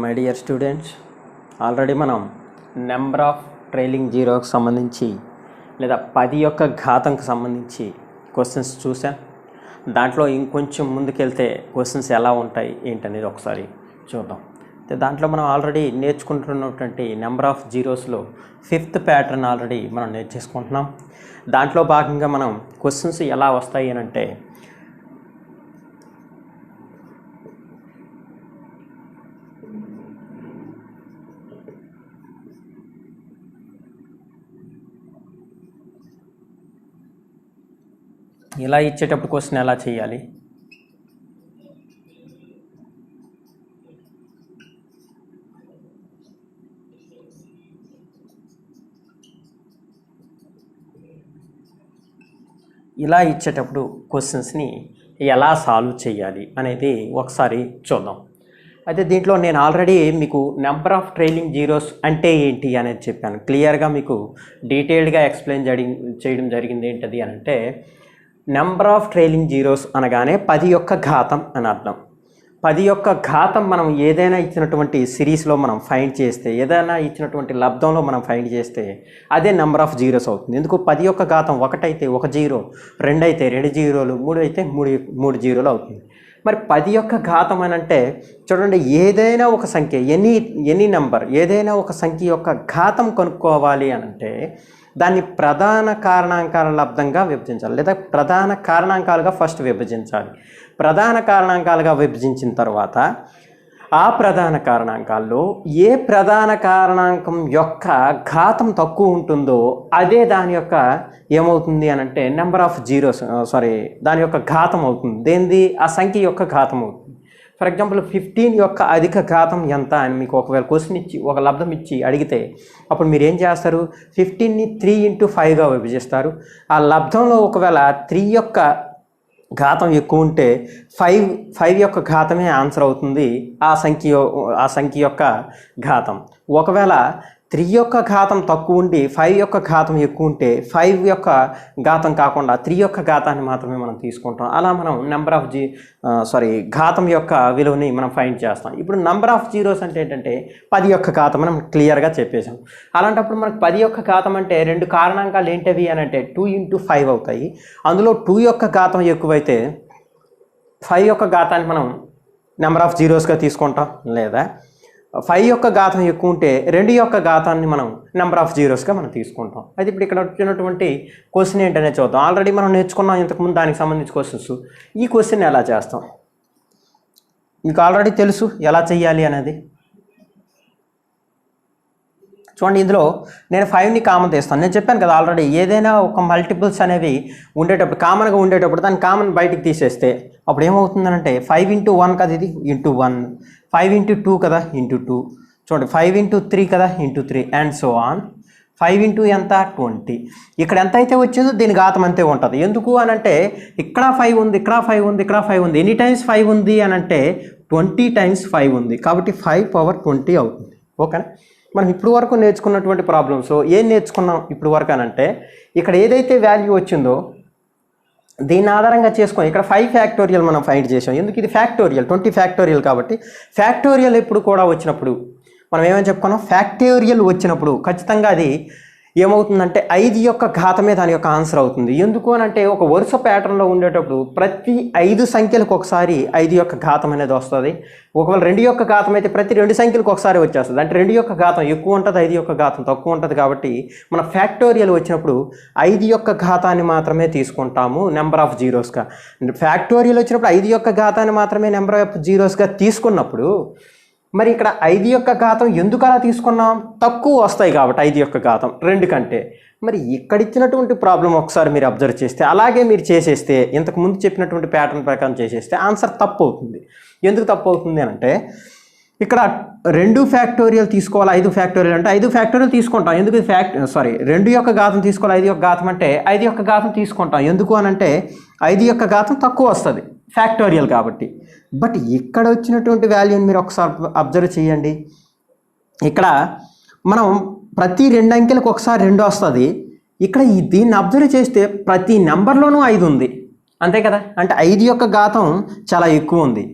My dear students, already మనం number of trailing జీరోకి సంబంధించి లేదా 10 యొక్క ఘాతంకి సంబంధించి క్వశ్చన్స్ చూసాం. దాంట్లో ఇంకొంచెం ముందుకెళ్తే క్వశ్చన్స్ ఎలా ఉంటాయి ఏంటనేది ఒకసారి చూద్దాం. దాంట్లో మనం ఆల్రెడీ నేర్చుకుంటున్నటువంటి నెంబర్ ఆఫ్ జీరోస్లో 5th ప్యాటర్న్ ఆల్రెడీ మనం నేర్చేసుకుంటున్నాం. దాంట్లో భాగంగా మనం క్వశ్చన్స్ ఎలా వస్తాయి అని అంటే ఇలా ఇచ్చేటప్పుడు క్వశ్చన్ ఎలా చేయాలి, ఇలా ఇచ్చేటప్పుడు క్వశ్చన్స్ని ఎలా సాల్వ్ చేయాలి అనేది ఒకసారి చూద్దాం. అయితే దీంట్లో నేను ఆల్రెడీ మీకు నెంబర్ ఆఫ్ ట్రైలింగ్ జీరోస్ అంటే ఏంటి అనేది చెప్పాను. క్లియర్గా మీకు డీటెయిల్డ్గా ఎక్స్ప్లెయిన్ చేయడం జరిగింది. ఏంటది అని అంటే నెంబర్ ఆఫ్ ట్రైలింగ్ జీరోస్ అనగానే 10 యొక్క ఘాతం అని అర్థం. 10 యొక్క ఘాతం మనం ఏదైనా ఇచ్చినటువంటి సిరీస్లో మనం ఫైండ్ చేస్తే, ఏదైనా ఇచ్చినటువంటి లబ్ధంలో మనం ఫైండ్ చేస్తే అదే నెంబర్ ఆఫ్ జీరోస్ అవుతుంది. ఎందుకు 10 యొక్క ఘాతం 1 అయితే 1 జీరో, 2 అయితే 2 జీరోలు, 3 అయితే 3 జీరోలు అవుతుంది. మరి 10 యొక్క ఘాతం అని అంటే చూడండి, ఏదైనా ఒక సంఖ్య ఎనీ నెంబర్ ఏదైనా ఒక సంఖ్య యొక్క ఘాతం కనుక్కోవాలి అని అంటే దాన్ని ప్రధాన కారణాంకాల లబ్ధంగా విభజించాలి, లేదా ప్రధాన కారణాంకాలుగా ఫస్ట్ విభజించాలి. ప్రధాన కారణాంకాలుగా విభజించిన తర్వాత ఆ ప్రధాన కారణాంకాల్లో ఏ ప్రధాన కారణాంకం యొక్క ఘాతం తక్కువ ఉంటుందో అదే దాని యొక్క ఏమవుతుంది అని అంటే నెంబర్ ఆఫ్ జీరోస్ దాని యొక్క ఘాతం అవుతుంది. దేనిది? ఆ సంఖ్య యొక్క ఘాతం అవుతుంది. ఫర్ ఎగ్జాంపుల్ 15 యొక్క అధిక ఘాతం ఎంత అని మీకు ఒకవేళ క్వశ్చన్ ఇచ్చి ఒక లబ్ధం ఇచ్చి అడిగితే అప్పుడు మీరు ఏం చేస్తారు? 15ని 3 into 5గా విభజిస్తారు. ఆ లబ్ధంలో ఒకవేళ 3 యొక్క ఘాతం ఎక్కువ ఉంటే 5 యొక్క ఘాతమే ఆన్సర్ అవుతుంది ఆ సంఖ్య యొక్క ఘాతం. ఒకవేళ 3 యొక్క ఘాతం తక్కువ ఉండి 5 యొక్క ఘాతం ఎక్కువ ఉంటే 5 యొక్క ఘాతం కాకుండా 3 యొక్క ఘాతాన్ని మాత్రమే మనం తీసుకుంటాం. అలా మనం నెంబర్ ఆఫ్ ఘాతం యొక్క విలువని మనం ఫైండ్ చేస్తాం. ఇప్పుడు నెంబర్ ఆఫ్ జీరోస్ అంటే ఏంటంటే 10 యొక్క ఘాతం మనం క్లియర్గా చెప్పేసాం. అలాంటప్పుడు మనకు 10 యొక్క ఘాతం అంటే 2 కారణాంకాలు ఏంటవి అని అంటే 2 into 5 అవుతాయి. అందులో 2 యొక్క ఘాతం ఎక్కువైతే 5 యొక్క ఘాతాన్ని మనం నెంబర్ ఆఫ్ జీరోస్గా తీసుకుంటాం, లేదా 5 యొక్క ఘాతం ఎక్కువ ఉంటే 2 యొక్క ఘాతాన్ని మనం నెంబర్ ఆఫ్ జీరోస్గా మనం తీసుకుంటాం. అయితే ఇప్పుడు ఇక్కడ వచ్చినటువంటి క్వశ్చన్ ఏంటనే చూద్దాం. ఆల్రెడీ మనం నేర్చుకున్నాం ఇంతకుముందు దానికి సంబంధించి క్వశ్చన్స్. ఈ క్వశ్చన్ ఎలా చేస్తాం మీకు ఆల్రెడీ తెలుసు ఎలా చేయాలి అనేది. చూడండి, ఇందులో నేను 5ని కామన్ తీస్తాను. నేను చెప్పాను కదా ఆల్రెడీ, ఏదైనా ఒక మల్టిపుల్స్ అనేవి ఉండేటప్పుడు కామన్గా ఉండేటప్పుడు దాన్ని కామన్ బయటికి తీసేస్తే అప్పుడు ఏమవుతుందనంటే 5 into 1 కదా, ఇది ఇంటూ 1, 5 into 2 కదా ఇంటూ 2, చూడండి 5 into 3 కదా into 3 and so on. 5 into ఎంత? 20. ఇక్కడ ఎంత అయితే వచ్చిందో దీని ఘాతం అంతే ఉంటుంది. ఎందుకు అని అంటే ఇక్కడ 5 ఉంది, ఇక్కడ 5 ఉంది, ఇక్కడ 5 ఉంది. ఎనీ టైమ్స్ 5 ఉంది అని అంటే 20 times 5 ఉంది కాబట్టి 5 power 20 అవుతుంది. ఓకేనా? మనం ఇప్పుడు వరకు నేర్చుకున్నటువంటి ప్రాబ్లమ్స్ ఏం నేర్చుకున్నాం ఇప్పుడు వరకు అని అంటే ఇక్కడ ఏదైతే వాల్యూ వచ్చిందో దీన్ని ఆధారంగా చేసుకొని ఇక్కడ 5 ఫ్యాక్టోరియల్ మనం ఫైండ్ చేసాం. ఎందుకు? ఇది ఫ్యాక్టోరియల్, 20 ఫ్యాక్టోరియల్ కాబట్టి ఫ్యాక్టోరియల్ ఎప్పుడు కూడా వచ్చినప్పుడు మనం ఏమని చెప్పుకున్నాం? ఫ్యాక్టోరియల్ వచ్చినప్పుడు ఖచ్చితంగా అది ఏమవుతుందంటే 5 యొక్క ఘాతమే దాని యొక్క ఆన్సర్ అవుతుంది. ఎందుకు అని అంటే ఒక వరుస ప్యాటర్న్లో ఉండేటప్పుడు ప్రతి 5 సంఖ్యలకు ఒకసారి 5 యొక్క ఘాతం అనేది వస్తుంది. ఒకవేళ 2 యొక్క ఘాతం అయితే ప్రతి 2 సంఖ్యలకు ఒకసారి వచ్చేస్తుంది. అంటే 2 యొక్క ఘాతం ఎక్కువ ఉంటుంది, 5 యొక్క ఘాతం తక్కువ ఉంటుంది. కాబట్టి మన ఫ్యాక్టోరియల్ వచ్చినప్పుడు 5 యొక్క ఘాతాన్ని మాత్రమే తీసుకుంటాము నెంబర్ ఆఫ్ జీరోస్గా. ఫ్యాక్టోరియల్ వచ్చినప్పుడు 5 యొక్క ఘాతాన్ని మాత్రమే నెంబర్ ఆఫ్ జీరోస్గా తీసుకున్నప్పుడు మరి ఇక్కడ 5 యొక్క ఘాతం ఎందుకు అలా తీసుకున్నాం? తక్కువ వస్తాయి కాబట్టి 5 యొక్క ఘాతం 2 కంటే. మరి ఇక్కడ ఇచ్చినటువంటి ప్రాబ్లం ఒకసారి మీరు అబ్జర్వ్ చేస్తే అలాగే మీరు చేసేస్తే ఇంతకుముందు చెప్పినటువంటి ప్యాటర్న్ ప్రకారం చేసేస్తే ఆన్సర్ తప్పు అవుతుంది. ఎందుకు తప్పు అవుతుంది అని అంటే ఇక్కడ 2 ఫ్యాక్టోరియల్ తీసుకోవాలి, 5 ఫ్యాక్టోరియల్ అంటే 5 ఫ్యాక్టోరియల్ తీసుకుంటాం. ఎందుకు? 2 యొక్క ఘాతం తీసుకోవాలి, 5 యొక్క ఘాతం అంటే 5 యొక్క ఘాతం తీసుకుంటాం. ఎందుకు అని అంటే 5 యొక్క ఘాతం తక్కువ వస్తుంది ఫ్యాక్టోరియల్ కాబట్టి. బట్ ఇక్కడ వచ్చినటువంటి వాల్యూని మీరు ఒకసారి అబ్జర్వ్ చేయండి. ఇక్కడ మనం ప్రతి 2 అంకెలకు ఒకసారి 2 వస్తుంది. ఇక్కడ దీన్ని అబ్జర్వ్ చేస్తే ప్రతి నెంబర్లోనూ 5 ఉంది, అంతే కదా. అంటే 5 యొక్క ఘాతం చాలా ఎక్కువ ఉంది.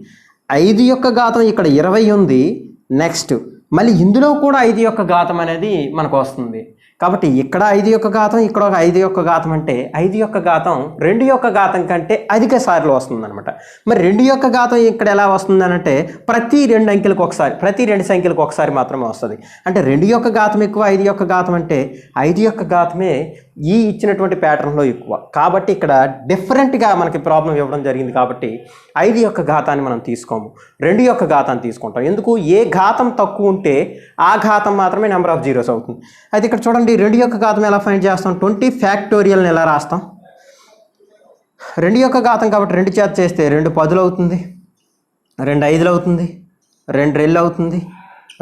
5 యొక్క ఘాతం ఇక్కడ 20 ఉంది, నెక్స్ట్ మళ్ళీ ఇందులో కూడా 5 యొక్క ఘాతం అనేది మనకు వస్తుంది. కాబట్టి ఇక్కడ 5 యొక్క ఘాతం, ఇక్కడ ఒక 5 యొక్క ఘాతం అంటే 5 యొక్క ఘాతం 2 యొక్క ఘాతం కంటే అధిక సార్లు వస్తుందన్నమాట. మరి 2 యొక్క ఘాతం ఇక్కడ ఎలా వస్తుందనంటే ప్రతి 2 అంకెలకు ఒకసారి, ప్రతి 2 సంఖ్యలకు ఒకసారి మాత్రమే వస్తుంది. అంటే 2 యొక్క ఘాతం ఎక్కువ, 5 యొక్క ఘాతం అంటే 5 యొక్క ఘాతమే ఈ ఇచ్చినటువంటి ప్యాటర్న్లో ఎక్కువ. కాబట్టి ఇక్కడ డిఫరెంట్గా మనకి ప్రాబ్లం ఇవ్వడం జరిగింది. కాబట్టి 5 యొక్క ఘాతాన్ని మనం తీసుకోము, 2 యొక్క ఘాతాన్ని తీసుకుంటాం. ఎందుకు? ఏ ఘాతం తక్కువ ఉంటే ఆ ఘాతం మాత్రమే నెంబర్ ఆఫ్ జీరోస్ అవుతుంది. అయితే ఇక్కడ చూడండి, 2 యొక్క ఘాతం ఎలా ఫైండ్ చేస్తాం? 20 ఫ్యాక్టోరియల్ని ఎలా రాస్తాం? 2 యొక్క ఘాతం కాబట్టి 2 చేత చేస్తే 2 10లు అవుతుంది, 2 5లు అవుతుంది, 2 2 అవుతుంది,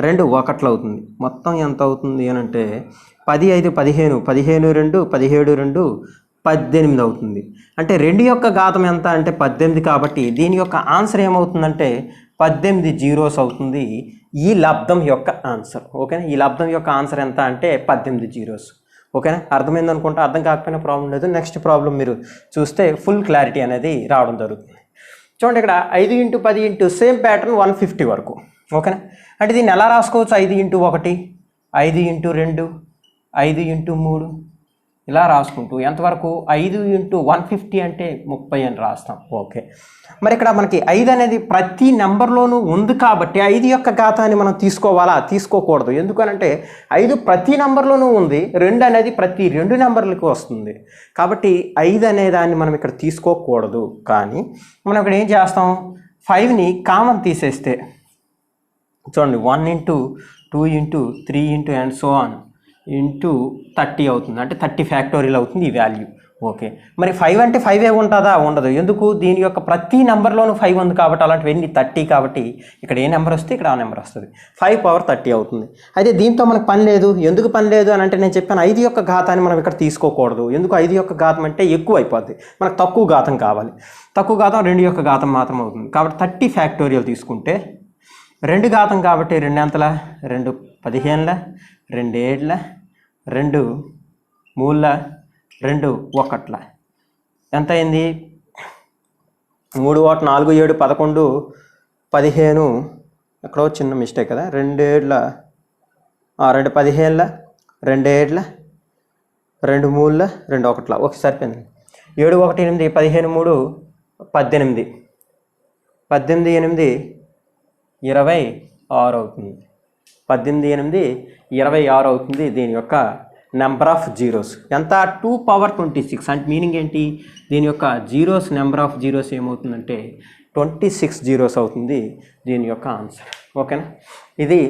2 1లు అవుతుంది. మొత్తం ఎంత అవుతుంది అని అంటే 10 5 15, 15 2 17 2 18 అవుతుంది. అంటే 2 యొక్క ఘాతం ఎంత అంటే 18. కాబట్టి దీని యొక్క ఆన్సర్ ఏమవుతుందంటే 18 జీరోస్ అవుతుంది ఈ లబ్ధం యొక్క ఆన్సర్. ఓకేనా? ఈ లబ్ధం యొక్క ఆన్సర్ ఎంత అంటే 18 జీరోస్. ఓకేనా? అర్థమైంది అనుకుంటా. అర్థం కాకపోయినా ప్రాబ్లం లేదు. నెక్స్ట్ ప్రాబ్లం మీరు చూస్తే ఫుల్ క్లారిటీ అనేది రావడం జరుగుతుంది. చూడండి, ఇక్కడ 5 × 10 × సేమ్ ప్యాటర్న్ 150 వరకు. ఓకేనా? అంటే దీన్ని ఎలా రాసుకోవచ్చు? 5 × 1, 5 × 2, 5 × 3 ఇలా రాసుకుంటూ ఎంతవరకు 5 × 150 అంటే 30 అని రాస్తాం. ఓకే, మరి ఇక్కడ మనకి 5 అనేది ప్రతి నెంబర్లోనూ ఉంది కాబట్టి 5 యొక్క ఘాతాన్ని మనం తీసుకోవాలా? తీసుకోకూడదు. ఎందుకనంటే 5 ప్రతి నెంబర్లోనూ ఉంది, 2 అనేది ప్రతి 2 నెంబర్లకు వస్తుంది. కాబట్టి 5 అనే దాన్ని మనం ఇక్కడ తీసుకోకూడదు. కానీ మనం ఇక్కడ ఏం చేస్తాం? 5ని కామన్ తీసేస్తే చూడండి, 1 × 2 × 3 × అండ్ సో ఆన్ ఇంటూ 30 అవుతుంది. అంటే 30 ఫ్యాక్టోరియల్ అవుతుంది ఈ వాల్యూ. ఓకే, మరి 5 అంటే 5 ఉంటుందా? ఉండదు. ఎందుకు? దీని యొక్క ప్రతి నెంబర్లోనూ 5 ఉంది కాబట్టి అలాంటివన్నీ 30. కాబట్టి ఇక్కడ ఏ నెంబర్ వస్తే ఇక్కడ ఆ నెంబర్ వస్తుంది. 5 పవర్ 30 అవుతుంది. అయితే దీంతో మనకు పని లేదు. ఎందుకు పని లేదు అని అంటే నేను చెప్పాను 5 యొక్క ఘాతాన్ని మనం ఇక్కడ తీసుకోకూడదు. ఎందుకు? 5 యొక్క ఘాతం అంటే ఎక్కువ అయిపోద్ది. మనకు తక్కువ ఘాతం కావాలి. తక్కువ ఘాతం 2 యొక్క ఘాతం మాత్రం అవుతుంది. కాబట్టి 30 ఫ్యాక్టోరియల్ తీసుకుంటే 2 ఘాతం కాబట్టి 2 ఎంతల? 2 15ల, 2 7ల, 2 3ల, 2 1ల. ఎంత అయింది? 3 1 4 7 11 15. ఎక్కడో చిన్న మిస్టేక్ కదా. 2 7ల, 2 15ల, 2 7ల, 2 3ల, 2 1ల. ఓకే, సరిపోయింది. 7 1 8 15 3 18, 18 8 26 అవుతుంది. 18 8 26 అవుతుంది దీని యొక్క నెంబర్ ఆఫ్ జీరోస్. ఎంత? 2 పవర్ 26. అంటే మీనింగ్ ఏంటి? దీని యొక్క జీరోస్ నెంబర్ ఆఫ్ జీరోస్ ఏమవుతుందంటే 26 జీరోస్ అవుతుంది దీని యొక్క ఆన్సర్. ఓకేనా? ఇది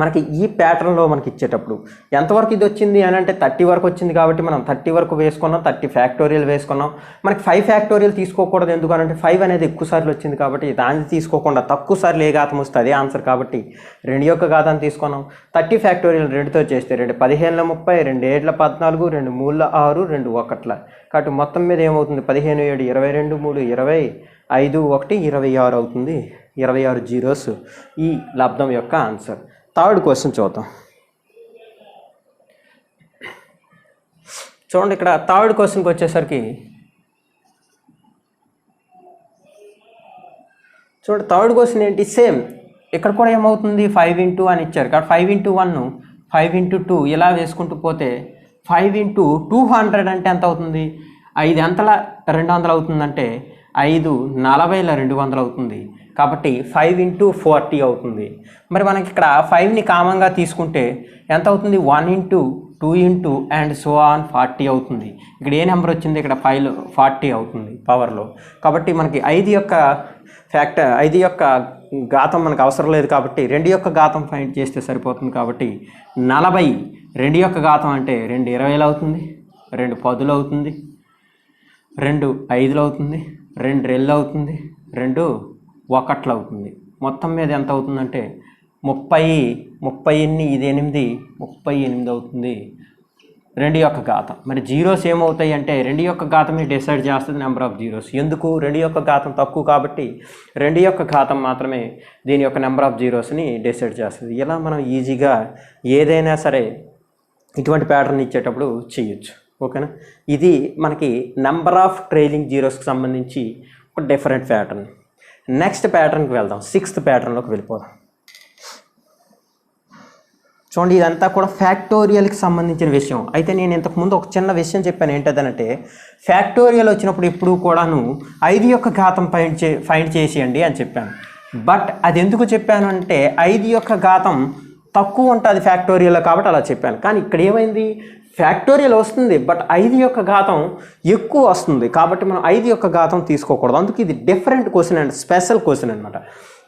మనకి ఈ ప్యాటర్న్లో మనకి ఇచ్చేటప్పుడు ఎంతవరకు ఇది వచ్చింది అని అంటే 30 వరకు వచ్చింది. కాబట్టి మనం 30 వరకు వేసుకున్నాం, 30 ఫ్యాక్టోరియల్ వేసుకున్నాం. మనకి 5 ఫ్యాక్టోరియల్ తీసుకోకూడదు. ఎందుకనంటే 5 అనేది ఎక్కువ సార్లు వచ్చింది కాబట్టి దాన్ని తీసుకోకుండా తక్కువ సార్లు ఏ ఘాతం వస్తే అదే ఆన్సర్. కాబట్టి 2 యొక్క ఘాతాన్ని తీసుకున్నాం. 30 ఫ్యాక్టోరియల్ 2తో చేస్తే 2 15ల 30, 2 7ల 14, 2 3ల 6, 2 1ల. కాబట్టి మొత్తం మీద ఏమవుతుంది? 15 7 22 3 20, 5 1 26 అవుతుంది. 26 జీరోస్ ఈ లబ్ధం యొక్క ఆన్సర్. థర్డ్ క్వశ్చన్ చూద్దాం. చూడండి, ఇక్కడ థర్డ్ క్వశ్చన్కి వచ్చేసరికి చూడండి, థర్డ్ క్వశ్చన్ ఏంటి? సేమ్ ఇక్కడ కూడా ఏమవుతుంది? 5 × అని ఇచ్చారు కాబట్టి 5 × 1, 5 × 2 ఇలా వేసుకుంటూ పోతే 5 × 200 అంటే ఎంత అవుతుంది? 5 ఎంతల 200 అవుతుందంటే 5 40ల 200 అవుతుంది. కాబట్టి 5 × 40 అవుతుంది. మరి మనకి ఇక్కడ 5ని కామన్గా తీసుకుంటే ఎంత అవుతుంది? 1 × 2 × అండ్ సో ఆన్ 40 అవుతుంది. ఇక్కడ ఏ నెంబర్ వచ్చింది? ఇక్కడ 40 అవుతుంది పవర్లో. కాబట్టి మనకి 5 యొక్క ఘాతం మనకు అవసరం లేదు కాబట్టి 2 యొక్క ఘాతం ఫైండ్ చేస్తే సరిపోతుంది. కాబట్టి 40 2 యొక్క ఘాతం అంటే 2 20లు అవుతుంది, 2 10లు అవుతుంది, 2 5లు అవుతుంది, 2 2లు అవుతుంది, 2 1లు అవుతుంది. మొత్తం మీద ఎంత అవుతుందంటే 30 ఇది 8 38 అవుతుంది 2 యొక్క ఘాతం. మరి జీరోస్ ఏమవుతాయి అంటే 2 యొక్క ఘాతమే డిసైడ్ చేస్తుంది నెంబర్ ఆఫ్ జీరోస్. ఎందుకు? 2 యొక్క ఘాతం తక్కువ కాబట్టి 2 యొక్క ఘాతం మాత్రమే దీని యొక్క నెంబర్ ఆఫ్ జీరోస్ని డిసైడ్ చేస్తుంది. ఇలా మనం ఈజీగా ఏదైనా సరే ఇటువంటి ప్యాటర్న్ ఇచ్చేటప్పుడు చేయొచ్చు. ఓకేనా? ఇది మనకి నెంబర్ ఆఫ్ ట్రైలింగ్ జీరోస్కి సంబంధించి ఒక డిఫరెంట్ ప్యాటర్న్. నెక్స్ట్ ప్యాటర్న్కి వెళ్దాం. 6th ప్యాటర్న్లోకి వెళ్ళిపోదాం. చూడండి, ఇదంతా కూడా ఫ్యాక్టోరియల్కి సంబంధించిన విషయం. అయితే నేను ఇంతకుముందు ఒక చిన్న విషయం చెప్పాను, ఏంటంటే ఫ్యాక్టోరియల్ వచ్చినప్పుడు ఎప్పుడు కూడాను 5 యొక్క ఘాతం ఫైండ్ చేసేయండి అని చెప్పాను. బట్ అది ఎందుకు చెప్పాను అంటే 5 యొక్క ఘాతం తక్కువ ఉంటుంది ఫ్యాక్టోరియల్, కాబట్టి అలా చెప్పాను. కానీ ఇక్కడ ఏమైంది, ఫ్యాక్టోరియల్ వస్తుంది బట్ 5 యొక్క ఘాతం ఎక్కువ వస్తుంది, కాబట్టి మనం 5 యొక్క ఘాతం తీసుకోకూడదు. అందుకే ఇది different question and special question అనమాట.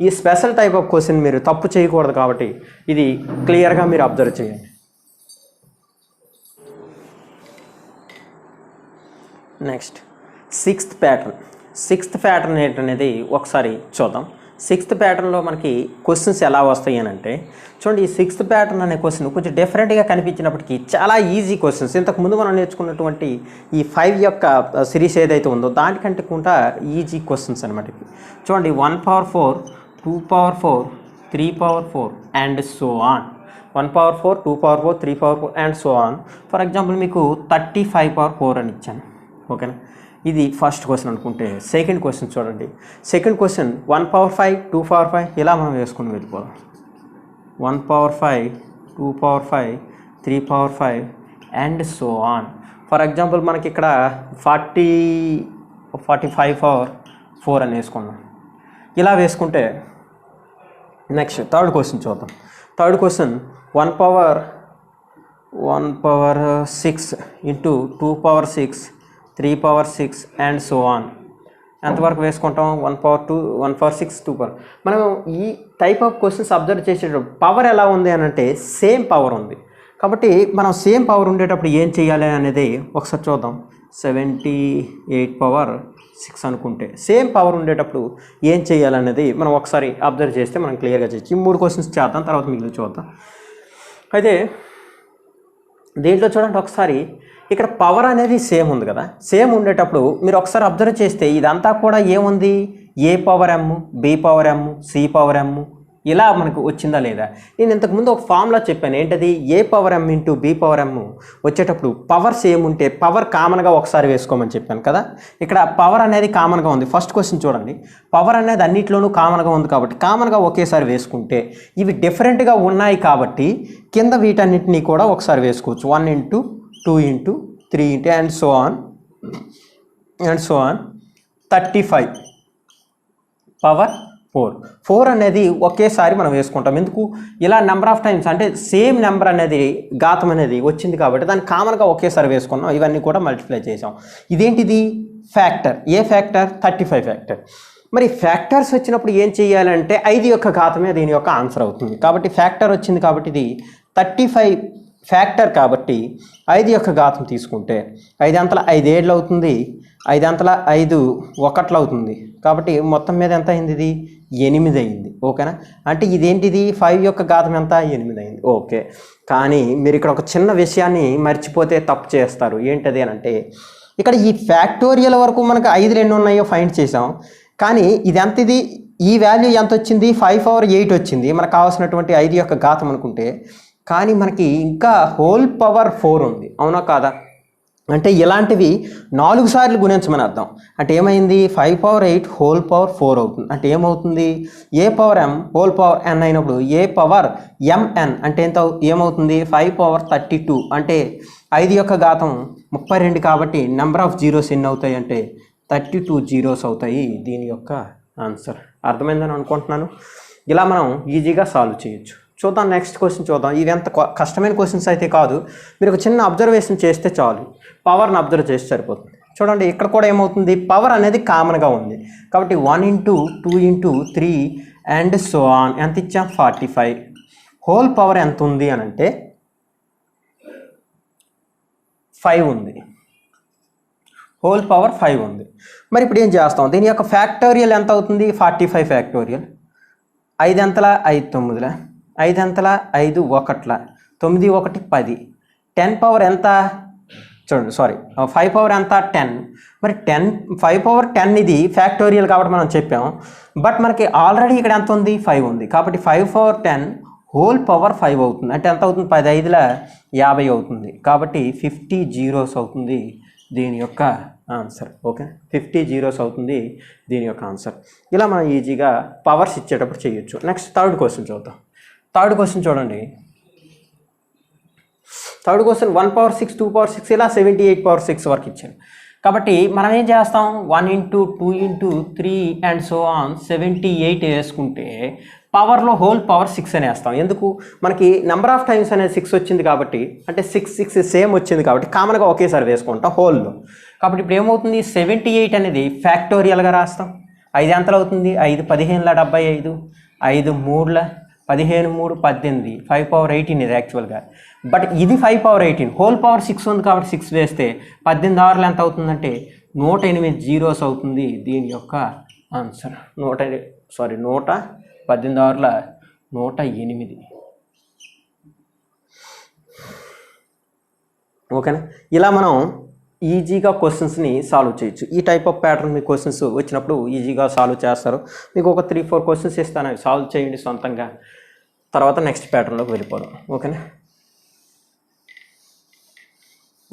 ఈ స్పెషల్ టైప్ ఆఫ్ క్వశ్చన్ మీరు తప్పు చేయకూడదు, కాబట్టి ఇది క్లియర్గా మీరు అబ్జర్వ్ చేయండి. నెక్స్ట్ సిక్స్త్ ప్యాటర్న్ ఏంటనేది ఒకసారి చూద్దాం. సిక్స్త్ ప్యాటర్న్లో మనకి క్వశ్చన్స్ ఎలా వస్తాయి అని అంటే, చూడండి, ఈ సిక్స్త్ ప్యాటర్న్ అనే క్వశ్చన్ కొంచెం డిఫరెంట్గా కనిపించినప్పటికీ చాలా ఈజీ క్వశ్చన్స్. ఇంతకుముందు మనం నేర్చుకున్నటువంటి ఈ 5 యొక్క సిరీస్ ఏదైతే ఉందో దానికంటే కూడా ఈజీ క్వశ్చన్స్ అనమాట. చూడండి, 1 power 4, 2 power 4, 3 power 4 and so on. 1 power 4, 2 power 4, 3 power 4 and so on. For example మీకు 35 పవర్ 4 అని ఇచ్చాను. ఓకేనా, ఇది ఫస్ట్ క్వశ్చన్ అనుకుంటే. సెకండ్ క్వశ్చన్ చూడండి, సెకండ్ క్వశ్చన్ 1 పవర్ 5, 2 పవర్ 5 ఇలా మనం వేసుకుని వెళ్ళిపోదాం. 1 power 5, 2 power 5, 3 power 5 and so on. For example మనకి ఇక్కడ 45 పవర్ 4 అని వేసుకున్నాం. ఇలా వేసుకుంటే నెక్స్ట్ థర్డ్ క్వశ్చన్ చూద్దాం. Third question 1 power 6 into 2 power 6, 3 power 6 and so on. ఎంతవరకు వేసుకుంటాం, 1 పవర్ 2, 1 పవర్ 6, 2 పవర్. మనం ఈ టైప్ ఆఫ్ క్వశ్చన్స్ అబ్జర్వ్ చేసేటప్పుడు పవర్ ఎలా ఉంది అని అంటే సేమ్ పవర్ ఉంది, కాబట్టి మనం సేమ్ పవర్ ఉండేటప్పుడు ఏం చేయాలి అనేది ఒకసారి చూద్దాం. 78 పవర్ 6 అనుకుంటే సేమ్ పవర్ ఉండేటప్పుడు ఏం చేయాలనేది మనం ఒకసారి అబ్జర్వ్ చేస్తే మనం క్లియర్గా చేయొచ్చు. ఈ 3 క్వశ్చన్స్ చేద్దాం, తర్వాత మిగిలిన చూద్దాం. అయితే దీంట్లో చూడండి, ఒకసారి ఇక్కడ పవర్ అనేది సేమ్ ఉంది కదా, సేమ్ ఉండేటప్పుడు మీరు ఒకసారి అబ్జర్వ్ చేస్తే ఇదంతా కూడా ఏముంది, ఏ పవర్ ఎమ్, బి పవర్ ఎమ్, సి పవర్ ఎమ్ ఇలా మనకు వచ్చిందా లేదా. నేను ఇంతకుముందు ఒక ఫార్ములా చెప్పాను, ఏంటది, ఏ పవర్ ఎమ్ ఇంటూ బి పవర్ ఎమ్ వచ్చేటప్పుడు పవర్ సేమ్ ఉంటే పవర్ కామన్గా ఒకసారి వేసుకోమని చెప్పాను కదా. ఇక్కడ పవర్ అనేది కామన్గా ఉంది. ఫస్ట్ క్వశ్చన్ చూడండి, పవర్ అనేది అన్నిట్లోనూ కామన్గా ఉంది కాబట్టి కామన్గా ఒకేసారి వేసుకుంటే, ఇవి డిఫరెంట్గా ఉన్నాయి కాబట్టి కింద వీటన్నిటినీ కూడా ఒకసారి వేసుకోవచ్చు. 1 into 2 into 3 into and so on 35 power 4 అనేది ఒకేసారి మనం వేసుకుంటాం. ఎందుకు, ఇలా నెంబర్ ఆఫ్ టైమ్స్ అంటే సేమ్ నెంబర్ అనేది ఘాతం అనేది వచ్చింది కాబట్టి దాన్ని కామన్గా ఒకేసారి వేసుకున్నాం. ఇవన్నీ కూడా మల్టిప్లై చేసాం. ఇదేంటిది, ఫ్యాక్టర్. ఏ ఫ్యాక్టర్, 35 ఫ్యాక్టర్. మరి ఫ్యాక్టర్స్ వచ్చినప్పుడు ఏం చేయాలంటే 5 యొక్క ఘాతమే దీని యొక్క ఆన్సర్ అవుతుంది. కాబట్టి ఫ్యాక్టర్ వచ్చింది కాబట్టి ఇది 35 ఫ్యాక్టర్ కాబట్టి 5 యొక్క ఘాతం తీసుకుంటే 5 అంతల 5 ఏళ్ళు అవుతుంది, 5 అంతల 5 ఒకట్లు అవుతుంది. కాబట్టి మొత్తం మీద ఎంత అయింది, ఇది 8 అయింది. ఓకేనా, అంటే ఇదేంటిది 5 యొక్క ఘాతం ఎంత, 8 అయింది. ఓకే, కానీ మీరు ఇక్కడ ఒక చిన్న విషయాన్ని మర్చిపోతే తప్పు చేస్తారు. ఏంటది అని అంటే, ఇక్కడ ఈ ఫ్యాక్టోరియల్ వరకు మనకు 5 ఎన్ని ఉన్నాయో ఫైండ్ చేసాం, కానీ ఇది ఎంత, ఇది ఈ వాల్యూ ఎంత వచ్చింది, 5 పవర్ 8 వచ్చింది మనకు కావాల్సినటువంటి 5 యొక్క ఘాతం అనుకుంటే. కానీ మనకి ఇంకా హోల్ పవర్ 4 ఉంది, అవునా కాదా. అంటే ఇలాంటివి 4 సార్లు గుణించమని అర్థం. అంటే ఏమైంది, 5 పవర్ 8 హోల్ పవర్ 4 అవుతుంది. అంటే ఏమవుతుంది, ఏ పవర్ ఎం హోల్ పవర్ ఎన్ అయినప్పుడు ఏ పవర్ ఎంఎన్ అంటే ఏమవుతుంది, 5 పవర్ 32. అంటే 5 యొక్క ఘాతం 32 కాబట్టి నెంబర్ ఆఫ్ జీరోస్ ఎన్ని అవుతాయి అంటే 32 జీరోస్ అవుతాయి దీని యొక్క ఆన్సర్. అర్థమైందని అనుకుంటున్నాను. ఇలా మనం ఈజీగా సాల్వ్ చేయొచ్చు. చూద్దాం, నెక్స్ట్ క్వశ్చన్ చూద్దాం. ఇవి ఎంత కష్టమైన క్వశ్చన్స్ అయితే కాదు, మీరు ఒక చిన్న అబ్జర్వేషన్ చేస్తే చాలు, పవర్ని అబ్జర్వ్ చేస్తే సరిపోతుంది. చూడండి, ఇక్కడ కూడా ఏమవుతుంది, పవర్ అనేది కామన్గా ఉంది కాబట్టి 1 into 2 into 3 and so on ఎంత ఇచ్చాం, 45. హోల్ పవర్ ఎంత ఉంది అని అంటే 5 ఉంది, హోల్ పవర్ 5 ఉంది. మరి ఇప్పుడు ఏం చేస్తాం, దీని యొక్క ఫ్యాక్టోరియల్ ఎంత అవుతుంది, 45 ఫ్యాక్టోరియల్. 5 అంతల 5 9ల, 5 అంతల 5 1ల, 9 1 10. 10 పవర్ ఎంత, చూడండి 5 పవర్ ఎంత, 10. మరి 5 పవర్ 10 ఇది ఫ్యాక్టోరియల్ కాబట్టి మనం చెప్పాం. బట్ మనకి ఆల్రెడీ ఇక్కడ ఎంత ఉంది, 5 ఉంది. కాబట్టి 5 పవర్ 10 హోల్ పవర్ 5 అవుతుంది. అంటే ఎంత అవుతుంది, 10 5ల 50 అవుతుంది. కాబట్టి 50 జీరోస్ అవుతుంది దీని యొక్క ఆన్సర్. ఓకే, 50 జీరోస్ అవుతుంది దీని యొక్క ఆన్సర్. ఇలా మనం ఈజీగా పవర్స్ ఇచ్చేటప్పుడు చేయొచ్చు. నెక్స్ట్ థర్డ్ క్వశ్చన్ చూద్దాం. థర్డ్ క్వశ్చన్ చూడండి, థర్డ్ క్వశ్చన్ 1 పవర్ 6 2 పవర్ 6 ఇలా 78 పవర్ 6 వరకు ఇచ్చాను. కాబట్టి మనం ఏం చేస్తాం 1 into 2 into 3 and so on 78 వేసుకుంటే పవర్లో హోల్ పవర్ 6 అని వేస్తాం. ఎందుకు మనకి నెంబర్ ఆఫ్ టైమ్స్ అనేది 6 వచ్చింది కాబట్టి, అంటే 6 సేమ్ వచ్చింది కాబట్టి కామన్గా ఒకేసారి వేసుకుంటాం హోల్లో. కాబట్టి ఇప్పుడు ఏమవుతుంది 78 అనేది ఫ్యాక్టోరియల్గా రాస్తాం. 5 ఎంతలు అవుతుంది 5 15ల 75, 5 3ల 15 3 18, 5 పవర్ 18 ఇది యాక్చువల్గా. బట్ ఇది 5 పవర్ 18 హోల్ పవర్ 6 ఉంది కాబట్టి 6 వేస్తే 18 ఆరులు ఎంత అవుతుందంటే 108 జీరోస్ అవుతుంది దీని యొక్క ఆన్సర్. 118 ఆరుల 108. ఓకేనా? ఇలా మనం ఈజీగా క్వశ్చన్స్ని సాల్వ్ చేయొచ్చు. ఈ type of pattern me questions వచ్చినప్పుడు ఈజీగా సాల్వ్ చేస్తారు. మీకు ఒక 3-4 క్వశ్చన్స్ ఇస్తాను, అవి సాల్వ్ చేయండి సొంతంగా. తర్వాత నెక్స్ట్ ప్యాటర్న్లోకి వెళ్ళిపోదాం. ఓకేనా?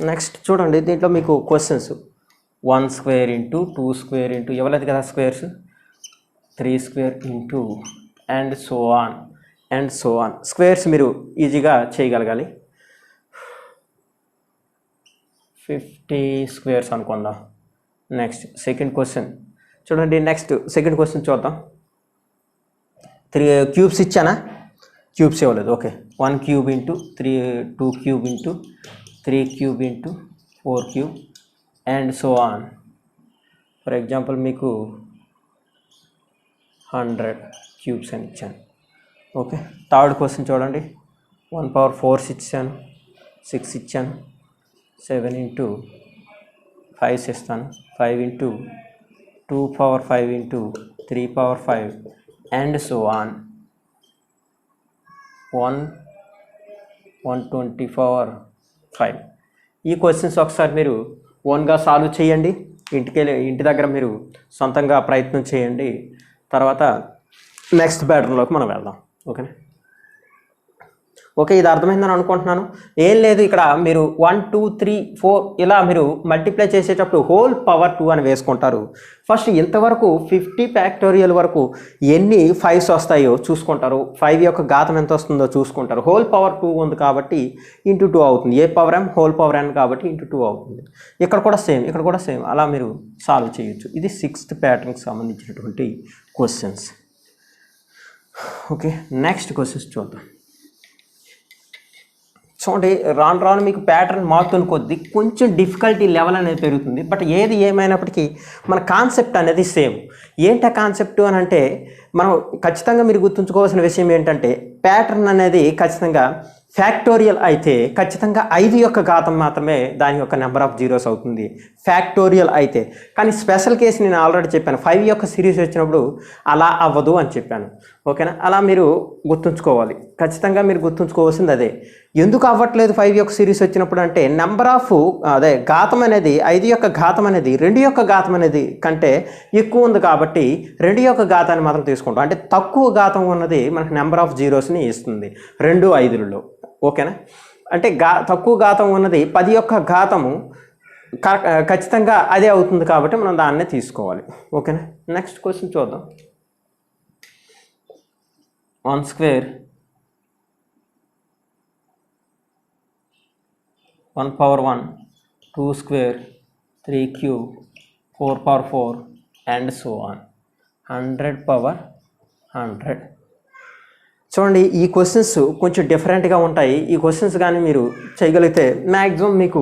నెక్స్ట్ చూడండి, దీంట్లో మీకు questions 1 square into 2 square into ఇవ్వలేదు కదా squares, 3 square into and so on squares మీరు ఈజీగా చేయగలగాలి. 50 స్క్వేర్స్ అనుకుందాం. నెక్స్ట్ సెకండ్ క్వశ్చన్ చూడండి. సెకండ్ క్వశ్చన్ చూద్దాం. 3 క్యూబ్స్ ఇచ్చానా? క్యూబ్స్ ఇవ్వలేదు. Okay, 1 cube into 3, 2 cube into 3 cube into 4 cube and so on. For example మీకు 100 క్యూబ్స్ అని ఇచ్చాను. ఓకే, థర్డ్ క్వశ్చన్ చూడండి. 1 పవర్ 4 ఇచ్చాను, 6 ఇచ్చాను, 7 ఇంటూ 5 ఇస్తాను, 5 into 2 power 5 into 3 power 5 and so on. 120 power 5. ఈ క్వశ్చన్స్ ఒకసారి మీరు ఓన్గా సాల్వ్ చేయండి. ఇంటి దగ్గర మీరు సొంతంగా ప్రయత్నం చేయండి. తర్వాత నెక్స్ట్ ప్యాటర్న్లోకి మనం వెళ్దాం. ఓకేనా? ఓకే, ఇది అర్థమైందని అనుకుంటున్నాను. ఏం లేదు, ఇక్కడ మీరు 1 2 3 4 ఇలా మీరు మల్టిప్లై చేసేటప్పుడు హోల్ పవర్ 2 అని వేసుకుంటారు. ఫస్ట్ ఇంతవరకు 50 ఫ్యాక్టోరియల్ వరకు ఎన్ని 5s వస్తాయో చూసుకుంటారు. 5 యొక్క ఘాతం ఎంత వస్తుందో చూసుకుంటారు. హోల్ పవర్ 2 ఉంది కాబట్టి ఇంటూ 2 అవుతుంది. A power m whole power n కాబట్టి ఇంటూ 2 అవుతుంది. ఇక్కడ కూడా సేమ్, అలా మీరు సాల్వ్ చేయొచ్చు. ఇది 6th ప్యాటర్న్కి సంబంధించినటువంటి క్వశ్చన్స్. ఓకే, నెక్స్ట్ క్వశ్చన్స్ చూద్దాం. చూడండి, రాను మీకు ప్యాటర్న్ మారుతున్న కొద్దీ కొంచెం డిఫికల్టీ లెవెల్ అనేది పెరుగుతుంది. బట్ ఏది ఏమైనప్పటికీ మన కాన్సెప్ట్ అనేది సేమ్. ఏంటి కాన్సెప్ట్ అని అంటే, మనం ఖచ్చితంగా మీరు గుర్తుంచుకోవాల్సిన విషయం ఏంటంటే, ప్యాటర్న్ అనేది ఖచ్చితంగా ఫ్యాక్టోరియల్ అయితే ఖచ్చితంగా 5 యొక్క ఘాతం మాత్రమే దాని యొక్క నెంబర్ ఆఫ్ జీరోస్ అవుతుంది ఫ్యాక్టోరియల్ అయితే. కానీ స్పెషల్ కేసు నేను ఆల్రెడీ చెప్పాను, 5 యొక్క సిరీస్ వచ్చినప్పుడు అలా అవ్వదు అని చెప్పాను. ఓకేనా? అలా మీరు గుర్తుంచుకోవాలి. ఖచ్చితంగా మీరు గుర్తుంచుకోవాల్సింది అదే. ఎందుకు అవ్వట్లేదు 5 యొక్క సిరీస్ వచ్చినప్పుడు అంటే, నెంబర్ ఆఫ్ ఘాతం అనేది 5 యొక్క ఘాతం అనేది 2 యొక్క ఘాతం అనేది కంటే ఎక్కువ ఉంది కాబట్టి 2 యొక్క ఘాతాన్ని మాత్రం తీసుకుంటాం. అంటే తక్కువ ఘాతం ఉన్నది మనకు నెంబర్ ఆఫ్ జీరోస్ని ఇస్తుంది 2 5లలో. ఓకేనా? అంటే తక్కువ ఘాతం ఉన్నది 10 యొక్క ఘాతము ఖచ్చితంగా అదే అవుతుంది కాబట్టి మనం దాన్నే తీసుకోవాలి. ఓకేనా? నెక్స్ట్ క్వశ్చన్ చూద్దాం. 1 square 1 power 1, 2 square 3 cube 4 power 4 and so on. 100 power 100. చూడండి, ఈ క్వశ్చన్స్ కొంచెం డిఫరెంట్గా ఉంటాయి. ఈ క్వశ్చన్స్ కానీ మీరు చేయగలిగితే మ్యాక్సిమం మీకు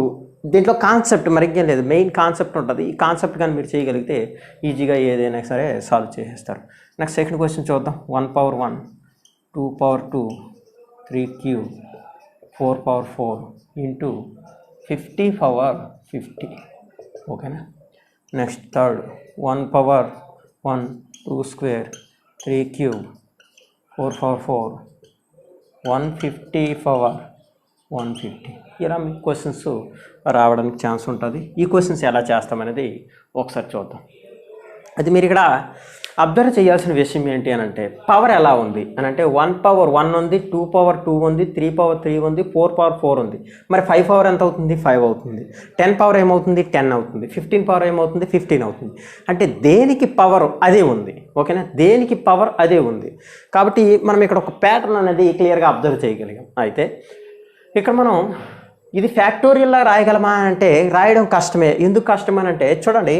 దీంట్లో కాన్సెప్ట్ మరిగ్గేం లేదు, మెయిన్ కాన్సెప్ట్ ఉంటుంది. ఈ కాన్సెప్ట్ కానీ మీరు చేయగలిగితే ఈజీగా ఏదైనా సరే సాల్వ్ చేసేస్తారు. నెక్స్ట్ సెకండ్ క్వశ్చన్ చూద్దాం. 1 power 1, 2 power 2, 3 cube 4 power 4 into 50 power 50. ఓకేనా? Next third 1 power 1, 2 square 3 cube 4 power 4 150 power 150. ఇలా మీకు క్వశ్చన్స్ రావడానికి ఛాన్స్ ఉంటుంది. ఈ క్వశ్చన్స్ ఎలా చేస్తామనేది ఒకసారి చూద్దాం. అది మీరు ఇక్కడ అబ్జర్వ్ చేయాల్సిన విషయం ఏంటి అని అంటే, పవర్ ఎలా ఉంది అని అంటే 1 పవర్ 1 ఉంది, 2 పవర్ 2 ఉంది, 3 పవర్ 3 ఉంది, 4 పవర్ 4 ఉంది. మరి 5 పవర్ ఎంత అవుతుంది? 5 అవుతుంది. 10 పవర్ ఏమవుతుంది? 10 అవుతుంది. 15 పవర్ ఏమవుతుంది? 15 అవుతుంది. అంటే దేనికి పవర్ అదే ఉంది. ఓకేనా? దేనికి పవర్ అదే ఉంది. కాబట్టి మనం ఇక్కడ ఒక ప్యాటర్న్ అనేది క్లియర్గా అబ్జర్వ్ చేయగలిగాం. అయితే ఇక్కడ మనం ఇది ఫ్యాక్టోరియల్లా రాయగలమా అంటే రాయడం కష్టమే. ఎందుకు కష్టం అని అంటే చూడండి,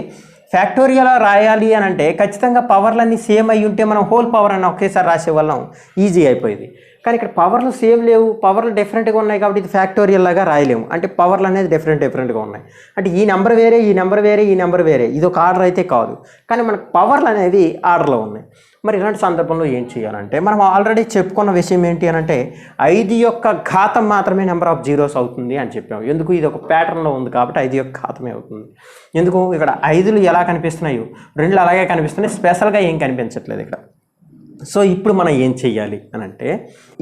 ఫ్యాక్టోరియల్లా రాయాలి అని అంటే ఖచ్చితంగా పవర్లన్నీ సేమ్ అయ్యి ఉంటే మనం హోల్ పవర్ అని ఒకేసారి రాసేవాళ్ళం, ఈజీ అయిపోయేది. కానీ ఇక్కడ పవర్లు సేమ్ లేవు, పవర్లు డిఫరెంట్గా ఉన్నాయి కాబట్టి ఇది ఫ్యాక్టోరియల్ లాగా రాయలేము. అంటే పవర్లు అనేది డిఫరెంట్గా ఉన్నాయి. అంటే ఈ నెంబర్ వేరే, ఈ నెంబర్ వేరే, ఈ నెంబర్ వేరే, ఇది ఒక ఆర్డర్ అయితే కాదు, కానీ మనకు పవర్లు అనేవి ఆర్డర్లో ఉన్నాయి. మరి ఇలాంటి సందర్భంలో ఏం చేయాలంటే మనం ఆల్రెడీ చెప్పుకున్న విషయం ఏంటి అని అంటే 5 యొక్క ఘాతం మాత్రమే నెంబర్ ఆఫ్ జీరోస్ అవుతుంది అని చెప్పాము. ఎందుకు? ఇది ఒక ప్యాటర్న్లో ఉంది కాబట్టి 5 యొక్క ఘాతమే అవుతుంది. ఎందుకు? ఇక్కడ 5లు ఎలా కనిపిస్తున్నాయో 2లు అలాగే కనిపిస్తున్నాయి, స్పెషల్గా ఏం కనిపించట్లేదు ఇక్కడ. సో ఇప్పుడు మనం ఏం చెయ్యాలి అని అంటే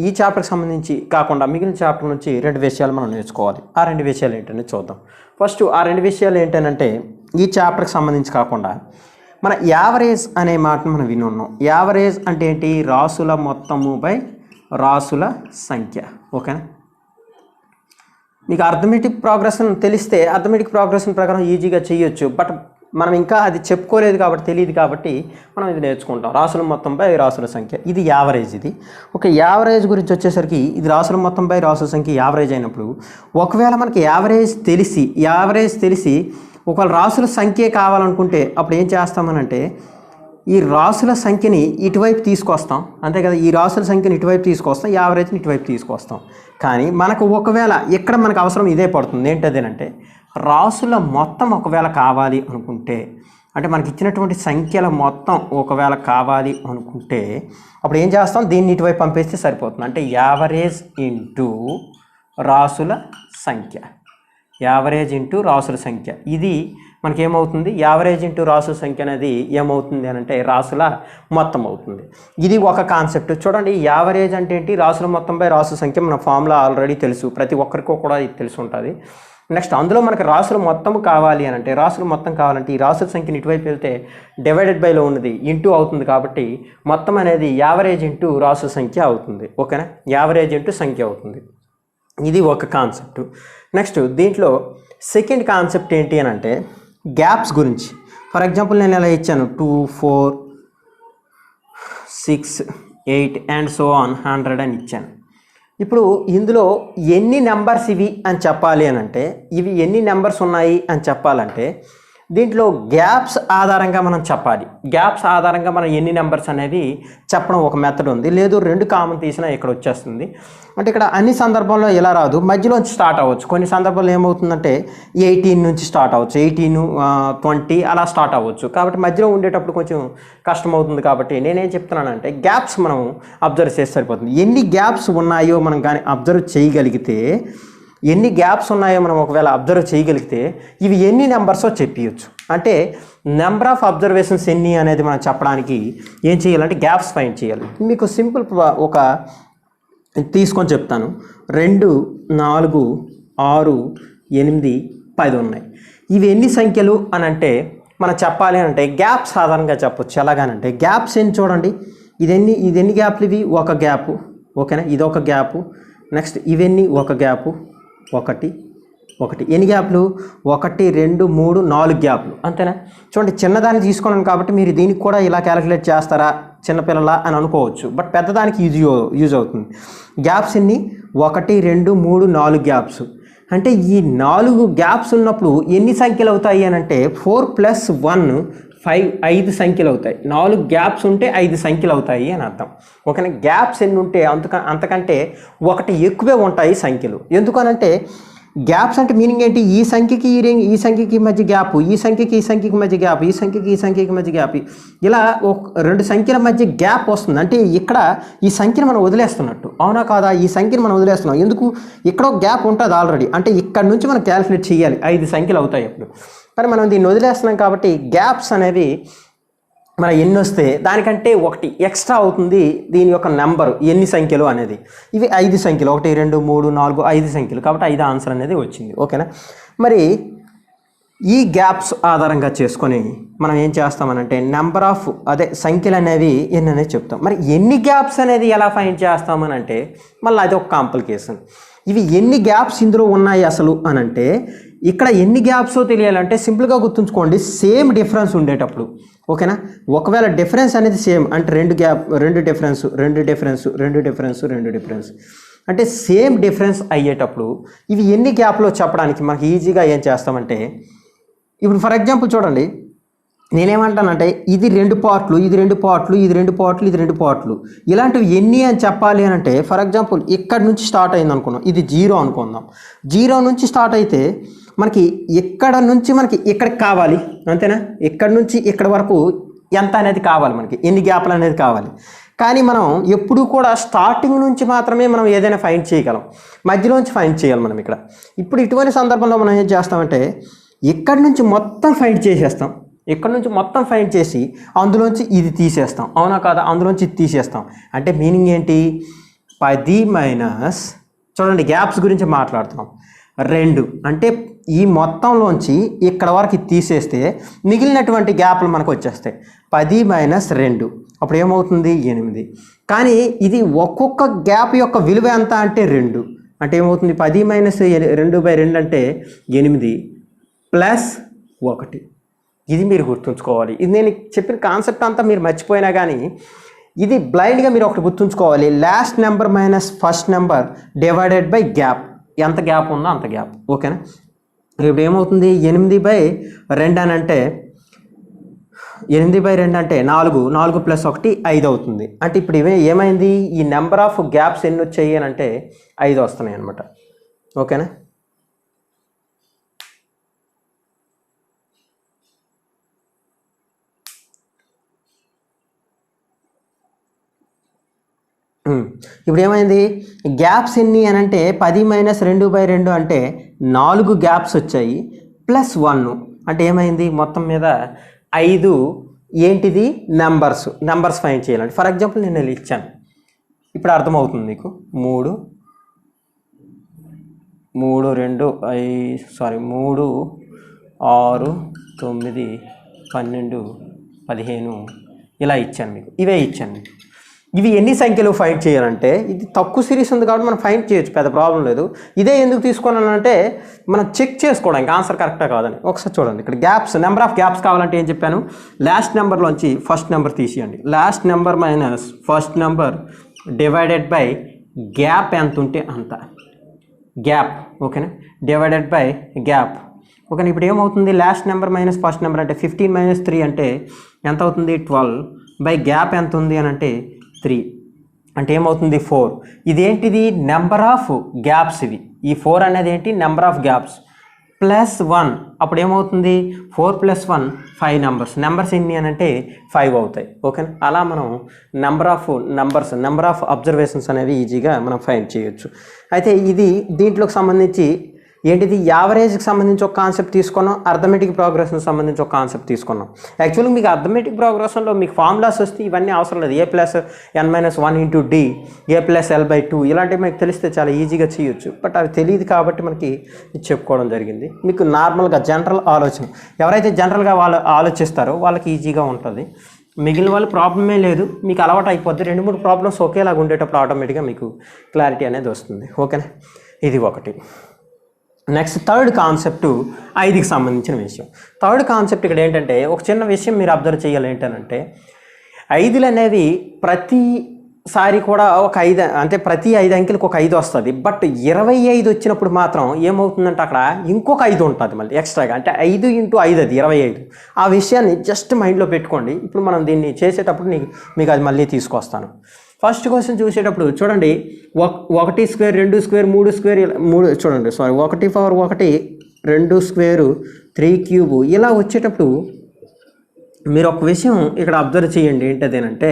ఈ చాప్టర్కి సంబంధించి కాకుండా మిగిలిన చాప్టర్ నుంచి 2 విషయాలు మనం నేర్చుకోవాలి. ఆ 2 విషయాలు ఏంటనే చూద్దాం. ఫస్ట్ ఆ 2 విషయాలు ఏంటంటే ఈ చాప్టర్కి సంబంధించి కాకుండా మన యావరేజ్ అనే మాటను మనం విని ఉన్నాం. యావరేజ్ అంటే ఏంటి? రాసుల మొత్తము బై రాసుల సంఖ్య. ఓకేనా? మీకు అర్థమెటిక్ ప్రోగ్రెషన్ తెలిస్తే అర్థమెటిక్ ప్రోగ్రెషన్ ప్రకారం ఈజీగా చేయొచ్చు. బట్ మనం ఇంకా అది చెప్పుకోలేదు కాబట్టి, తెలియదు కాబట్టి మనం ఇది నేర్చుకుంటాం. రాసుల మొత్తంపై రాసుల సంఖ్య, ఇది యావరేజ్. ఇది ఒక యావరేజ్ గురించి వచ్చేసరికి ఇది రాసుల మొత్తంపై రాసుల సంఖ్య యావరేజ్ అయినప్పుడు ఒకవేళ మనకి యావరేజ్ తెలిసి ఒకవేళ రాసుల సంఖ్య కావాలనుకుంటే అప్పుడు ఏం చేస్తామనంటే ఈ రాసుల సంఖ్యని ఇటువైపు తీసుకొస్తాం, అంతే కదా. ఈ రాసుల సంఖ్యని ఇటువైపు తీసుకొస్తాం, యావరేజ్ని ఇటువైపు తీసుకొస్తాం. కానీ మనకు ఒకవేళ ఇక్కడ మనకు అవసరం ఇదే పడుతుంది. ఏంటదేనంటే రాసుల మొత్తం ఒకవేళ కావాలి అనుకుంటే, అంటే మనకి ఇచ్చినటువంటి సంఖ్యల మొత్తం ఒకవేళ కావాలి అనుకుంటే అప్పుడు ఏం చేస్తాం? దీన్ని ఇటువైపు పంపిస్తే సరిపోతుంది. అంటే యావరేజ్ ఇంటూ రాసుల సంఖ్య, యావరేజ్ ఇంటూ రాసుల సంఖ్య. ఇది మనకేమవుతుంది? యావరేజ్ ఇంటూ రాసుల సంఖ్య అనేది ఏమవుతుంది అని అంటే రాసుల మొత్తం అవుతుంది. ఇది ఒక కాన్సెప్ట్. చూడండి, యావరేజ్ అంటే ఏంటి? రాసుల మొత్తంపై రాసుల సంఖ్య. మన ఫార్ములా ఆల్రెడీ తెలుసు, ప్రతి ఒక్కరికో కూడా ఇది తెలిసి ఉంటుంది. నెక్స్ట్ అందులో మనకి రాసుల మొత్తం కావాలి అని అంటే ఈ రాసుల సంఖ్యని ఇటువైపు వెళ్తే డివైడెడ్ బైలో ఉన్నది ఇంటూ అవుతుంది కాబట్టి మొత్తం అనేది యావరేజ్ ఇంటూ రాసుల సంఖ్య అవుతుంది. ఓకేనా? యావరేజ్ ఇంటూ సంఖ్య అవుతుంది. ఇది ఒక కాన్సెప్ట్. నెక్స్ట్ దీంట్లో సెకండ్ కాన్సెప్ట్ ఏంటి అని అంటే గ్యాప్స్ గురించి. ఫర్ ఎగ్జాంపుల్ నేను ఎలా ఇచ్చాను 2, 4, 6, 8 అండ్ సో ఆన్ 100 అని ఇచ్చాను. ఇప్పుడు ఇందులో ఎన్ని నెంబర్స్ ఇవి అని చెప్పాలి అని అంటే ఇవి ఎన్ని నెంబర్స్ ఉన్నాయి అని చెప్పాలంటే దీంట్లో గ్యాప్స్ ఆధారంగా మనం చెప్పాలి. గ్యాప్స్ ఆధారంగా మనం ఎన్ని నెంబర్స్ అనేవి చెప్పడం ఒక మెథడ్ ఉంది. లేదు 2 కామన్ తీసినా ఇక్కడ వచ్చేస్తుంది. అంటే ఇక్కడ అన్ని సందర్భాల్లో ఇలా రాదు, మధ్యలోంచి స్టార్ట్ అవ్వచ్చు. కొన్ని సందర్భాల్లో ఏమవుతుందంటే 18 నుంచి స్టార్ట్ అవ్వచ్చు, 18, 20 అలా స్టార్ట్ అవ్వచ్చు. కాబట్టి మధ్యలో ఉండేటప్పుడు కొంచెం కష్టం అవుతుంది. కాబట్టి నేనేం చెప్తున్నానంటే గ్యాప్స్ మనం అబ్జర్వ్ చేస్తే సరిపోతుంది. ఎన్ని గ్యాప్స్ ఉన్నాయో మనం కానీ అబ్జర్వ్ చేయగలిగితే, ఎన్ని గ్యాప్స్ ఉన్నాయో మనం ఒకవేళ అబ్జర్వ్ చేయగలిగితే ఇవి ఎన్ని నెంబర్సో చెప్పియచ్చు. అంటే నెంబర్ ఆఫ్ అబ్జర్వేషన్స్ ఎన్ని అనేది మనం చెప్పడానికి ఏం చేయాలంటే గ్యాప్స్ ఫైండ్ చేయాలి. మీకు సింపుల్ ఒక తీసుకొని చెప్తాను. 2, 4, 6, 8, 10 ఉన్నాయి. ఇవి ఎన్ని సంఖ్యలు అని అంటే మనం చెప్పాలి అంటే గ్యాప్స్ ఆధారంగా చెప్పొచ్చు. ఎలాగానంటే గ్యాప్స్ ఎన్ని చూడండి, ఇది ఎన్ని గ్యాప్లు? ఇవి ఒక గ్యాపు. ఓకేనా? ఇది ఒక గ్యాపు. నెక్స్ట్ ఇవన్నీ ఒక గ్యాపు, 1, 1. ఎన్ని గ్యాప్లు? 1, 2, 3, 4 గ్యాప్లు. అంతేనా? చూడండి, చిన్నదాన్ని తీసుకున్నాను కాబట్టి మీరు దీనికి కూడా ఇలా క్యాలిక్యులేట్ చేస్తారా చిన్నపిల్లల అని అనుకోవచ్చు. బట్ పెద్దదానికి యూజ్ అవుతుంది. గ్యాప్స్ ఎన్ని? 1, 2, 3, 4 గ్యాప్స్. అంటే ఈ 4 గ్యాప్స్ ఉన్నప్పుడు ఎన్ని సంఖ్యలు అవుతాయి అని అంటే 4 + 1 5 సంఖ్యలు అవుతాయి. 4 గ్యాప్స్ ఉంటే 5 సంఖ్యలు అవుతాయి అని అర్థం. ఓకేనా? గ్యాప్స్ ఎన్ని ఉంటే అంతకంటే 1 ఎక్కువే ఉంటాయి సంఖ్యలు. ఎందుకనంటే గ్యాప్స్ అంటే మీనింగ్ ఏంటి? ఈ సంఖ్యకి ఈ సంఖ్యకి మధ్య గ్యాప్, ఈ సంఖ్యకి మధ్య గ్యాప్, ఈ సంఖ్యకి మధ్య గ్యాప్, ఇలా 2 సంఖ్యల మధ్య గ్యాప్ వస్తుంది. అంటే ఇక్కడ ఈ సంఖ్యను మనం వదిలేస్తున్నట్టు. అవునా కాదా? ఈ సంఖ్యను మనం వదిలేస్తున్నాం. ఎందుకు? ఇక్కడ ఒక గ్యాప్ ఉంటుంది ఆల్రెడీ. అంటే ఇక్కడ నుంచి మనం క్యాలిక్యులేట్ చేయాలి, 5 సంఖ్యలు అవుతాయి అప్పుడు. కానీ మనం దీన్ని వదిలేస్తున్నాం కాబట్టి గ్యాప్స్ అనేవి మన ఎన్ని వస్తే దానికంటే 1 ఎక్స్ట్రా అవుతుంది దీని యొక్క నెంబరు ఎన్ని సంఖ్యలు అనేది. ఇవి 5 సంఖ్యలు, 1, 2, 3, 4, 5 సంఖ్యలు. కాబట్టి 5 ఆన్సర్ అనేది వచ్చింది. ఓకేనా? మరి ఈ గ్యాప్స్ ఆధారంగా చేసుకొని మనం ఏం చేస్తామనంటే నెంబర్ ఆఫ్ సంఖ్యలు అనేవి ఎన్ని అనేది చెప్తాం. మరి ఎన్ని గ్యాప్స్ అనేది ఎలా ఫైండ్ చేస్తామనంటే మళ్ళీ అది ఒక కాంప్లికేషన్. ఇవి ఎన్ని గ్యాప్స్ ఇందులో ఉన్నాయి అసలు అనంటే ఇక్కడ ఎన్ని గ్యాప్సో తెలియాలంటే సింపుల్గా గుర్తుంచుకోండి, సేమ్ డిఫరెన్స్ ఉండేటప్పుడు. ఓకేనా? ఒకవేళ డిఫరెన్స్ అనేది సేమ్ అంటే 2 డిఫరెన్స్ అంటే సేమ్ డిఫరెన్స్ అయ్యేటప్పుడు ఇవి ఎన్ని గ్యాప్లో చెప్పడానికి మనకి ఈజీగా ఏం చేస్తామంటే, ఇప్పుడు ఫర్ ఎగ్జాంపుల్ చూడండి, నేనేమంటానంటే ఇది 2 పార్ట్లు, ఇది 2 పార్ట్లు, ఇది 2 పార్ట్లు, ఇది 2 పార్ట్లు, ఇలాంటివి ఎన్ని అని చెప్పాలి అని అంటే, ఫర్ ఎగ్జాంపుల్ ఇక్కడ నుంచి స్టార్ట్ అయింది అనుకున్నాం, ఇది 0 అనుకుందాం. 0 నుంచి స్టార్ట్ అయితే మనకి ఇక్కడ నుంచి మనకి ఇక్కడికి కావాలి, అంతేనా? ఇక్కడ నుంచి ఇక్కడ వరకు ఎంత అనేది కావాలి, మనకి ఎన్ని గ్యాప్లు అనేది కావాలి. కానీ మనం ఎప్పుడు కూడా స్టార్టింగ్ నుంచి మాత్రమే మనం ఏదైనా ఫైండ్ చేయగలం, మధ్యలోంచి ఫైండ్ చేయాలి మనం ఇక్కడ. ఇప్పుడు ఇటువంటి సందర్భంలో మనం ఏం చేస్తామంటే ఇక్కడి నుంచి మొత్తం ఫైండ్ చేసేస్తాం, ఇక్కడ నుంచి మొత్తం ఫైండ్ చేసి అందులోంచి ఇది తీసేస్తాం, అవునా కాదా? అందులోంచి ఇది తీసేస్తాం. అంటే మీనింగ్ ఏంటి? 10 మైనస్, చూడండి గ్యాప్స్ గురించి మాట్లాడుతున్నాం, 2 అంటే ఈ మొత్తంలోంచి ఇక్కడ వరకు ఇది తీసేస్తే మిగిలినటువంటి గ్యాప్లు మనకు వచ్చేస్తాయి. 10 మైనస్ 2 అప్పుడు ఏమవుతుంది? 8. కానీ ఇది ఒక్కొక్క గ్యాప్ యొక్క విలువ ఎంత అంటే 2. అంటే ఏమవుతుంది? 10 మైనస్ 2/2 అంటే 8 ప్లస్ 1. ఇది మీరు గుర్తుంచుకోవాలి. ఇది నేను చెప్పిన కాన్సెప్ట్ అంతా మీరు మర్చిపోయినా కానీ ఇది బ్లైండ్గా మీరు ఒకటి గుర్తుంచుకోవాలి. Last number minus first number divided by gap, ఎంత గ్యాప్ ఉందో అంత గ్యాప్, ఓకేనా? ఇప్పుడు ఏమవుతుంది? 8/2 అని అంటే 8/2 అంటే 4, 4 ప్లస్ 1 5 అవుతుంది. అంటే ఇప్పుడు ఏమైంది? ఈ నెంబర్ ఆఫ్ గ్యాప్స్ ఎన్ని వచ్చాయి అని అంటే 5 వస్తున్నాయి అనమాట, ఓకేనా? ఇప్పుడు ఏమైంది? గ్యాప్స్ ఎన్ని అని అంటే 10 మైనస్ 2/2 అంటే 4 గ్యాప్స్ వచ్చాయి ప్లస్ 1 అంటే ఏమైంది? మొత్తం మీద 5 ఏంటిది? నెంబర్స్ ఫైండ్ చేయాలంటే ఫర్ ఎగ్జాంపుల్ నేను ఇలా ఇచ్చాను, ఇప్పుడు అర్థమవుతుంది మీకు. 3 2 3 6 9 12 15 ఇలా ఇచ్చాను మీకు, ఇవే ఇచ్చాను మీకు. ఇవి ఎన్ని సంఖ్యలు ఫైండ్ చేయాలంటే ఇది తక్కువ సిరీస్ ఉంది కాబట్టి మనం ఫైండ్ చేయొచ్చు, పెద్ద ప్రాబ్లం లేదు. ఇదే ఎందుకు తీసుకున్నానంటే మనం చెక్ చేసుకోవడానికి ఆన్సర్ కరెక్టా కాదని. ఒకసారి చూడండి ఇక్కడ గ్యాప్స్, నెంబర్ ఆఫ్ గ్యాప్స్ కావాలంటే ఏం చెప్పాను? లాస్ట్ నెంబర్లోంచి ఫస్ట్ నెంబర్ తీసేయండి. Last number minus first number divided by gap ఎంత ఉంటే అంత గ్యాప్, ఓకేనా? డివైడెడ్ బై గ్యాప్, ఓకేనా? ఇప్పుడు ఏమవుతుంది? Last number minus first number అంటే 15 మైనస్ 3 అంటే ఎంత అవుతుంది? 12 బై గ్యాప్ ఎంత ఉంది అని అంటే 3 అంటే ఏమవుతుంది? 4. ఇదేంటిది? నెంబర్ ఆఫ్ గ్యాప్స్ ఇవి. ఈ 4 అనేది ఏంటి? నెంబర్ ఆఫ్ గ్యాప్స్ ప్లస్ 1 అప్పుడు ఏమవుతుంది? 4 ప్లస్ 1 5 నెంబర్స్ ఎన్ని అని అంటే 5 అవుతాయి, ఓకేనా? అలా మనం నెంబర్ ఆఫ్ అబ్జర్వేషన్స్ అనేవి ఈజీగా మనం ఫైండ్ చేయొచ్చు. అయితే ఇది దీంట్లోకి సంబంధించి ఏంటిది? యావరేజ్కి సంబంధించి ఒక కాన్సెప్ట్ తీసుకున్నాం, అర్థమెటిక్ ప్రోగ్రెషన్కి సంబంధించి ఒక కాన్సెప్ట్ తీసుకున్నాం. యాక్చువల్గా మీకు అర్థమెటిక్ ప్రోగ్రెషన్లో మీకు ఫార్ములాస్ వస్తే ఇవన్నీ అవసరం లేదు. a plus n-1 into d, a plus l/2 ఇలాంటివి మీకు తెలిస్తే చాలా ఈజీగా చేయొచ్చు. బట్ అవి తెలియదు కాబట్టి మనకి ఇది చెప్పుకోవడం జరిగింది. మీకు నార్మల్గా జనరల్ ఆలోచన, ఎవరైతే జనరల్గా వాళ్ళు ఆలోచిస్తారో వాళ్ళకి ఈజీగా ఉంటుంది. మిగిలిన వాళ్ళు ప్రాబ్లమే లేదు, మీకు అలవాటు అయిపోద్ది. 2-3 ప్రాబ్లమ్స్ ఒకేలాగా ఉండేటప్పుడు ఆటోమేటిక్గా మీకు క్లారిటీ అనేది వస్తుంది, ఓకేనా? ఇది ఒకటి. నెక్స్ట్ థర్డ్ కాన్సెప్ట్ 5కి సంబంధించిన విషయం. థర్డ్ కాన్సెప్ట్ ఇక్కడ ఏంటంటే ఒక చిన్న విషయం మీరు అబ్జర్వ్ చేయాలి. ఏంటంటే 5లు అనేవి ప్రతిసారి కూడా ఒక 5 అంటే ప్రతి 5 అంకెలకు ఒక 5 వస్తుంది. బట్ 25 వచ్చినప్పుడు మాత్రం ఏమవుతుందంటే అక్కడ ఇంకొక 5 ఉంటుంది మళ్ళీ ఎక్స్ట్రాగా. అంటే 5 ఇంటూ 5 అది 25. ఆ విషయాన్ని జస్ట్ మైండ్లో పెట్టుకోండి. ఇప్పుడు మనం దీన్ని చేసేటప్పుడు మీకు అది మళ్ళీ తీసుకొస్తాను. ఫస్ట్ క్వశ్చన్ చూసేటప్పుడు చూడండి, 1 స్క్వేర్ 2 స్క్వేర్ 3 స్క్వేర్ 3 చూడండి 1 పవర్ 1 2 స్క్వేరు 3 క్యూబు ఇలా వచ్చేటప్పుడు మీరు ఒక విషయం ఇక్కడ అబ్జర్వ్ చేయండి. ఏంటదేనంటే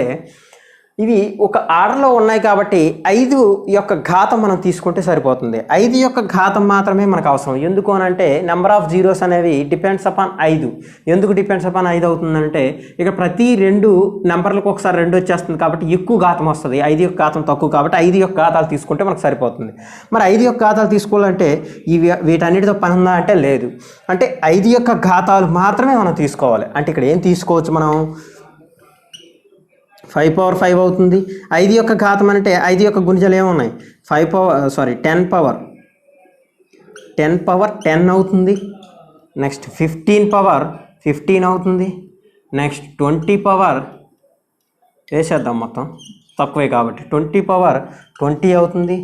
ఇవి ఒక ఆర్డర్లో ఉన్నాయి కాబట్టి 5 యొక్క ఘాతం మనం తీసుకుంటే సరిపోతుంది. 5 యొక్క ఘాతం మాత్రమే మనకు అవసరం. ఎందుకు అనంటే నెంబర్ ఆఫ్ జీరోస్ అనేవి డిపెండ్స్ అపాన్ 5. ఎందుకు డిపెండ్స్ అపాన్ 5 అవుతుందంటే ఇక్కడ ప్రతి 2 నెంబర్లకు ఒకసారి 2 వచ్చేస్తుంది కాబట్టి ఎక్కువ ఘాతం వస్తుంది. 5 యొక్క ఘాతం తక్కువ కాబట్టి 5 యొక్క ఘాతాలు తీసుకుంటే మనకు సరిపోతుంది. మరి 5 యొక్క ఘాతాలు తీసుకోవాలంటే వీటన్నిటితో పని ఉందా అంటే లేదు. అంటే 5 యొక్క ఘాతాలు మాత్రమే మనం తీసుకోవాలి. అంటే ఇక్కడ ఏం తీసుకోవచ్చు మనం? 5 పవర్ 5 అవుతుంది. 5 యొక్క ఘాతం అంటే 5 యొక్క గుణిజాలు ఏమున్నాయి? 10 పవర్ 10 అవుతుంది. నెక్స్ట్ 15 పవర్ 15 అవుతుంది. నెక్స్ట్ 20 పవర్ వేసేద్దాం, మొత్తం తక్కువే కాబట్టి 20 పవర్ 20 అవుతుంది.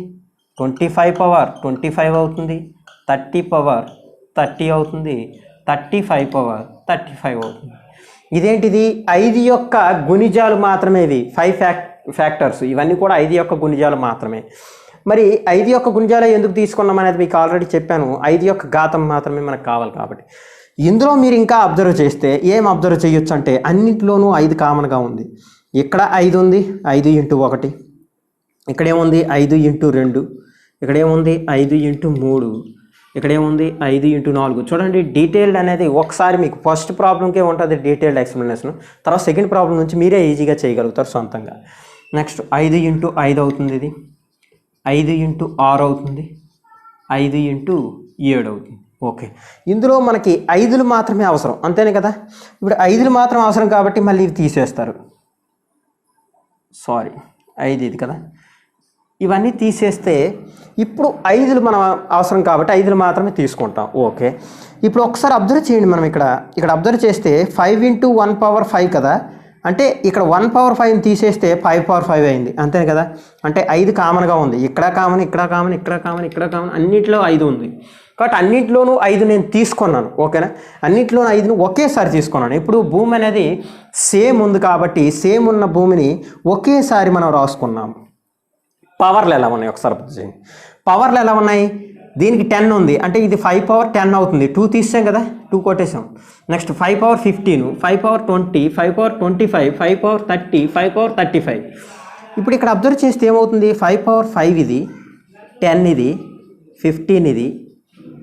25 పవర్ 25 అవుతుంది, 30 పవర్ 30 అవుతుంది, 35 పవర్ 35 అవుతుంది. ఇదేంటిది 5 యొక్క గుణిజాలు మాత్రమే, ఇవి 5 ఫ్యాక్టర్స్, ఇవన్నీ కూడా 5 యొక్క గుణిజాలు మాత్రమే. మరి 5 యొక్క గుణిజాలు ఎందుకు తీసుకున్నాం అనేది మీకు ఆల్రెడీ చెప్పాను. 5 యొక్క ఘాతం మాత్రమే మనకు కావాలి కాబట్టి. ఇందులో మీరు ఇంకా అబ్జర్వ్ చేస్తే ఏం అబ్జర్వ్ చేయొచ్చు అంటే అన్నింటిలోనూ 5 కామన్గా ఉంది. ఇక్కడ 5 ఉంది, 5 × 1, ఇక్కడేముంది 5 × 2, ఇక్కడేముంది 5 × 3, ఇక్కడేముంది 5 × 4. చూడండి, డీటెయిల్డ్ అనేది ఒకసారి మీకు ఫస్ట్ ప్రాబ్లంకే ఉంటుంది డీటెయిల్డ్ ఎక్స్ప్లెనేషన్, తర్వాత సెకండ్ ప్రాబ్లం నుంచి మీరే ఈజీగా చేయగలుగుతారు సొంతంగా. నెక్స్ట్ 5 × 5 అవుతుంది, ఇది 5 × 6 అవుతుంది, 5 × 7 అవుతుంది. ఓకే, ఇందులో మనకి 5లు మాత్రమే అవసరం, అంతేనే కదా. ఇప్పుడు 5లు మాత్రం అవసరం కాబట్టి మళ్ళీ ఇవి తీసేస్తారు. సారీ, 5 ఇది కదా, ఇవన్నీ తీసేస్తే ఇప్పుడు 5లు మనం అవసరం కాబట్టి 5లు మాత్రమే తీసుకుంటాం. ఓకే, ఇప్పుడు ఒకసారి అబ్జర్వ్ చేయండి. మనం ఇక్కడ అబ్జర్వ్ చేస్తే 5 × 1⁵ కదా, అంటే ఇక్కడ 1⁵ తీసేస్తే 5⁵ అయింది, అంతే కదా. అంటే 5 కామన్గా ఉంది, ఇక్కడ కామన్, ఇక్కడ కామన్, ఇక్కడ కామన్, ఇక్కడ కామన్, అన్నింటిలో 5 ఉంది కాబట్టి అన్నింటిలోనూ 5 నేను తీసుకున్నాను. ఓకేనా, అన్నింటిలోనూ 5ను ఒకేసారి తీసుకున్నాను. ఇప్పుడు భూమి అనేది సేమ్ ఉంది కాబట్టి సేమ్ ఉన్న భూమిని ఒకేసారి మనం రాసుకున్నాము. పవర్లు ఎలా ఉన్నాయి ఒకసారి చేయండి. పవర్లు ఎలా ఉన్నాయి, దీనికి 10 ఉంది అంటే ఇది 5 పవర్ 10 అవుతుంది, 2 తీసాం కదా, 2 కొట్టేసాం. Next 5 power 15, 5 power 20, 5 power 25, 5 power 30, 5 power 35. ఇప్పుడు ఇక్కడ అబ్జర్వ్ చేస్తే ఏమవుతుంది, 5 పవర్ 5 ఇది, 10 ఇది, 15 ఇది,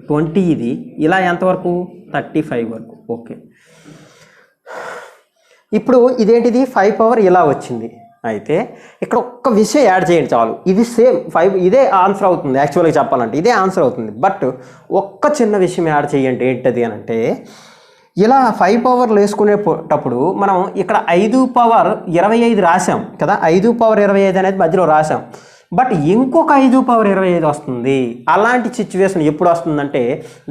20 ఇది, ఇలా ఎంతవరకు 35 వరకు. ఓకే, ఇప్పుడు ఇదేంటిది 5 పవర్ ఇలా వచ్చింది. అయితే ఇక్కడ ఒక్క విషయం యాడ్ చేయండి చాలు, ఇది సేమ్ 5, ఇదే ఆన్సర్ అవుతుంది. యాక్చువల్గా చెప్పాలంటే ఇదే ఆన్సర్ అవుతుంది. బట్ ఒక్క చిన్న విషయం యాడ్ చేయండి. ఏంటది అని అంటే, ఇలా 5 పవర్లు వేసుకునేటప్పుడు మనం ఇక్కడ 5 పవర్ 25 రాసాం కదా, 5 పవర్ 25 అనేది మధ్యలో రాసాం. బట్ ఇంకొక 5 పవర్ 25 వస్తుంది. అలాంటి సిచ్యువేషన్ ఎప్పుడు వస్తుందంటే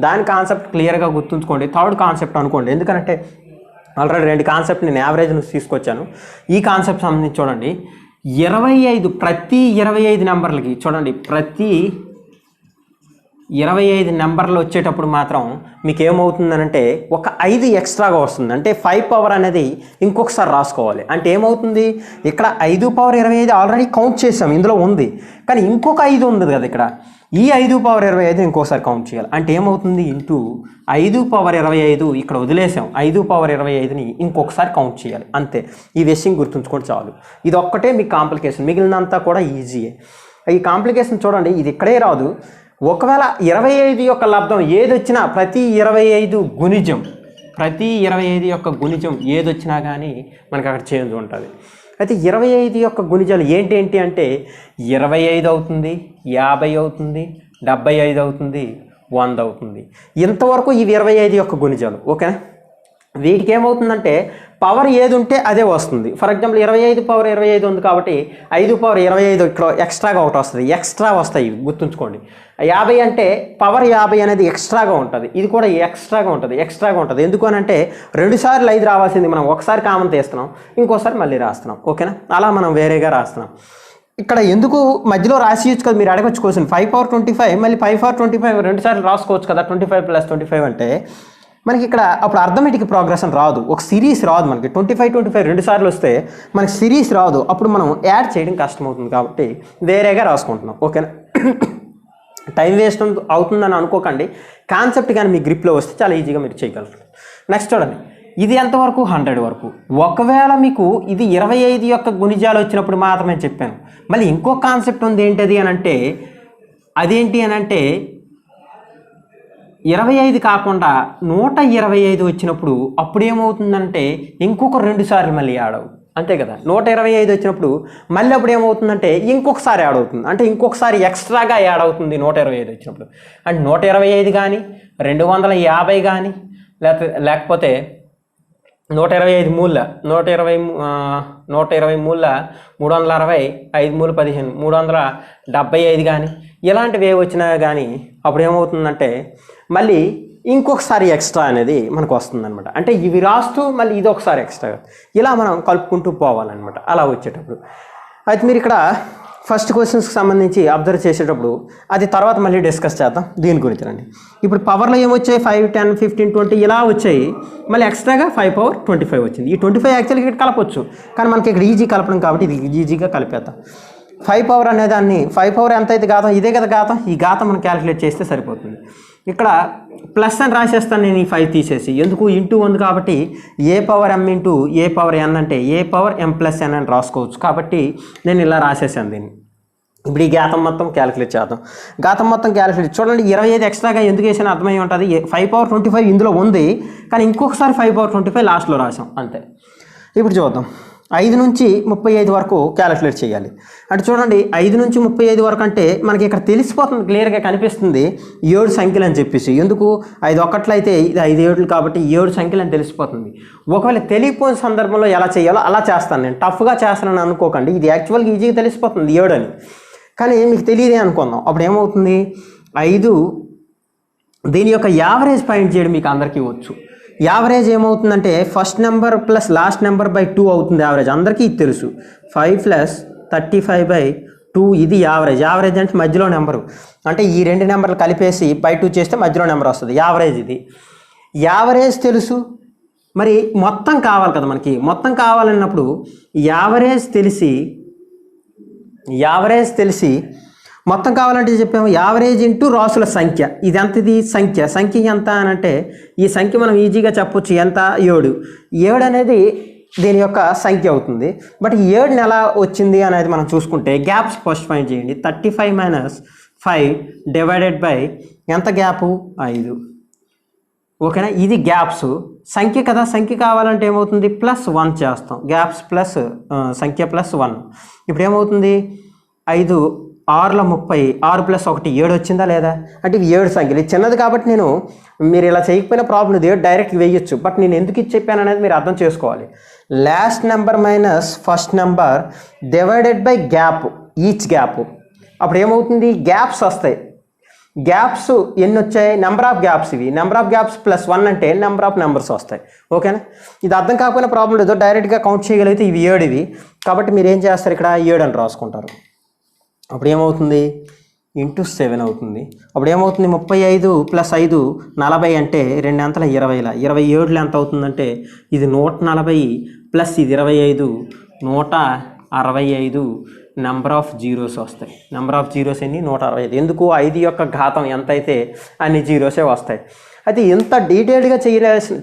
దాని కాన్సెప్ట్ క్లియర్గా గుర్తుంచుకోండి. థర్డ్ కాన్సెప్ట్ అనుకోండి, ఎందుకంటే ఆల్రెడీ 2 కాన్సెప్ట్ నేను యావరేజ్ నుంచి తీసుకొచ్చాను. ఈ కాన్సెప్ట్ సంబంధించి చూడండి, 25 ప్రతి 25 నెంబర్లకి చూడండి, ప్రతి 25 నెంబర్లు వచ్చేటప్పుడు మాత్రం మీకు ఏమవుతుందనంటే ఒక 5 ఎక్స్ట్రాగా వస్తుంది. అంటే 5 పవర్ అనేది ఇంకొకసారి రాసుకోవాలి. అంటే ఏమవుతుంది, ఇక్కడ 5 పవర్ 25 ఆల్రెడీ కౌంట్ చేసాం, ఇందులో ఉంది. కానీ ఇంకొక 5 ఉంది కదా ఇక్కడ, ఈ 5 పవర్ 25 ఇంకోసారి కౌంట్ చేయాలి. అంటే ఏమవుతుంది, ఇంటూ 5 పవర్ 25 ఇక్కడ వదిలేసాం, 5 పవర్ 25ని ఇంకొకసారి కౌంట్ చేయాలి. అంతే, ఈ విషయం గుర్తుంచుకోండి చాలు. ఇది ఒక్కటే మీ కాంప్లికేషన్, మిగిలినంతా కూడా ఈజీయే. ఈ కాంప్లికేషన్ చూడండి, ఇది ఇక్కడే రాదు. ఒకవేళ 25 యొక్క లబ్ధం ఏది వచ్చినా ప్రతి 25 గుణిజం, ప్రతి 25 యొక్క గుణిజం ఏది వచ్చినా కానీ మనకు అక్కడ చేంజ్ ఉంటుంది. అయితే 25 యొక్క గుణిజాలు ఏంటి అంటే 25 అవుతుంది, 50 అవుతుంది, 75 అవుతుంది, 100 అవుతుంది. ఇంతవరకు ఇవి 25 యొక్క గుణిజాలు. ఓకేనా, వీటికి ఏమవుతుందంటే పవర్ ఏది ఉంటే అదే వస్తుంది. ఫర్ ఎగ్జాంపుల్ 25 పవర్ 25 ఉంది కాబట్టి 5 పవర్ 25 ఇక్కడ ఎక్స్ట్రాగా ఒకటి వస్తుంది, ఎక్స్ట్రా వస్తాయి గుర్తుంచుకోండి. 50 అంటే పవర్ 50 అనేది ఎక్స్ట్రాగా ఉంటుంది, ఇది కూడా ఎక్స్ట్రాగా ఉంటుంది. ఎందుకు అని అంటే 2 సార్లు 5 రావాల్సింది మనం ఒకసారి కామన్ తీస్తున్నాం, ఇంకోసారి మళ్ళీ రాస్తున్నాం. ఓకేనా, అలా మనం వేరేగా రాస్తున్నాం. ఇక్కడ ఎందుకు మధ్యలో రాసియచ్చు కదా, మీరు అడగచ్చు క్వశ్చన్. 5 పవర్ 25 మళ్ళీ 5 పవర్ 25 2 సార్లు రాసుకోవచ్చు కదా, 25 + 25 అంటే మనకి ఇక్కడ అప్పుడు అర్థమెటిక్ ప్రోగ్రెషన్ రాదు, ఒక సిరీస్ రాదు మనకి. 25 2 సార్లు వస్తే మనకి సిరీస్ రాదు, అప్పుడు మనం యాడ్ చేయడం కష్టమవుతుంది కాబట్టి వేరేగా రాసుకుంటున్నాం. ఓకేనా, టైం వేస్ట్ అవుతుందని అనుకోకండి. కాన్సెప్ట్ కానీ మీ గ్రిప్లో వస్తే చాలా ఈజీగా మీరు చేయగలరు. నెక్స్ట్ చూడండి, ఇది ఎంతవరకు 100 వరకు. ఒకవేళ మీకు ఇది 25 యొక్క గుణిజాలు వచ్చినప్పుడు మాత్రమే చెప్పాను. మళ్ళీ ఇంకో కాన్సెప్ట్ ఉంది, ఏంటది అని అంటే అదేంటి అని అంటే 25 కాకుండా 125 వచ్చినప్పుడు అప్పుడు ఏమవుతుందంటే ఇంకొక 2 సార్లు మళ్ళీ యాడ్ అవుతుంది, అంతే కదా. 125 వచ్చినప్పుడు మళ్ళీ అప్పుడు ఏమవుతుందంటే ఇంకొకసారి యాడ్ అవుతుంది, అంటే ఇంకొకసారి ఎక్స్ట్రాగా యాడ్ అవుతుంది 125 వచ్చినప్పుడు. అంటే 125 కానీ 250 కానీ లేకపోతే 125 మూల 120 మూల 360, 5 మూల 15, 375 కానీ ఇలాంటివి ఏ వచ్చినా కానీ అప్పుడు ఏమవుతుందంటే మళ్ళీ ఇంకొకసారి ఎక్స్ట్రా అనేది మనకు వస్తుందన్నమాట. అంటే ఇవి రాస్తూ మళ్ళీ ఇది ఒకసారి ఎక్స్ట్రా, ఇలా మనం కలుపుకుంటూ పోవాలన్నమాట అలా వచ్చేటప్పుడు. అయితే మీరు ఇక్కడ ఫస్ట్ క్వశ్చన్స్కి సంబంధించి అబ్జర్వ్ చేసేటప్పుడు అది తర్వాత మళ్ళీ డిస్కస్ చేద్దాం దీని గురించి రండి. ఇప్పుడు పవర్లో ఏమొచ్చాయి 5, 10, 15, 20 ఇలా వచ్చాయి. మళ్ళీ ఎక్స్ట్రాగా 5 పవర్ 25 వచ్చింది. ఈ 25 యాక్చువల్గా ఇక్కడ కలపచ్చు, కానీ మనకి ఇక్కడ ఈజీ కలపడం కాబట్టి ఇది ఈజీగా కలిపేద్దాం. 5 పవర్ అనే దాన్ని 5 పవర్ ఎంత అయితే ఘాతం, ఇదే కదా ఘాతం, ఈ ఘాతం మనం క్యాలిక్యులేట్ చేస్తే సరిపోతుంది. ఇక్కడ ప్లస్ అని రాసేస్తాను నేను ఈ 5 తీసేసి, ఎందుకు ఇంటూ ఉంది కాబట్టి ఏ పవర్ m ఇంటూ ఏ పవర్ n అంటే ఏ పవర్ m ప్లస్ n అని రాసుకోవచ్చు. కాబట్టి నేను ఇలా రాసేసాను దీన్ని. ఇప్పుడు ఈ ఘాతం మొత్తం క్యాలిక్యులేట్ చేద్దాం. ఘాతం మొత్తం క్యాలిక్యులేట్ చూడండి, 25 ఎక్స్ట్రాగా ఎందుకు వేసాను అర్థమై ఉంటుంది. 5 పవర్ 25 ఇందులో ఉంది, కానీ ఇంకొకసారి 5 పవర్ 25 లాస్ట్లో రాసాం అంతే. ఇప్పుడు చూద్దాం, 5 నుంచి 35 వరకు క్యాలిక్యులేట్ చేయాలి. అంటే చూడండి 5 నుంచి 35 వరకు అంటే మనకి ఇక్కడ తెలిసిపోతుంది, క్లియర్గా కనిపిస్తుంది 7 సంఖ్యలు అని చెప్పేసి. ఎందుకు 5 ఒక్కట్లు అయితే ఇది 5 7 కాబట్టి 7 సంఖ్యలు అని తెలిసిపోతుంది. ఒకవేళ తెలియపోయిన సందర్భంలో ఎలా చేయాలో అలా చేస్తాను నేను, టఫ్గా చేస్తానని అనుకోకండి. ఇది యాక్చువల్గా ఈజీగా తెలిసిపోతుంది 7 అని, కానీ మీకు తెలియదే అనుకుందాం. అప్పుడు ఏమవుతుంది, 5 దీని యొక్క యావరేజ్ పాయింట్ చేయడం మీకు అందరికీ వచ్చు. యావరేజ్ ఏమవుతుందంటే first number plus last number by 2 అవుతుంది యావరేజ్, అందరికీ ఇది తెలుసు. 5 + 35/2 ఇది యావరేజ్. యావరేజ్ అంటే మధ్యలో నెంబరు, అంటే ఈ 2 నెంబర్లు కలిపేసి బై 2 చేస్తే మధ్యలో నెంబర్ వస్తుంది, యావరేజ్ ఇది. యావరేజ్ తెలుసు, మరి మొత్తం కావాలి కదా మనకి. మొత్తం కావాలన్నప్పుడు యావరేజ్ తెలిసి మొత్తం కావాలంటే చెప్పాము యావరేజ్ ఇంటూ రాసుల సంఖ్య. ఇది ఎంత, ఇది సంఖ్య ఎంత అని అంటే ఈ సంఖ్య మనం ఈజీగా చెప్పొచ్చు ఎంత, 7 అనేది దీని యొక్క సంఖ్య అవుతుంది. బట్ 7 ఎలా వచ్చింది అనేది మనం చూసుకుంటే గ్యాప్స్ ఫస్ట్ ఫైండ్ చేయండి. 35 - 5 డివైడెడ్ బై ఎంత గ్యాపు 5. ఓకేనా, ఇది గ్యాప్స్. సంఖ్య కదా, సంఖ్య కావాలంటే ఏమవుతుంది +1 చేస్తాం. గ్యాప్స్ ప్లస్ సంఖ్య +1. ఇప్పుడు ఏమవుతుంది 5 6 ల 30, 6 + 1 7 వచ్చిందా లేదా అంటే ఇవి 7 సంఖ్యలు. ఇది చిన్నది కాబట్టి నేను మీరు ఇలా చేయకపోయినా ప్రాబ్లం ఇది డైరెక్ట్ వేయచ్చు. బట్ నేను ఎందుకు ఇది చెప్పాను అనేది మీరు అర్థం చేసుకోవాలి. Last number minus first number divided by gap, each gap. అప్పుడు ఏమవుతుంది గ్యాప్స్ వస్తాయి. గ్యాప్స్ ఎన్ని వచ్చాయి, నెంబర్ ఆఫ్ గ్యాప్స్. ఇవి నెంబర్ ఆఫ్ గ్యాప్స్ +1 అంటే నెంబర్ ఆఫ్ నెంబర్స్ వస్తాయి. ఓకేనా, ఇది అర్థం కాకపోయినా ప్రాబ్లం లేదు, డైరెక్ట్గా కౌంట్ చేయగలిగితే ఇవి 7 ఇవి. కాబట్టి మీరు ఏం చేస్తారు, ఇక్కడ 7 అని రాసుకుంటారు. అప్పుడు ఏమవుతుంది ×7 అవుతుంది. అప్పుడు ఏమవుతుంది 35 + 5 40 అంటే 2 అంతల 20. 27 ఎంత అవుతుందంటే ఇది 140 ప్లస్ ఇది 25 165 నెంబర్ ఆఫ్ జీరోస్ వస్తాయి. నెంబర్ ఆఫ్ జీరోస్ ఎన్ని 165. ఎందుకు 5 యొక్క ఘాతం ఎంత అయితే అన్ని జీరోసే వస్తాయి. అయితే ఇంత డీటెయిల్డ్గా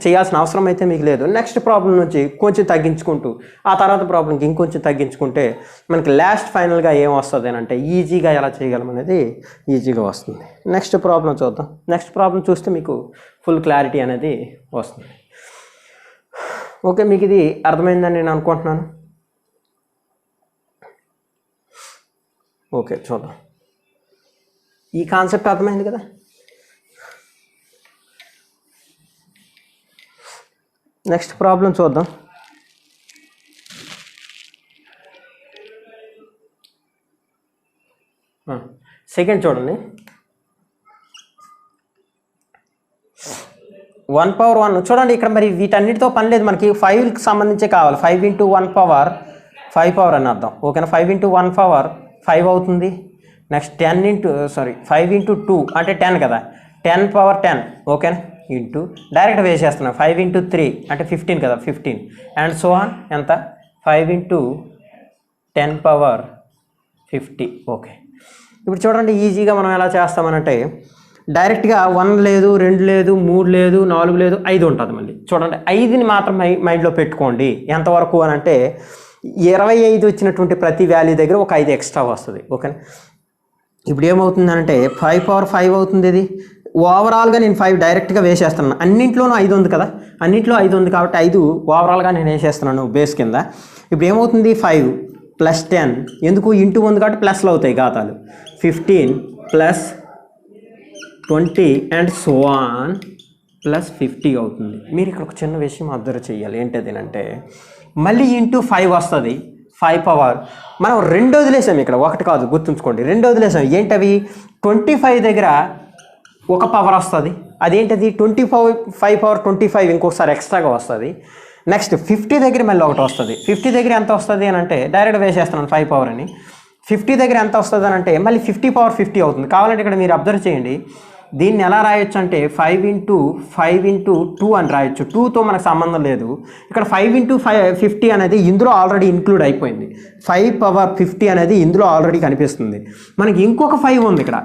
చేయాల్సిన అవసరం అయితే మీకు లేదు. నెక్స్ట్ ప్రాబ్లం నుంచి కొంచెం తగ్గించుకుంటూ ఆ తర్వాత ప్రాబ్లంకి ఇంకొంచెం తగ్గించుకుంటే మనకి లాస్ట్ ఫైనల్గా ఏం వస్తుంది అని అంటే ఈజీగా ఎలా చేయగలం అనేది ఈజీగా వస్తుంది. నెక్స్ట్ ప్రాబ్లం చూద్దాం. నెక్స్ట్ ప్రాబ్లం చూస్తే మీకు ఫుల్ క్లారిటీ అనేది వస్తుంది. ఓకే, మీకు ఇది అర్థమైందని నేను అనుకుంటున్నాను. ఓకే, చూద్దాం. ఈ కాన్సెప్ట్ అర్థమైంది కదా. నెక్స్ట్ ప్రాబ్లం చూద్దాం. సెకండ్ చూడండి. 1/1 చూడండి. ఇక్కడ మరి వీటన్నిటితో పని లేదు, మనకి 5కి సంబంధించే కావాలి. 5 × 1 పవర్ 5 పవర్ అని అర్థం. ఓకేనా, 5 × 1 పవర్ 5 అవుతుంది. నెక్స్ట్ 5 × 2 అంటే 10 కదా, 10 పవర్ 10. ఓకేనా, ఇంటూ డైరెక్ట్ వేసేస్తున్నాం. 5 × 3 అంటే 15 కదా, 15 అండ్ సో ఆన్. ఎంత 5 × 10 పవర్ 50. ఓకే, ఇప్పుడు చూడండి ఈజీగా మనం ఎలా చేస్తామనంటే డైరెక్ట్గా 1 లేదు, 2 లేదు, 3 లేదు, 4 లేదు, 5 ఉంటుంది. మళ్ళీ చూడండి 5ని మాత్రం మైండ్లో పెట్టుకోండి. ఎంతవరకు అని అంటే 25 వచ్చినటువంటి ప్రతి వాల్యూ దగ్గర ఒక 5 ఎక్స్ట్రా వస్తుంది. ఓకేనా, ఇప్పుడు ఏమవుతుందంటే 5 పవర్ 5 అవుతుంది. ఇది ఓవరాల్గా నేను 5 డైరెక్ట్గా వేసేస్తున్నాను. అన్నింట్లోనూ 5 ఉంది కదా, అన్నింట్లో 5 ఉంది కాబట్టి 5 ఓవరాల్గా నేను వేసేస్తున్నాను బేస్ కింద. ఇప్పుడు ఏమవుతుంది 5 + 10 ఎందుకు ఇంటూ ఉంది కాబట్టి ప్లస్లో అవుతాయి ఘాతాలు. 15 + 20 అండ్ సో ఆన్ +50 అవుతుంది. మీరు ఇక్కడ ఒక చిన్న విషయం అబ్జర్వ్ చేయాలి. ఏంటది అంటే మళ్ళీ ఇంటూ 5 వస్తుంది. 5 పవర్ మనం 2 వదిలేసాం, ఇక్కడ 1 కాదు గుర్తుంచుకోండి, 2 వదిలేసాం. ఏంటవి 25 దగ్గర ఒక పవర్ వస్తుంది. అదేంటది 5 పవర్ 25 ఇంకొకసారి ఎక్స్ట్రాగా వస్తుంది. నెక్స్ట్ 50 దగ్గర మళ్ళీ ఒకటి వస్తుంది. 50 దగ్గర ఎంత వస్తుంది అని అంటే డైరెక్ట్ వేసేస్తున్నాను 5 పవర్ అని. 50 దగ్గర ఎంత వస్తుంది అని అంటే మళ్ళీ 50/50 అవుతుంది. కావాలంటే ఇక్కడ మీరు అబ్జర్వ్ చేయండి, దీన్ని ఎలా రాయొచ్చు అంటే 5 × 2 అని రాయొచ్చు. 2తో మనకు సంబంధం లేదు. ఇక్కడ 5 × 50 అనేది ఇందులో ఆల్రెడీ ఇంక్లూడ్ అయిపోయింది. 5/50 అనేది ఇందులో ఆల్రెడీ కనిపిస్తుంది. మనకి ఇంకొక 5 ఉంది ఇక్కడ.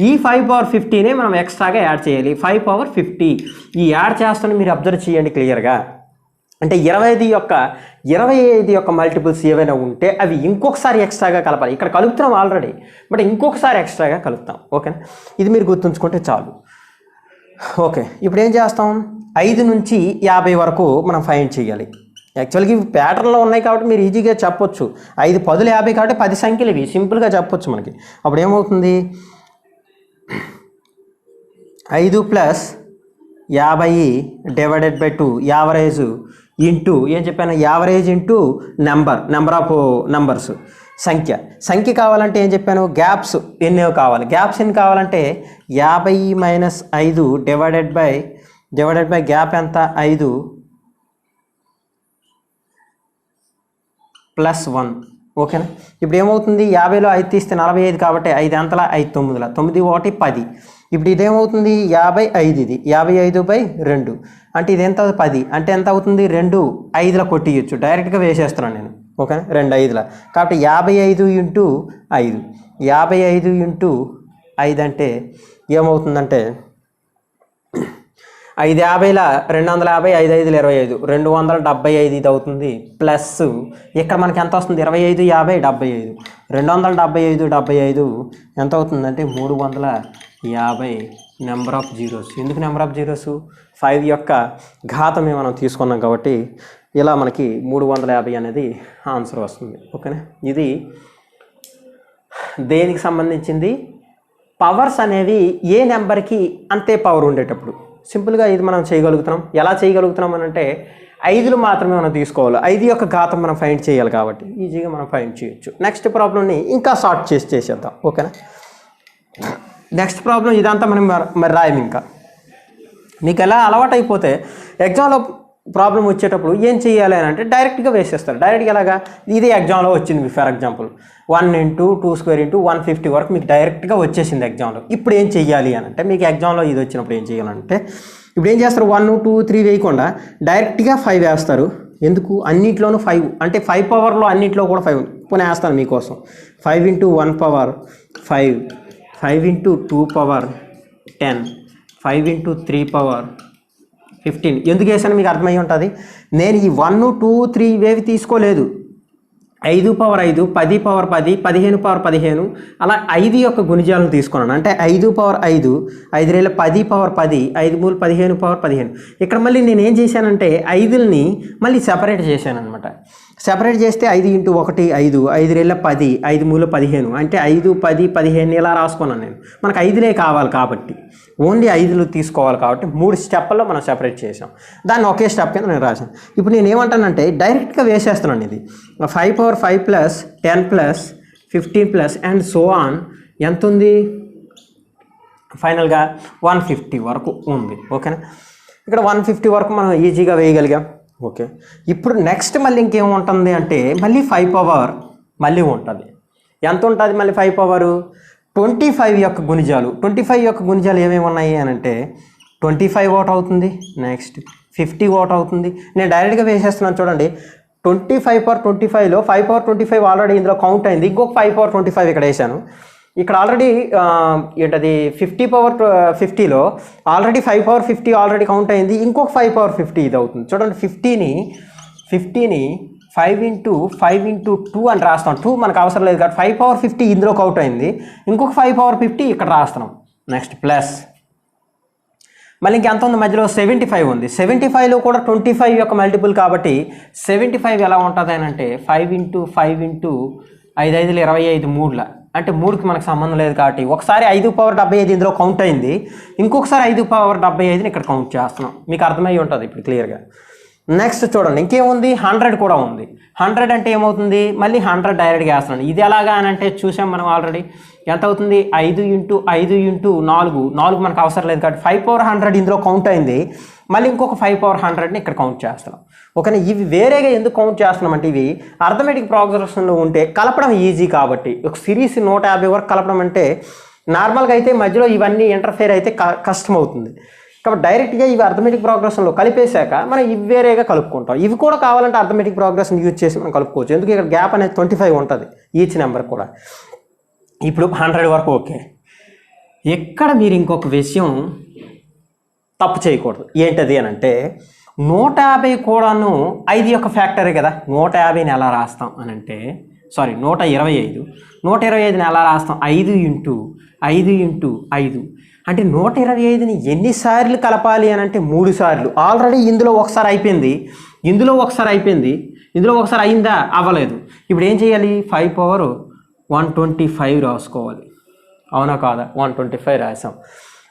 ఈ 5/50నే మనం ఎక్స్ట్రాగా యాడ్ చేయాలి. 5/50 ఈ యాడ్ చేస్తాను మీరు అబ్జర్వ్ చేయండి క్లియర్గా. అంటే 25 యొక్క మల్టిపుల్స్ ఏవైనా ఉంటే అవి ఇంకొకసారి ఎక్స్ట్రాగా కలపాలి. ఇక్కడ కలుపుతున్నాం ఆల్రెడీ, బట్ ఇంకొకసారి ఎక్స్ట్రాగా కలుపుతాం. ఓకేనా, ఇది మీరు గుర్తుంచుకుంటే చాలు. ఓకే, ఇప్పుడు ఏం చేస్తాం, 5 నుంచి 50 వరకు మనం ఫైండ్ చేయాలి. యాక్చువల్గా ఇవి ప్యాటర్న్లో ఉన్నాయి కాబట్టి మీరు ఈజీగా చెప్పొచ్చు. 5 10 50 కాబట్టి 10 సంఖ్యలు ఇవి సింపుల్గా చెప్పొచ్చు మనకి. అప్పుడు ఏమవుతుంది, 5 + 50 / 2 యావరేజ్ ఇంటూ ఏం చెప్పాను, average into number of numbers సంఖ్య కావాలంటే ఏం చెప్పాను, గ్యాప్స్ ఎన్నో కావాలి. గ్యాప్స్ ఎన్ని కావాలంటే 50 - 5 డివైడెడ్ బై గ్యాప్ ఎంత 5 + 1. ఓకేనా, ఇప్పుడు ఏమవుతుంది, 50లో 5 తీస్తే 45 కాబట్టి 5 ఎంతలా 5 9ల 9 1 10. ఇప్పుడు ఇదేమవుతుంది 55, ఇది 55/2 అంటే ఇది ఎంత 10 అంటే ఎంత అవుతుంది 2 5ల కొట్టియచ్చు. డైరెక్ట్గా వేసేస్తున్నాను నేను. ఓకేనా, 2 5ల కాబట్టి 55 × 5 55 × 5 అంటే ఏమవుతుందంటే 5 50ల 250 5 5 25 275 ఇది అవుతుంది. ప్లస్ ఇక్కడ మనకి ఎంత వస్తుంది 25 50 75 275 75 ఎంత అవుతుందంటే 350 నెంబర్ ఆఫ్ జీరోస్. ఎందుకు నెంబర్ ఆఫ్ జీరోస్, 5 యొక్క ఘాతమే మనం తీసుకున్నాం కాబట్టి ఇలా మనకి 350 అనేది ఆన్సర్ వస్తుంది. ఓకేనా, ఇది దేనికి సంబంధించింది, పవర్స్ అనేవి ఏ నెంబర్కి అంతే పవర్ ఉండేటప్పుడు సింపుల్గా ఇది మనం చేయగలుగుతున్నాం. ఎలా చేయగలుగుతున్నాం అని అంటే 5లు మాత్రమే మనం తీసుకోవాలి. 5 యొక్క ఘాతం మనం ఫైండ్ చేయాలి కాబట్టి ఈజీగా మనం ఫైండ్ చేయొచ్చు. నెక్స్ట్ ప్రాబ్లమ్ని ఇంకా షార్ట్ చేసేద్దాం. ఓకేనా, నెక్స్ట్ ప్రాబ్లం ఇదంతా మనం మరి రాయం. ఇంకా మీకు ఎలా అలవాటు అయిపోతే ఎగ్జామ్లో ప్రాబ్లం వచ్చేటప్పుడు ఏం చేయాలి అని అంటే డైరెక్ట్గా వేసేస్తారు. డైరెక్ట్గా ఎలాగా, ఇది ఎగ్జామ్లో వచ్చింది ఫర్ ఎగ్జాంపుల్ 1 × 2² × 150 వరకు మీకు డైరెక్ట్గా వచ్చేసింది ఎగ్జామ్లో. ఇప్పుడు ఏం చెయ్యాలి అని అంటే మీకు ఎగ్జామ్లో ఇది వచ్చినప్పుడు ఏం చేయాలంటే ఇప్పుడు ఏం చేస్తారు, 1 2 3 వేయకుండా డైరెక్ట్గా 5 వేస్తారు. ఎందుకు, అన్నింటిలోనూ 5 అంటే 5 పవర్లో అన్నింటిలో కూడా 5 పోనీ వేస్తాను మీకోసం. 5 × 1 పవర్ 5 5 × 2 పవర్ 10 5 × 3 పవర్ 15. ఎందుకు వేసాను మీకు అర్థమై ఉంటుంది. నేను ఈ 1 2 3 ఇవేవి తీసుకోలేదు. 5/5 10/10 15/15 అలా 5 యొక్క గుణిజాలను తీసుకున్నాను. అంటే 5/5 5 10/10 5 3 15/15. ఇక్కడ మళ్ళీ నేను ఏం చేశానంటే 5ని మళ్ళీ సెపరేట్ చేశాను అనమాట. సెపరేట్ చేస్తే 5 × 1 5 5 2 10 5 3 15 అంటే 5 10 15 ఇలా రాసుకున్నాను నేను. మనకు 5లే కావాలి కాబట్టి ఓన్లీ 5లు తీసుకోవాలి కాబట్టి 3 స్టెప్పుల్లో మనం సెపరేట్ చేసాం. దాన్ని ఒకే స్టెప్ కింద నేను రాశాను. ఇప్పుడు నేను ఏమంటానంటే డైరెక్ట్గా వేసేస్తున్నాను. ఇది 5/5 + 10 + 15 అండ్ సో ఆన్ ఎంత ఉంది, ఫైనల్గా 150 వరకు ఉంది. ఓకేనా, ఇక్కడ 150 వరకు మనం ఈజీగా వేయగలిగాం. ఓకే, ఇప్పుడు నెక్స్ట్ మళ్ళీ ఇంకేముంటుంది అంటే మళ్ళీ 5 పవర్ మళ్ళీ ఉంటుంది. ఎంత ఉంటుంది మళ్ళీ 5 పవరు 25 యొక్క గుణిజాలు. 25 యొక్క గుణిజాలు ఏమేమి ఉన్నాయి అని అంటే 25 ఒకటి అవుతుంది, నెక్స్ట్ 50 ఒకటి అవుతుంది. నేను డైరెక్ట్గా వేసేస్తున్నాను చూడండి. 25/25లో 5/25 ఆల్రెడీ ఇందులో కౌంట్ అయింది. ఇంకొక 5/25 ఇక్కడ వేసాను. ఇక్కడ ఆల్రెడీ ఏంటది 50/50లో ఆల్రెడీ 5/50 ఆల్రెడీ కౌంట్ అయింది. ఇంకొక 5/50 ఇది అవుతుంది చూడండి. 50ని 5 × 2 అని రాస్తాం. 2 మనకు అవసరం లేదు కాబట్టి 5/50 ఇందులో కౌంట్ అయింది. ఇంకొక 5/50 ఇక్కడ రాస్తున్నాం. నెక్స్ట్ ప్లస్ మళ్ళీ ఇంకెంత ఉంది మధ్యలో 75 ఉంది. 75లో కూడా 25 యొక్క మల్టిపుల్ కాబట్టి 75 ఎలా ఉంటుంది అని అంటే 5 × 5 × 5 5 25 3ల అంటే 3కి మనకు సంబంధం లేదు కాబట్టి ఒకసారి 5/75 ఇందులో కౌంట్ అయింది. ఇంకొకసారి 5/75ని ఇక్కడ కౌంట్ చేస్తున్నాం. మీకు అర్థమై ఉంటుంది ఇప్పుడు క్లియర్గా. నెక్స్ట్ చూడండి ఇంకేముంది, 100 కూడా ఉంది. 100 అంటే ఏమవుతుంది, మళ్ళీ 100 డైరెక్ట్గా వేస్తున్నాను. ఇది ఎలాగా అని అంటే చూసాం మనం ఆల్రెడీ. ఎంత అవుతుంది 5 ఇంటూ 5 ఇంటూ 4 4 మనకు అవసరం లేదు కాబట్టి 5/100 ఇందులో కౌంట్ అయింది. మళ్ళీ ఇంకొక 5/100ని ఇక్కడ కౌంట్ చేస్తున్నాం. ఓకేనా, ఇవి వేరేగా ఎందుకు కౌంట్ చేస్తున్నాం అంటే ఇవి అర్థమెటిక్ ప్రోగ్రెషన్లో ఉంటే కలపడం ఈజీ కాబట్టి. ఒక సిరీస్ 150 వరకు కలపడం అంటే నార్మల్గా అయితే మధ్యలో ఇవన్నీ ఇంటర్ఫేర్ అయితే కష్టం అవుతుంది కాబట్టి డైరెక్ట్గా ఇవి అర్థమెటిక్ ప్రోగ్రెషన్లో కలిపేశాక మనం ఇవి వేరేగా కలుపుకుంటాం. ఇవి కూడా కావాలంటే అర్థమెటిక్ ప్రోగ్రెషన్ యూజ్ చేసి మనం కలుపుకోవచ్చు. ఎందుకు ఇక్కడ గ్యాప్ అనేది 25 ఉంటుంది ఈచ్ నెంబర్ కూడా. ఇప్పుడు 100 వరకు ఓకే. ఎక్కడ మీరు ఇంకొక విషయం తప్పు చేయకూడదు. ఏంటది అని అంటే 150 కూడాను 5 యొక్క ఫ్యాక్టరే కదా. 150ని ఎలా రాస్తాం అని అంటే 125 125ని ఎలా రాస్తాం 5 ఇంటూ 5 ఇంటూ 5 అంటే 125ని ఎన్నిసార్లు కలపాలి అని అంటే 3 సార్లు. ఆల్రెడీ ఇందులో ఒకసారి అయిపోయింది, ఇందులో ఒకసారి అయిపోయింది, ఇందులో ఒకసారి అయిందా, అవ్వలేదు. ఇప్పుడు ఏం చేయాలి 5/125 రాసుకోవాలి. అవునా కాదా, 125 రాసాం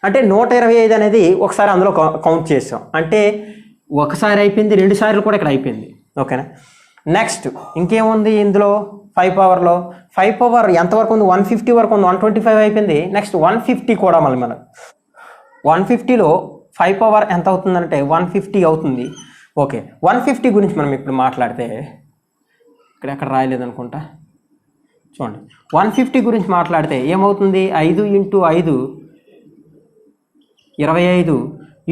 అంటే 125 అనేది ఒకసారి అందులో కౌంట్ చేసాం అంటే ఒకసారి అయిపోయింది, 2 సార్లు కూడా ఇక్కడ అయిపోయింది. ఓకేనా, నెక్స్ట్ ఇంకేముంది ఇందులో 5 పవర్లో 5 పవర్ ఎంతవరకు ఉంది 150 వరకు ఉంది. 125 అయిపోయింది. నెక్స్ట్ 150 కూడా మళ్ళీ మనకు 150లో 5 పవర్ ఎంత అవుతుందంటే 150 అవుతుంది. ఓకే, 150 గురించి మనం ఇప్పుడు మాట్లాడితే ఇక్కడ ఎక్కడ రాయలేదనుకుంటా, చూడండి 150 గురించి మాట్లాడితే ఏమవుతుంది 5 ఇంటూ 5 25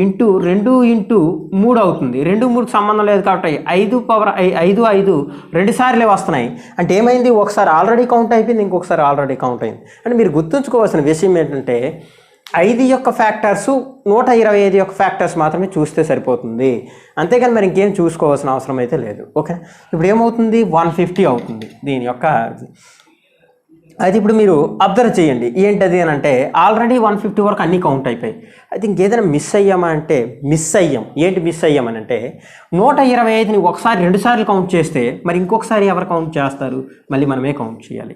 ఇంటూ 2 ఇంటూ 3 అవుతుంది. 2 3 సంబంధం లేదు కాబట్టి 5/5 2 సార్లే వస్తున్నాయి. అంటే ఏమైంది, ఒకసారి ఆల్రెడీ కౌంట్ అయిపోయింది, ఇంకొకసారి ఆల్రెడీ కౌంట్ అయింది. అంటే మీరు గుర్తుంచుకోవాల్సిన విషయం ఏంటంటే 5 యొక్క ఫ్యాక్టర్స్ 125 యొక్క ఫ్యాక్టర్స్ మాత్రమే చూస్తే సరిపోతుంది. అంతేగాని మరి ఇంకేం చూసుకోవాల్సిన అవసరం అయితే లేదు. ఓకే, ఇప్పుడు ఏమవుతుంది 150 అవుతుంది దీని యొక్క. అయితే ఇప్పుడు మీరు అబ్జర్వ్ చేయండి ఏంటది అని అంటే ఆల్రెడీ 150 వరకు అన్నీ కౌంట్ అయిపోయాయి. అయితే ఇంకేదైనా మిస్ అయ్యామా అంటే మిస్ అయ్యాం. ఏంటి మిస్ అయ్యామని అంటే 125ని ఒకసారి 2 సార్లు కౌంట్ చేస్తే మరి ఇంకొకసారి ఎవరు కౌంట్ చేస్తారు, మళ్ళీ మనమే కౌంట్ చేయాలి.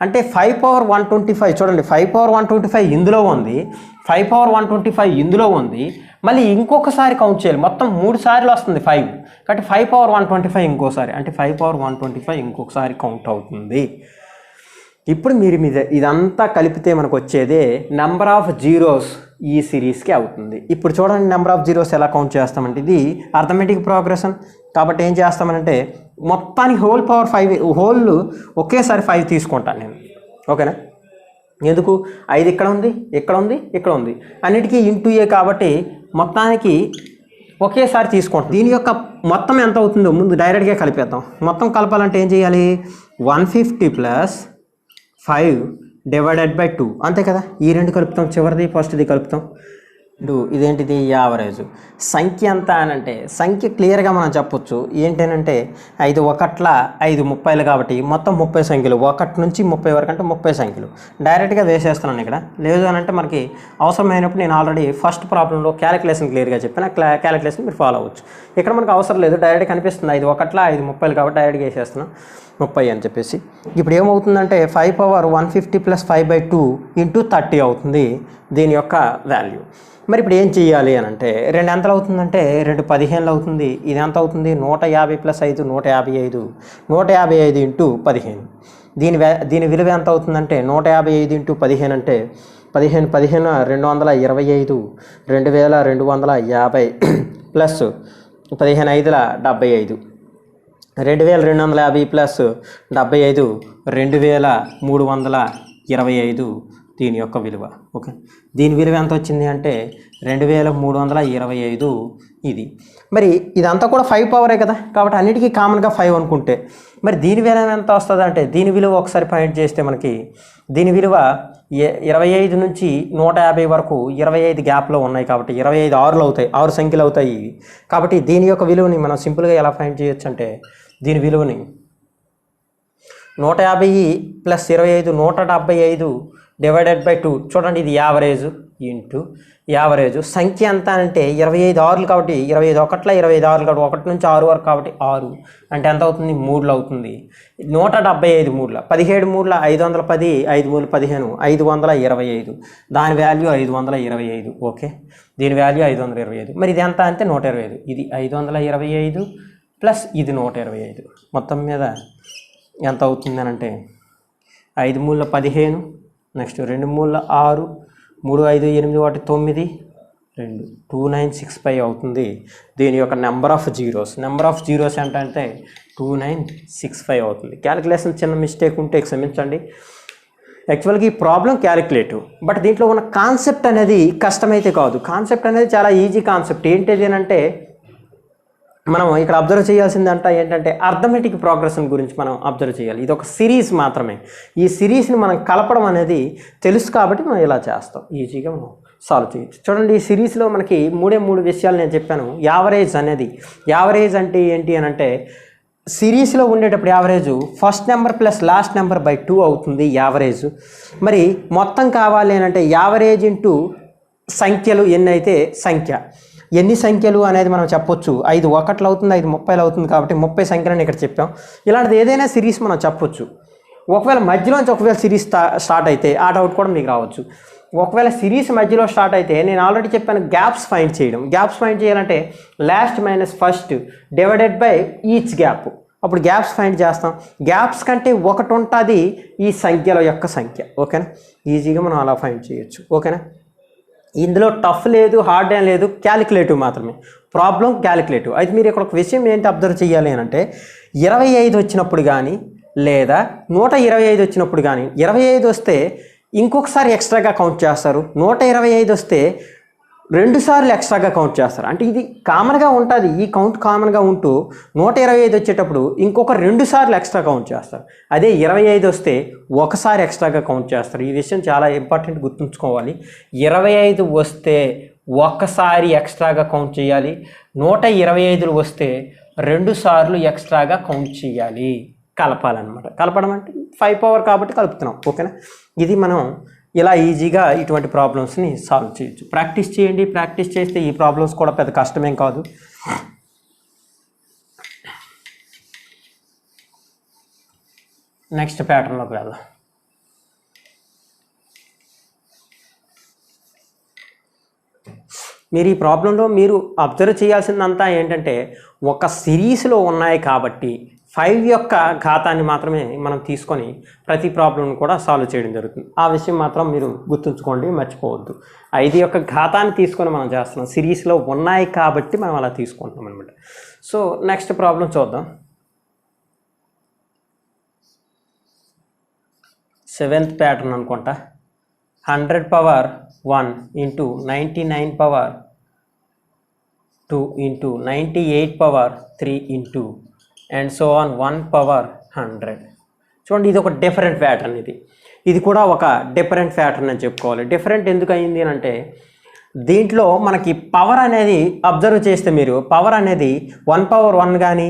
అంటే 5/125 చూడండి 5/125 ఇందులో ఉంది, 5/125 ఇందులో ఉంది, మళ్ళీ ఇంకొకసారి కౌంట్ చేయాలి. మొత్తం 3 సార్లు వస్తుంది 5 కాబట్టి 5/125 ఇంకోసారి అంటే 5/125 ఇంకొకసారి కౌంట్ అవుతుంది. ఇప్పుడు మీరు ఇదంతా కలిపితే మనకు వచ్చేదే నెంబర్ ఆఫ్ జీరోస్ ఈ సిరీస్కి అవుతుంది. ఇప్పుడు చూడండి నెంబర్ ఆఫ్ జీరోస్ ఎలా కౌంట్ చేస్తామంటే ఇది అర్థమెటిక్ ప్రోగ్రెషన్ కాబట్టి ఏం చేస్తామనంటే మొత్తానికి హోల్ పవర్ 5 హోల్ ఒకేసారి 5 తీసుకుంటాను నేను. ఓకేనా, ఎందుకు 5 ఇక్కడ ఉంది, ఇక్కడ ఉంది, ఇక్కడ ఉంది, అన్నిటికీ ఇంటూ ఏ కాబట్టి మొత్తానికి ఒకేసారి తీసుకుంటాం. దీని యొక్క మొత్తం ఎంత అవుతుందో ముందు డైరెక్ట్గా కలిపేద్దాం. మొత్తం కలపాలంటే ఏం చేయాలి 150 + 5 / 2 అంతే కదా. ఈ రెండు కలుపుతాం, చివరిది ఫస్ట్ది కలుపుతాం. ఇదేంటిది యావరేజ్. సంఖ్య ఎంత అని అంటే సంఖ్య క్లియర్గా మనం చెప్పొచ్చు ఏంటంటే 5 1ల 5 30లు కాబట్టి మొత్తం 30 సంఖ్యలు 1 నుంచి 30 వరకు అంటే 30 సంఖ్యలు డైరెక్ట్గా వేసేస్తున్నాను. ఇక్కడ లేదు అని అంటే మనకి అవసరమైనప్పుడు నేను ఆల్రెడీ ఫస్ట్ ప్రాబ్లంలో క్యాలిక్యులేషన్ క్లియర్గా చెప్పాను, క్యాలిక్యులేషన్ మీరు ఫాలో అవ్వచ్చు. ఇక్కడ మనకు అవసరం లేదు, డైరెక్ట్గా కనిపిస్తుంది 5 1ల 5 30లు కాబట్టి డైరెక్ట్గా వేసేస్తున్నాం 30 అని చెప్పేసి. ఇప్పుడు ఏమవుతుందంటే 5/150 + 5/2 × 30 అవుతుంది దీని యొక్క వాల్యూ. మరి ఇప్పుడు ఏం చేయాలి అని అంటే 2 ఎంతలు అవుతుందంటే 2 15 అవుతుంది. ఇది ఎంత అవుతుంది 150 + 5 155 155 × 15. దీని విలువ ఎంత అవుతుందంటే 155 × 15 అంటే 15 15 225 2250 ప్లస్ 15 5 75 2250 ప్లస్ 75 2325 దీని యొక్క విలువ. ఓకే, దీని విలువ ఎంత వచ్చింది అంటే 2325 ఇది. మరి ఇదంతా కూడా 5 పవరే కదా కాబట్టి అన్నిటికీ కామన్గా 5 అనుకుంటే మరి దీని విలువ ఎంత వస్తుంది అంటే దీని విలువ ఒకసారి పాయింట్ చేస్తే మనకి దీని విలువ 25 నుంచి 150 వరకు 25 గ్యాప్లో ఉన్నాయి కాబట్టి 25 6లు అవుతాయి, 6 సంఖ్యలు అవుతాయి ఇవి. కాబట్టి దీని యొక్క విలువని మనం సింపుల్గా ఎలా ఫైండ్ చేయొచ్చు అంటే దీని విలువని 150 + 25 175 / 2 చూడండి ఇది యావరేజ్ ఇంటూ యావరేజ్. సంఖ్య ఎంత అంటే 25 6లు కాబట్టి 25 1ల 25 6లు కాబట్టి 1 నుంచి 6 వరకు కాబట్టి 6 అంటే ఎంత అవుతుంది 3లు అవుతుంది. 175 3ల 17 3ల 510 5 3 15 525 దాని వాల్యూ 525. ఓకే, దీని వాల్యూ 525. మరి ఇది ఎంత అంటే 125. ఇది 525 ప్లస్ ఇది 125 మొత్తం మీద ఎంత అవుతుంది అని అంటే 5 3 15 నెక్స్ట్ 2 3 6, 3 5 8 1 9, 2 2965 అవుతుంది దీని యొక్క నెంబర్ ఆఫ్ జీరోస్ ఏంటంటే 2965 అవుతుంది. క్యాలిక్యులేషన్ చిన్న మిస్టేక్ ఉంటే క్షమించండి. యాక్చువల్గా ఈ ప్రాబ్లం క్యాలిక్యులేటివ్, బట్ దీంట్లో ఉన్న కాన్సెప్ట్ అనేది కష్టమైతే కాదు. కాన్సెప్ట్ అనేది చాలా ఈజీ కాన్సెప్ట్. ఏంటిది అంటే మనం ఇక్కడ అబ్జర్వ్ చేయాల్సిందంట ఏంటంటే అర్థమెటిక్ ప్రోగ్రెషన్ గురించి మనం అబ్జర్వ్ చేయాలి. ఇది ఒక సిరీస్ మాత్రమే. ఈ సిరీస్ని మనం కలపడం అనేది తెలుసు కాబట్టి మనం ఇలా చేస్తాం, ఈజీగా మనం సాల్వ్ చేయొచ్చు. చూడండి, ఈ సిరీస్లో మనకి మూడు విషయాలు నేను చెప్పాను. యావరేజ్ అంటే ఏంటి అని అంటే సిరీస్లో ఉండేటప్పుడు average first number plus last number by 2 అవుతుంది యావరేజ్. మరి మొత్తం కావాలి అని అంటే యావరేజ్ ఇంటూ సంఖ్యలు ఎన్ని సంఖ్యలు అనేది మనం చెప్పొచ్చు. 5 1 అవుతుంది, 5 30 అవుతుంది కాబట్టి 30 సంఖ్యలని ఇక్కడ చెప్పాం. ఇలాంటిది ఏదైనా సిరీస్ మనం చెప్పొచ్చు. ఒకవేళ మధ్యలోంచి సిరీస్ స్టార్ట్ అయితే ఆ డౌట్ కూడా మీకు రావచ్చు. ఒకవేళ సిరీస్ మధ్యలో స్టార్ట్ అయితే నేను ఆల్రెడీ చెప్పాను గ్యాప్స్ ఫైండ్ చేయాలంటే last minus first divided by each gap. అప్పుడు గ్యాప్స్ ఫైండ్ చేస్తాం. గ్యాప్స్ కంటే ఒకటి ఉంటుంది ఈ సంఖ్యల యొక్క సంఖ్య. ఓకేనా, ఈజీగా మనం అలా ఫైండ్ చేయొచ్చు. ఓకేనా, ఇందులో టఫ్ లేదు, హార్డ్ ఏం లేదు, క్యాలిక్యులేటివ్ మాత్రమే. Problem calculative. అయితే మీరు ఇక్కడ ఒక విషయం ఏంటి అబ్జర్వ్ చేయాలి అని అంటే 25 వచ్చినప్పుడు కానీ లేదా 125 వచ్చినప్పుడు కానీ 25 వస్తే ఇంకొకసారి ఎక్స్ట్రాగా కౌంట్ చేస్తారు. 125 వస్తే 2 సార్లు ఎక్స్ట్రాగా కౌంట్ చేస్తారు. అంటే ఇది కామన్గా ఉంటుంది. ఈ కౌంట్ కామన్గా ఉంటూ 125 వచ్చేటప్పుడు ఇంకొక 2 సార్లు ఎక్స్ట్రా కౌంట్ చేస్తారు. అదే 25 వస్తే ఒకసారి ఎక్స్ట్రాగా కౌంట్ చేస్తారు. ఈ విషయం చాలా ఇంపార్టెంట్, గుర్తుంచుకోవాలి. 25 వస్తే ఒక్కసారి ఎక్స్ట్రాగా కౌంట్ చేయాలి. 125 వస్తే 2 సార్లు ఎక్స్ట్రాగా కౌంట్ చేయాలి. కలపాలన్నమాట. కలపడం అంటే 5 పవర్ కాబట్టి కలుపుతున్నాం. ఓకేనా, ఇది మనం ఇలా ఈజీగా ఇటువంటి ప్రాబ్లమ్స్ని సాల్వ్ చేయొచ్చు. ప్రాక్టీస్ చేయండి. ప్రాక్టీస్ చేస్తే ఈ ప్రాబ్లమ్స్ కూడా పెద్ద కష్టమేం కాదు. నెక్స్ట్ ప్యాటర్న్లోకి వెళ్దాం. మీరు ఈ ప్రాబ్లంలో మీరు అబ్జర్వ్ చేయాల్సిందంతా ఏంటంటే ఒక సిరీస్లో ఉన్నాయి కాబట్టి 5 యొక్క ఘాతాన్ని మాత్రమే మనం తీసుకొని ప్రతి ప్రాబ్లంను కూడా సాల్వ్ చేయడం జరుగుతుంది. ఆ విషయం మాత్రం మీరు గుర్తుంచుకోండి, మర్చిపోవద్దు. 5 యొక్క ఘాతాన్ని తీసుకొని మనం చేస్తున్నాం. సిరీస్లో ఉన్నాయి కాబట్టి మనం అలా తీసుకుంటున్నాం అనమాట. సో నెక్స్ట్ ప్రాబ్లం చూద్దాం. 7th ప్యాటర్న్ అనుకుంటా. 100 power 1 into 99 power 2 into 98 power 3 into and so on 1 power 100. చూడండి, ఇది ఒక డిఫరెంట్ ప్యాటర్న్. ఇది కూడా ఒక డిఫరెంట్ ప్యాటర్న్ అని చెప్పుకోవాలి. డిఫరెంట్ ఎందుకు అయింది అని అంటే దీంట్లో మనకి పవర్ అనేది అబ్జర్వ్ చేస్తే మీరు పవర్ అనేది 1 పవర్ 1 కానీ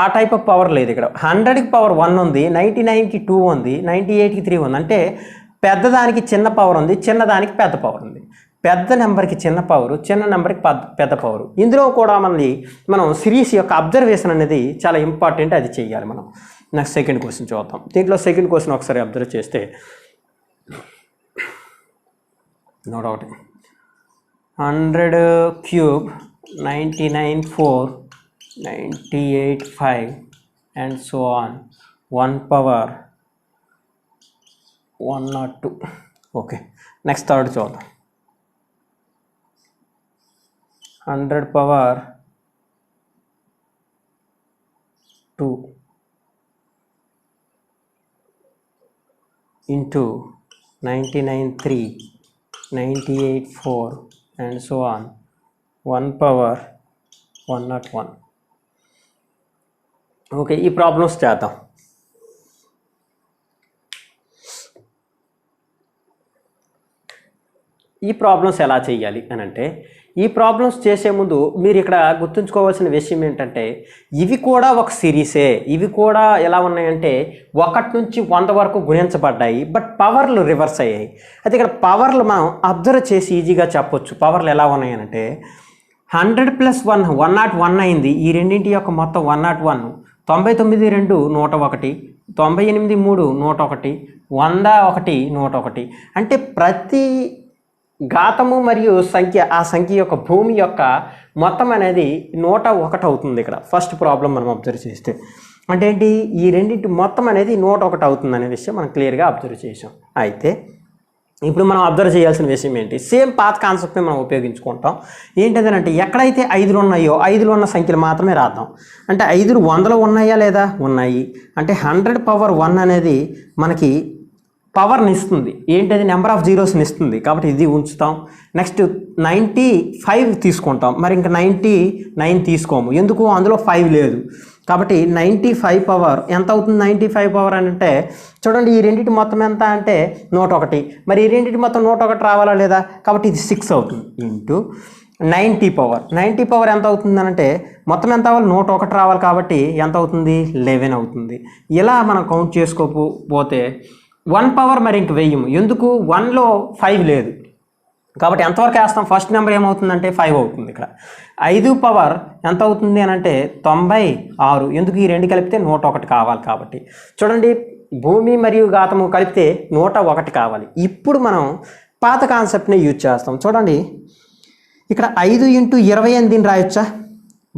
ఆ టైప్ ఆఫ్ పవర్ లేదు. ఇక్కడ 100కి పవర్ 1 ఉంది, 99కి 2 ఉంది, 98కి 3 ఉంది. అంటే పెద్దదానికి చిన్న పవర్ ఉంది, చిన్నదానికి పెద్ద పవర్ ఉంది. పెద్ద నెంబర్కి చిన్న పవరు, చిన్న నెంబర్కి పెద్ద పవరు. ఇందులో కూడా మనం సిరీస్ యొక్క అబ్జర్వేషన్ అనేది చాలా ఇంపార్టెంట్, అది చేయాలి మనం. నెక్స్ట్ సెకండ్ క్వశ్చన్ చూద్దాం. దీంట్లో సెకండ్ క్వశ్చన్ ఒకసారి అబ్జర్వ్ చేస్తే no doubt 100 cube 99 4 98 5 and so on 1 power 102. Okay, next third చూద్దాం. 100 power 2 into 99 3 98 4 and so on 1 power 101. Okay, ఈ ప్రాబ్లమ్స్ చేద్దాం. ఈ ప్రాబ్లమ్స్ ఎలా చేయాలి అని అంటే ఈ ప్రాబ్లమ్స్ చేసే ముందు మీరు ఇక్కడ గుర్తుంచుకోవాల్సిన విషయం ఏంటంటే ఇవి కూడా ఒక సిరీసే. ఇవి కూడా ఎలా ఉన్నాయంటే 1 నుంచి 100 వరకు గుణించబడ్డాయి, బట్ పవర్లు రివర్స్ అయ్యాయి. అయితే ఇక్కడ పవర్లు మనం అబ్జర్వ్ చేసి ఈజీగా చెప్పొచ్చు. పవర్లు ఎలా ఉన్నాయనంటే 100 + 1 101 అయింది. ఈ రెండింటి యొక్క మొత్తం 101. 99 2 101, 98 3 101, 101 101. అంటే ప్రతి ఘాతము మరియు సంఖ్య, ఆ సంఖ్య యొక్క భూమి యొక్క మొత్తం అనేది 101 అవుతుంది. ఇక్కడ ఫస్ట్ ప్రాబ్లం మనం అబ్జర్వ్ చేస్తే అంటే ఏంటి, ఈ రెండింటి మొత్తం అనేది 101 అవుతుంది అనే విషయం మనం క్లియర్గా అబ్జర్వ్ చేసాం. అయితే ఇప్పుడు మనం అబ్జర్వ్ చేయాల్సిన విషయం ఏంటి, సేమ్ పాత కాన్సెప్ట్ని మనం ఉపయోగించుకుంటాం. ఏంటంటే ఎక్కడైతే 5లు ఉన్నాయో 5లు ఉన్న సంఖ్యలు మాత్రమే రాద్దాం. అంటే 5లు 100లో ఉన్నాయా లేదా, ఉన్నాయి. అంటే 100^1 అనేది మనకి పవర్ని ఇస్తుంది. ఏంటది, నెంబర్ ఆఫ్ జీరోస్ని ఇస్తుంది. కాబట్టి ఇది ఉంచుతాం. నెక్స్ట్ 95 తీసుకుంటాం. మరి ఇంకా 99 తీసుకోము, ఎందుకు, అందులో 5 లేదు. కాబట్టి 95 పవర్ ఎంత అవుతుంది, 95 పవర్ అని అంటే చూడండి, ఈ రెండింటి మొత్తం ఎంత అంటే 101. మరి ఈ రెండింటి మొత్తం 101 రావాలా లేదా, కాబట్టి ఇది 6 అవుతుంది. Into 90 power. 90 పవర్ ఎంత అవుతుంది అంటే మొత్తం ఎంత అవ్వాలి, 101 రావాలి. కాబట్టి ఎంత అవుతుంది, 11 అవుతుంది. ఇలా మనం కౌంట్ చేసుకోకపోతే 1 పవర్ మరి ఇంక వెయ్యము, ఎందుకు, 1లో 5 లేదు. కాబట్టి ఎంతవరకు వేస్తాం, ఫస్ట్ నెంబర్ ఏమవుతుందంటే 5 అవుతుంది. ఇక్కడ 5 పవర్ ఎంత అవుతుంది అని అంటే 96, ఎందుకు, ఈ రెండు కలిపితే 101 కావాలి. కాబట్టి చూడండి, భూమి మరియు ఘాతము కలిపితే 101 కావాలి. ఇప్పుడు మనం పాత కాన్సెప్ట్ని యూజ్ చేస్తాం. చూడండి, ఇక్కడ 5 × 28 అని రాయొచ్చా,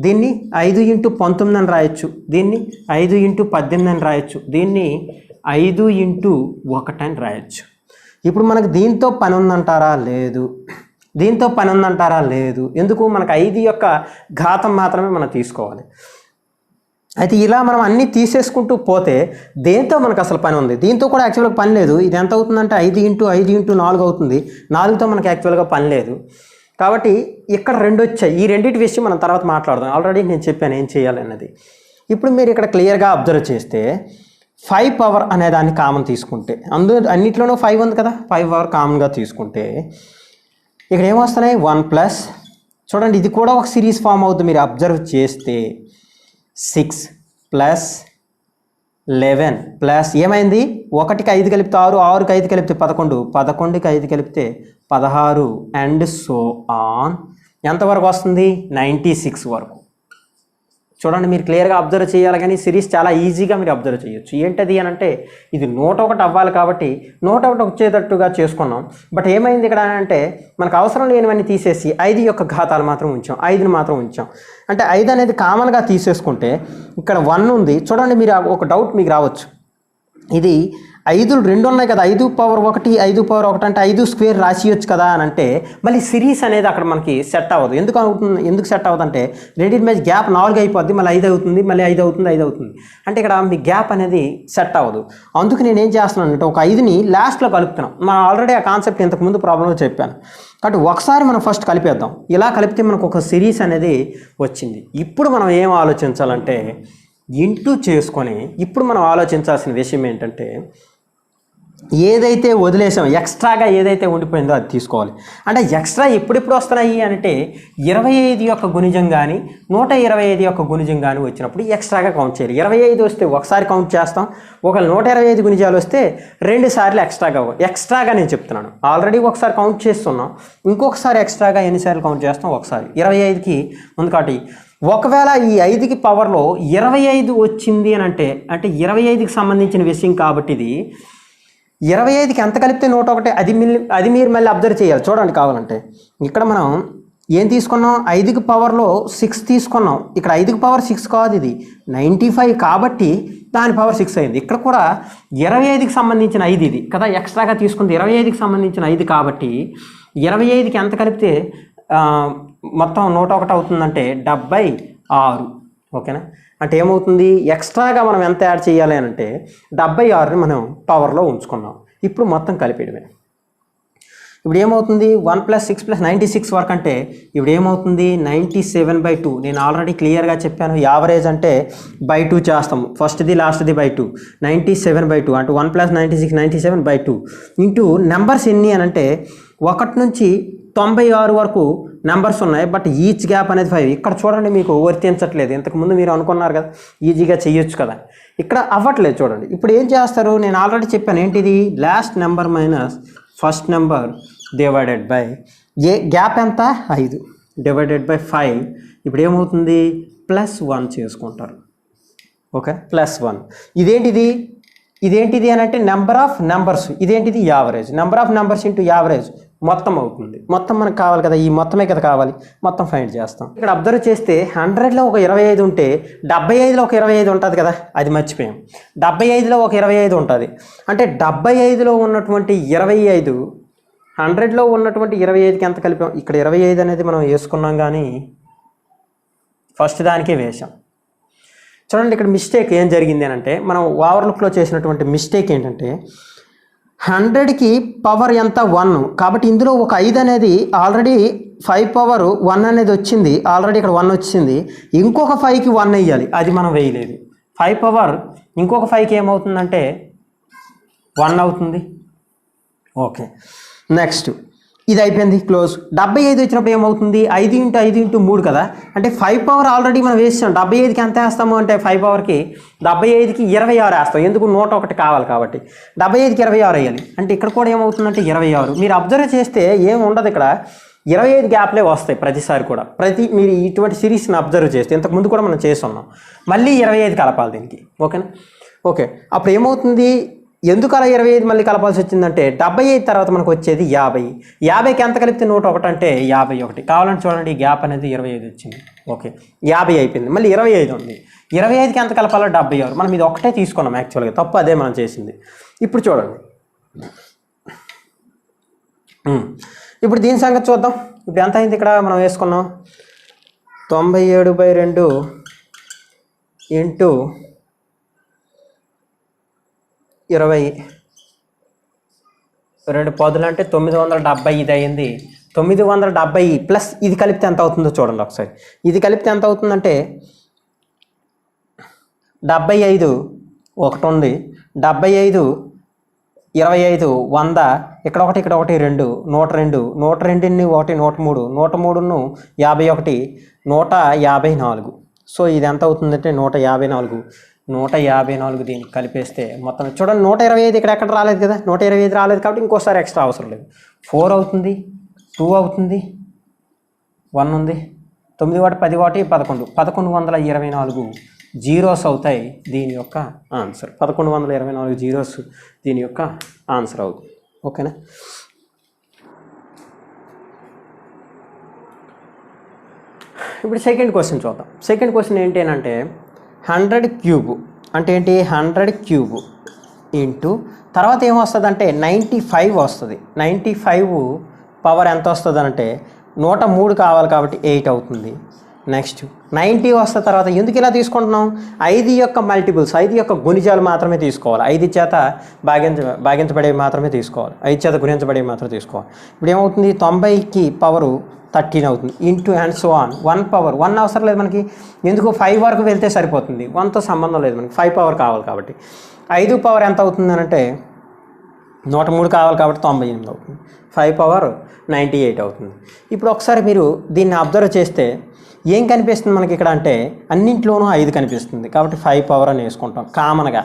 దీన్ని 5 × 19 అని రాయొచ్చు, దీన్ని 5 × 18 అని రాయొచ్చు, దీన్ని 5 × 1 అని రాయొచ్చు. ఇప్పుడు మనకు దీంతో పని ఉందంటారా, లేదు. దీంతో పని ఉందంటారా, లేదు. ఎందుకు, మనకు 5 యొక్క ఘాతం మాత్రమే మనం తీసుకోవాలి. అయితే ఇలా మనం అన్నీ తీసేసుకుంటూ పోతే దేంతో మనకు అసలు పని ఉంది, దీంతో కూడా యాక్చువల్గా పని లేదు. ఇది ఎంత అవుతుందంటే 5 × 5 × 4 అవుతుంది. 4తో మనకు యాక్చువల్గా పని లేదు. కాబట్టి ఇక్కడ 2 వచ్చాయి. ఈ రెండింటి విషయం మనం తర్వాత మాట్లాడదాం. ఆల్రెడీ నేను చెప్పాను ఏం చేయాలి అన్నది. ఇప్పుడు మీరు ఇక్కడ క్లియర్గా అబ్జర్వ్ చేస్తే 5 పవర్ అనే దాన్ని కామన్ తీసుకుంటే, అన్నిట్లోనూ 5 ఉంది కదా, 5 పవర్ కామన్గా తీసుకుంటే ఇక్కడ ఏమొస్తున్నాయి, 1+, చూడండి ఇది కూడా ఒక సిరీస్ ఫామ్ అవుతుంది. మీరు అబ్జర్వ్ చేస్తే 6 + 11 ప్లస్ ఏమైంది, 1కి 5 కలిపితే 6, 6కి 5 కలిపితే 11, 11కి 5 కలిపితే 16 అండ్ సో ఆన్. ఎంతవరకు వస్తుంది, 96 వరకు. చూడండి, మీరు క్లియర్గా అబ్జర్వ్ చేయాలి, కానీ సిరీస్ చాలా ఈజీగా మీరు అబ్జర్వ్ చేయొచ్చు. ఏంటది అని అంటే ఇది 101 అవ్వాలి, కాబట్టి 101 వచ్చేటట్టుగా చేసుకున్నాం. బట్ ఏమైంది ఇక్కడ అంటే మనకు అవసరం లేనివన్నీ తీసేసి 5 యొక్క ఘాతాలు మాత్రం ఉంచాం, 5ని మాత్రం ఉంచాం. అంటే 5 అనేది కామన్గా తీసేసుకుంటే ఇక్కడ 1 ఉంది. చూడండి, మీరు ఒక డౌట్ మీకు రావచ్చు, ఇది 5 2 ఉన్నాయి కదా, 5 పవర్ 1, 5 పవర్ 1 అంటే 5 స్క్వేర్ రాసియొచ్చు కదా అని అంటే మళ్ళీ సిరీస్ అనేది అక్కడ మనకి సెట్ అవ్వదు. ఎందుకు సెట్ అవ్వదు అంటే రెండింటి మధ్య గ్యాప్ 4 అయిపోద్ది, మళ్ళీ 5 అవుతుంది, మళ్ళీ 5 అవుతుంది, 5 అవుతుంది. అంటే ఇక్కడ మీ గ్యాప్ అనేది సెట్ అవ్వదు. అందుకు నేను ఏం చేస్తున్నాను అంటే ఒక 5ని లాస్ట్లో కలుపుతున్నాం. మనం ఆల్రెడీ ఆ కాన్సెప్ట్ ఇంతకుముందు ప్రాబ్లంలో చెప్పాను. కాబట్టి ఒకసారి మనం ఫస్ట్ కలిపేద్దాం. ఇలా కలిపితే మనకు ఒక సిరీస్ అనేది వచ్చింది. ఇప్పుడు మనం ఏం ఆలోచించాలంటే ఇంటూ చేసుకొని, ఇప్పుడు మనం ఆలోచించాల్సిన విషయం ఏంటంటే ఏదైతే వదిలేసామో ఎక్స్ట్రాగా ఏదైతే ఉండిపోయిందో అది తీసుకోవాలి. అంటే ఎక్స్ట్రా ఎప్పుడెప్పుడు వస్తున్నాయి అంటే 25 యొక్క గుణిజం కానీ 125 యొక్క గుణిజం కానీ వచ్చినప్పుడు ఎక్స్ట్రాగా కౌంట్ చేయాలి. 25 వస్తే ఒకసారి కౌంట్ చేస్తాం, ఒకవేళ 125 గుణిజాలు వస్తే 2 సార్లు ఎక్స్ట్రాగా నేను చెప్తున్నాను. ఆల్రెడీ ఒకసారి కౌంట్ చేస్తున్నాం, ఇంకొకసారి ఎక్స్ట్రాగా ఎన్నిసార్లు కౌంట్ చేస్తాం, ఒకసారి. 25కి ఉంది కాబట్టి ఒకవేళ ఈ 5కి పవర్లో 25 వచ్చింది అని అంటే 25కి సంబంధించిన విషయం కాబట్టి ఇది 25కి ఎంత కలిపితే 101, అది మీరు మళ్ళీ అబ్జర్వ్ చేయాలి. చూడండి కావాలంటే ఇక్కడ మనం ఏం తీసుకున్నాం, 5కి పవర్లో 6 తీసుకున్నాం. ఇక్కడ 5కి పవర్ 6 కాదు, ఇది 95 కాబట్టి దాని పవర్ 6 అయింది. ఇక్కడ కూడా 25కి సంబంధించిన 5 ఇది కదా, ఎక్స్ట్రాగా తీసుకుంది 25కి సంబంధించిన 5 కాబట్టి 25కి ఎంత కలిపితే మొత్తం 101 అవుతుందంటే 76. ఓకేనా, అంటే ఏమవుతుంది, ఎక్స్ట్రాగా మనం ఎంత యాడ్ చేయాలి అని అంటే 76ని మనం పవర్లో ఉంచుకున్నాం. ఇప్పుడు మొత్తం కలిపేయడమే. ఇప్పుడు ఏమవుతుంది, 1 + 6 + 96 వరకు అంటే ఇప్పుడు ఏమవుతుంది 97/2. నేను ఆల్రెడీ క్లియర్గా చెప్పాను, యావరేజ్ అంటే /2 చేస్తాము, ఫస్ట్ది లాస్ట్ది /2, 97/2 అంటే 1 + 96 97/2 ఇంటూ నెంబర్స్ ఎన్ని అని అంటే 1 నుంచి 96 వరకు నెంబర్స్ ఉన్నాయి. బట్ ఈచ్ గ్యాప్ అనేది 5. ఇక్కడ చూడండి, మీకు వర్తించట్లేదు. ఇంతకుముందు మీరు అనుకున్నారు కదా ఈజీగా చేయొచ్చు కదా, ఇక్కడ అవ్వట్లేదు. చూడండి ఇప్పుడు ఏం చేస్తారు, నేను ఆల్రెడీ చెప్పాను ఏంటిది, last number minus first number divided by gap ఎంత 5 డివైడెడ్ బై 5. ఇప్పుడు ఏమవుతుంది +1 చేసుకుంటారు. ఓకే, +1. ఇదేంటిది అని అంటే నెంబర్ ఆఫ్ నెంబర్స్. ఇదేంటిది average. Number of numbers into average మొత్తం అవుతుంది. మొత్తం మనకు కావాలి కదా, ఈ మొత్తమే కదా కావాలి, మొత్తం ఫైండ్ చేస్తాం. ఇక్కడ అబ్జర్వ్ చేస్తే 100లో ఒక 25 ఉంటే 75లో ఒక 25 ఉంటుంది కదా, అది మర్చిపోయాం. 75లో ఒక 25 ఉంటుంది అంటే 75లో ఉన్నటువంటి 25 100లో ఉన్నటువంటి 25కి ఎంత కలిపాం, ఇక్కడ 25 అనేది మనం వేసుకున్నాం కానీ ఫస్ట్ దానికే వేసాం. చూడండి ఇక్కడ మిస్టేక్ ఏం జరిగింది అని అంటే, మనం ఓవర్లుక్లో చేసినటువంటి మిస్టేక్ ఏంటంటే 100కి పవర్ ఎంత 1, కాబట్టి ఇందులో ఒక 5 అనేది ఆల్రెడీ 5 పవర్ 1 అనేది వచ్చింది, ఆల్రెడీ ఇక్కడ 1 వచ్చింది, ఇంకొక 5కి 1 వేయాలి, అది మనం వేయలేదు. 5 పవర్ ఇంకొక 5కి ఏమవుతుందంటే 1 అవుతుంది. ఓకే, నెక్స్ట్ ఇది అయిపోయింది, క్లోజ్. 75 వచ్చినప్పుడు ఏమవుతుంది, 5 × 5 × 3 కదా, అంటే 5 పవర్ ఆల్రెడీ మనం వేసాం. 75కి ఎంత వేస్తాము అంటే 5 పవర్కి 75కి 26 వేస్తాం, ఎందుకు 101 కావాలి కాబట్టి. 75కి 26 వేయాలి, అంటే ఇక్కడ కూడా ఏమవుతుందంటే 26. మీరు అబ్జర్వ్ చేస్తే ఏమి ఉండదు ఇక్కడ, 25 గ్యాప్లే వస్తాయి ప్రతిసారి కూడా. మీరు ఇటువంటి సిరీస్ని అబ్జర్వ్ చేస్తే, ఇంతకుముందు కూడా మనం చేస్తున్నాం, మళ్ళీ 25 కలపాలి దీనికి. ఓకేనా? ఓకే, అప్పుడు ఏమవుతుంది, ఎందుకు అలా 25 మళ్ళీ కలపాల్సి వచ్చిందంటే 75 తర్వాత మనకు వచ్చేది 50. 50కి ఎంత కలిపితే 101 అంటే 51. కావాలంటే చూడండి, ఈ గ్యాప్ అనేది 25 వచ్చింది. ఓకే, 50 అయిపోయింది, మళ్ళీ 25 ఉంది. 25కి ఎంత కలపాలో 76. మనం ఇది ఒకటే తీసుకున్నాం యాక్చువల్గా, తప్పు అదే మనం చేసింది. ఇప్పుడు చూడండి, ఇప్పుడు దీని సంగతి చూద్దాం. ఇప్పుడు ఎంత అయింది ఇక్కడ మనం వేసుకున్నాం, 97/2 × 20, 2 పదులు అంటే 970. ఇది అయింది 970 ప్లస్ ఇది కలిపితే ఎంత అవుతుందో చూడండి ఒకసారి. ఇది కలిపితే ఎంత అవుతుందంటే 75 ఒకటి ఉంది, 75 25 100, ఇక్కడ ఒకటి 2, 102, 102ని 1 103, 103ను 51, 154. సో ఇది ఎంత అవుతుందంటే 154. 154 దీనికి కలిపేస్తే మొత్తం చూడండి, 125 ఇక్కడ ఎక్కడ రాలేదు కదా, 125 రాలేదు కాబట్టి ఇంకోసారి ఎక్స్ట్రా అవసరం లేదు. 4 అవుతుంది, 2 అవుతుంది, 1 ఉంది, 9 వాటి 10 వాటి 11, 1124 జీరోస్ అవుతాయి దీని యొక్క ఆన్సర్. 1124 జీరోస్ దీని యొక్క ఆన్సర్ అవుతుంది. ఓకేనా? ఇప్పుడు సెకండ్ క్వశ్చన్ చూద్దాం. సెకండ్ క్వశ్చన్ ఏంటి అంటే 100 క్యూబ్ అంటే ఏంటి, 100 క్యూబ్ ఇంటూ తర్వాత ఏమొస్తుంది అంటే 95 వస్తుంది. 95 పవర్ ఎంత వస్తుంది అంటే 103 కావాలి కాబట్టి 8 అవుతుంది. నెక్స్ట్ 90 వస్తే తర్వాత ఎందుకు ఇలా తీసుకుంటున్నాం, 5 యొక్క మల్టిపుల్స్, 5 యొక్క గుణిజాలు మాత్రమే తీసుకోవాలి, 5 చేత భాగించబడేవి మాత్రమే తీసుకోవాలి, 5 చేత గుణించబడేవి మాత్రమే తీసుకోవాలి. ఇప్పుడు ఏమవుతుంది, 90కి పవరు 13 అవుతుంది into and so on. 1 power 1 అవసరం లేదు మనకి, ఎందుకు 5 వరకు వెళ్తే సరిపోతుంది, 1తో సంబంధం లేదు మనకి, 5 పవర్ కావాలి కాబట్టి. 5 పవర్ ఎంత అవుతుంది అంటే 103 కావాలి కాబట్టి 98 అవుతుంది. 5 పవర్ 98 అవుతుంది. ఇప్పుడు ఒకసారి మీరు దీన్ని అబ్జర్వ్ చేస్తే ఏం కనిపిస్తుంది మనకి ఇక్కడ అంటే అన్నింట్లోనూ 5 కనిపిస్తుంది కాబట్టి 5 పవర్ అని వేసుకుంటాం కామన్గా.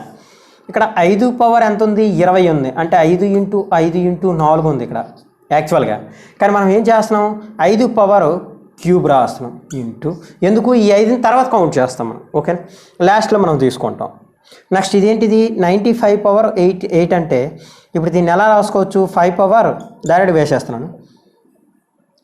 ఇక్కడ 5 పవర్ ఎంత ఉంది, 20 ఉంది, అంటే 5 × 5 × 4 ఉంది ఇక్కడ యాక్చువల్గా. కానీ మనం ఏం చేస్తున్నాం, 5 పవర్ క్యూబ్ రాస్తున్నాం ఇంటూ, ఎందుకు ఈ 5ని తర్వాత కౌంట్ చేస్తాం మనం. ఓకే, లాస్ట్లో మనం తీసుకుంటాం. నెక్స్ట్ ఇదేంటిది 95 పవర్ 8 అంటే ఇప్పుడు దీన్ని ఎలా రాసుకోవచ్చు, 5 పవర్ డైరెక్ట్ వేసేస్తున్నాను,